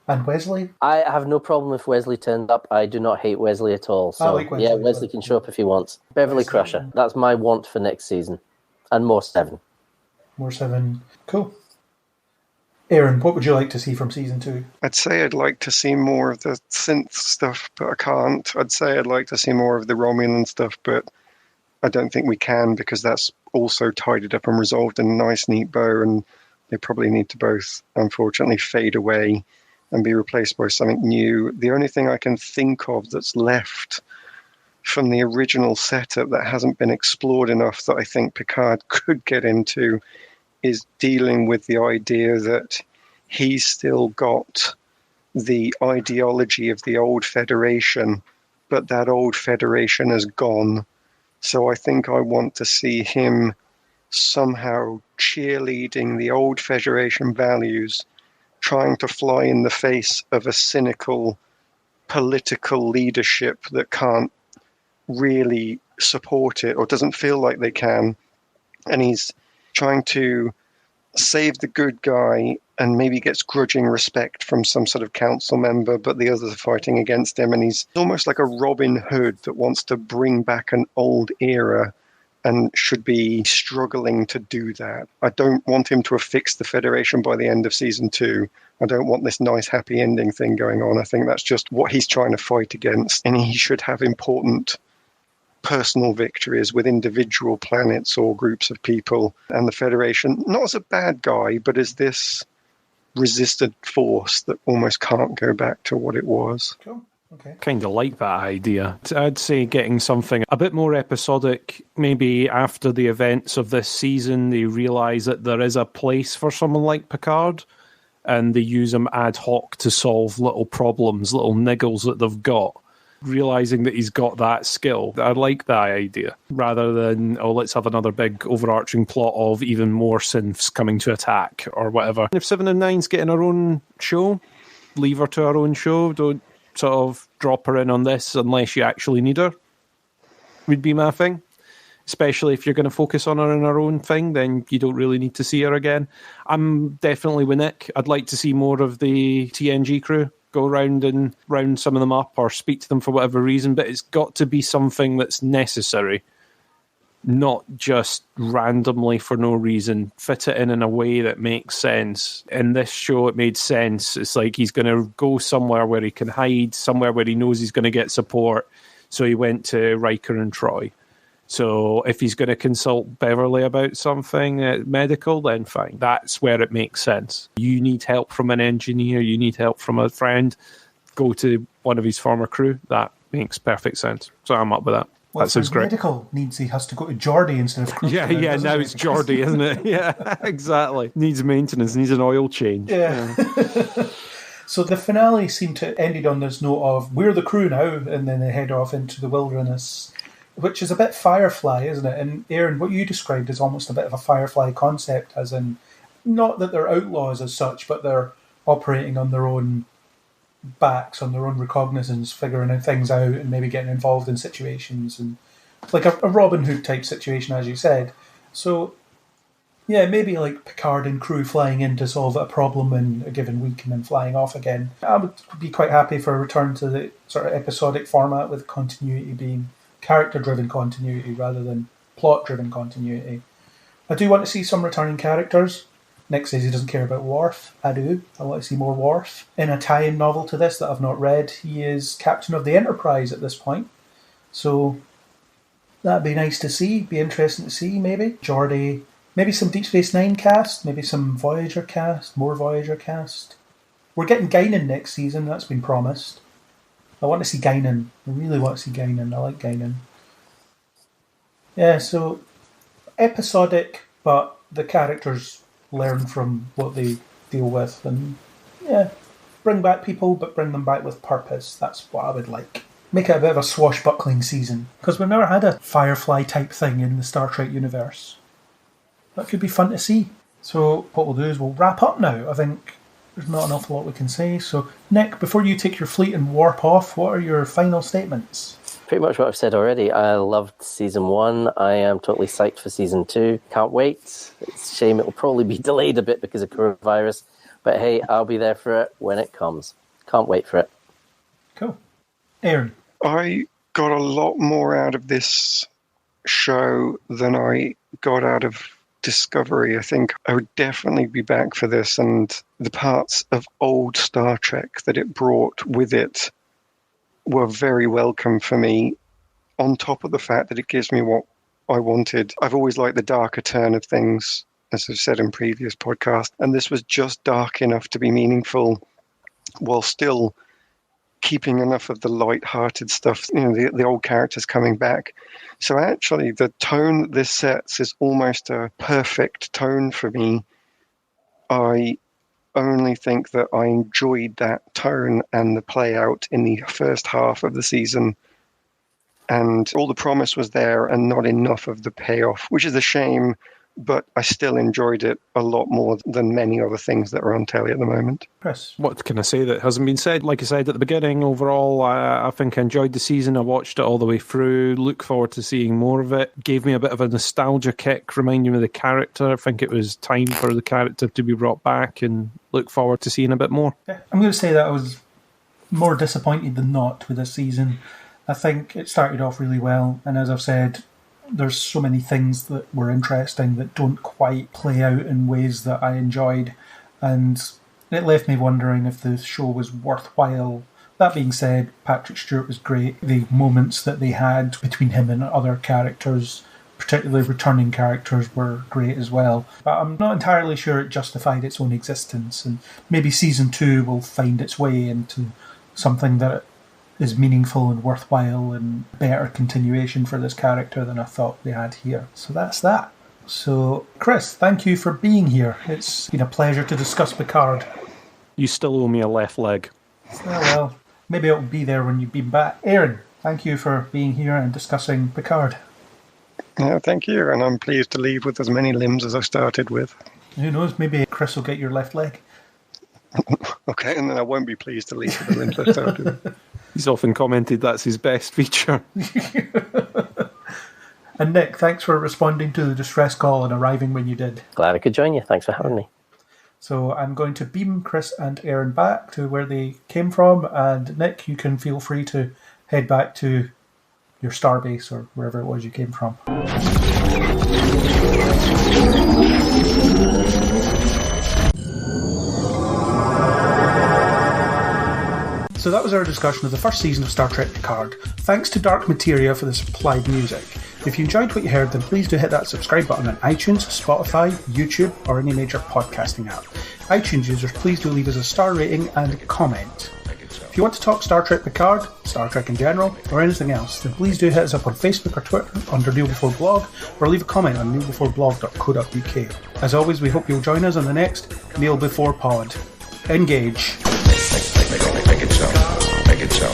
And Wesley? I have no problem if Wesley turned up. I do not hate Wesley at all. So, I like Wesley. Yeah, Wesley can show up if he wants. Beverly Crusher. That's my want for next season. And more Seven. More Seven. Cool. Aaron, what would you like to see from Season 2? I'd say I'd like to see more of the synth stuff, but I can't. I'd say I'd like to see more of the Romulan stuff, but I don't think we can because that's also tidied up and resolved in a nice, neat bow, and they probably need to both, unfortunately, fade away and be replaced by something new. The only thing I can think of that's left from the original setup that hasn't been explored enough that I think Picard could get into is dealing with the idea that he's still got the ideology of the old Federation, but that old Federation has gone. So I think I want to see him somehow cheerleading the old Federation values, trying to fly in the face of a cynical political leadership that can't really support it or doesn't feel like they can. And he's trying to save the good guy and maybe gets grudging respect from some sort of council member, but the others are fighting against him. And he's almost like a Robin Hood that wants to bring back an old era and should be struggling to do that. I don't want him to have fixed the Federation by the end of Season 2. I don't want this nice happy ending thing going on. I think that's just what he's trying to fight against. And he should have important personal victories with individual planets or groups of people, and the Federation not as a bad guy, but as this resistant force that almost can't go back to what it was. Cool. Okay. Kind of like that idea. I'd say getting something a bit more episodic, maybe after the events of this season, they realise that there is a place for someone like Picard, and they use him ad hoc to solve little problems, little niggles that they've got. Realising that he's got that skill. I like that idea. Rather than, let's have another big overarching plot of even more synths coming to attack or whatever. If 7 and 9's getting her own show, leave her to her own show. Don't sort of drop her in on this unless you actually need her, would be my thing. Especially if you're going to focus on her in her own thing, then you don't really need to see her again. I'm definitely with Nick. I'd like to see more of the TNG crew go around and round some of them up or speak to them for whatever reason, but it's got to be something that's necessary, not just randomly for no reason. Fit it in a way that makes sense. In this show, it made sense. It's like he's going to go somewhere where he can hide, somewhere where he knows he's going to get support, so he went to Riker and Troy. So if he's going to consult Beverly about something medical, then fine. That's where it makes sense. You need help from an engineer, you need help from a friend, go to one of his former crew. That makes perfect sense. So I'm up with that. Well, that sounds great. Medical needs he has to go to Geordie instead of Crookston. Yeah, now it's Geordie, isn't it? Yeah, exactly. Needs maintenance, needs an oil change. Yeah. So the finale seemed to ended on this note of, we're the crew now, and then they head off into the wilderness, which is a bit Firefly, isn't it? And Aaron, what you described is almost a bit of a Firefly concept, as in, not that they're outlaws as such, but they're operating on their own backs, on their own recognizance, figuring things out and maybe getting involved in situations. And it's like a Robin Hood type situation, as you said. So, yeah, maybe like Picard and crew flying in to solve a problem in a given week and then flying off again. I would be quite happy for a return to the sort of episodic format, with continuity being character-driven continuity rather than plot-driven continuity. I do want to see some returning characters. Nick says he doesn't care about Worf. I do. I want to see more Worf. In a tie-in novel to this that I've not read, he is captain of the Enterprise at this point. So that'd be nice to see. Be interesting to see, maybe. Geordie. Maybe some Deep Space Nine cast. Maybe some Voyager cast. More Voyager cast. We're getting Guinan next season. That's been promised. I want to see Guinan. I really want to see Guinan. I like Guinan. Yeah, so episodic, but the characters learn from what they deal with, and yeah, bring back people, but bring them back with purpose. That's what I would like. Make it a bit of a swashbuckling season, because we've never had a Firefly type thing in the Star Trek universe. That could be fun to see. So what we'll do is we'll wrap up now. I think there's not an awful lot we can say. So Nick, before you take your fleet and warp off, what are your final statements? Pretty much what I've said already. I loved season 1. I am totally psyched for season 2. Can't wait. It's a shame it will probably be delayed a bit because of coronavirus. But hey, I'll be there for it when it comes. Can't wait for it. Cool. Aaron? I got a lot more out of this show than I got out of Discovery. I think I would definitely be back for this, and the parts of old Star Trek that it brought with it were very welcome for me, on top of the fact that it gives me what I wanted. I've always liked the darker turn of things, as I've said in previous podcasts, and this was just dark enough to be meaningful while still keeping enough of the light-hearted stuff, the old characters coming back. So actually, the tone that this sets is almost a perfect tone for me. I only think that I enjoyed that tone and the play out in the first half of the season. And all the promise was there and not enough of the payoff, which is a shame, but I still enjoyed it a lot more than many other things that are on telly at the moment. Chris? What can I say that hasn't been said? Like I said at the beginning, overall, I think I enjoyed the season. I watched it all the way through. Look forward to seeing more of it. Gave me a bit of a nostalgia kick, reminding me of the character. I think it was time for the character to be brought back, and look forward to seeing a bit more. Yeah, I'm going to say that I was more disappointed than not with this season. I think it started off really well, and as I've said, there's so many things that were interesting that don't quite play out in ways that I enjoyed, and it left me wondering if the show was worthwhile. That being said, Patrick Stewart was great. The moments that they had between him and other characters, particularly returning characters, were great as well. But I'm not entirely sure it justified its own existence, and maybe season 2 will find its way into something that is meaningful and worthwhile and better continuation for this character than I thought they had here. So that's that. So, Chris, thank you for being here. It's been a pleasure to discuss Picard. You still owe me a left leg. Well, maybe it'll be there when you've been back. Aaron, thank you for being here and discussing Picard. Yeah, thank you, and I'm pleased to leave with as many limbs as I started with. Who knows, maybe Chris will get your left leg. Okay, and then I won't be pleased to leave with the limbs I started with. He's often commented that's his best feature. And Nick, thanks for responding to the distress call and arriving when you did. Glad I could join you. Thanks for having me. So I'm going to beam Chris and Aaron back to where they came from, and Nick, you can feel free to head back to your starbase or wherever it was you came from. So that was our discussion of the first season of Star Trek Picard. Thanks to Dark Materia for the supplied music. If you enjoyed what you heard, then please do hit that subscribe button on iTunes, Spotify, YouTube, or any major podcasting app. iTunes users, please do leave us a star rating and a comment. If you want to talk Star Trek Picard, Star Trek in general, or anything else, then please do hit us up on Facebook or Twitter under Neil Before Blog, or leave a comment on neilbeforeblog.co.uk. As always, we hope you'll join us on the next Neil Before Pod. Engage. Make it so. Make it so.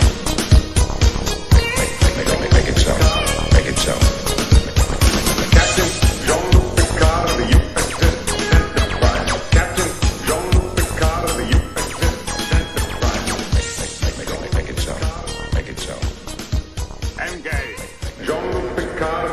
Make it so. Make it so. Captain Jean-Luc Picard of the USS Enterprise. Captain Jean-Luc Picard of the USS Enterprise. Make it so. Make it so. Engage. Jean-Luc Picard.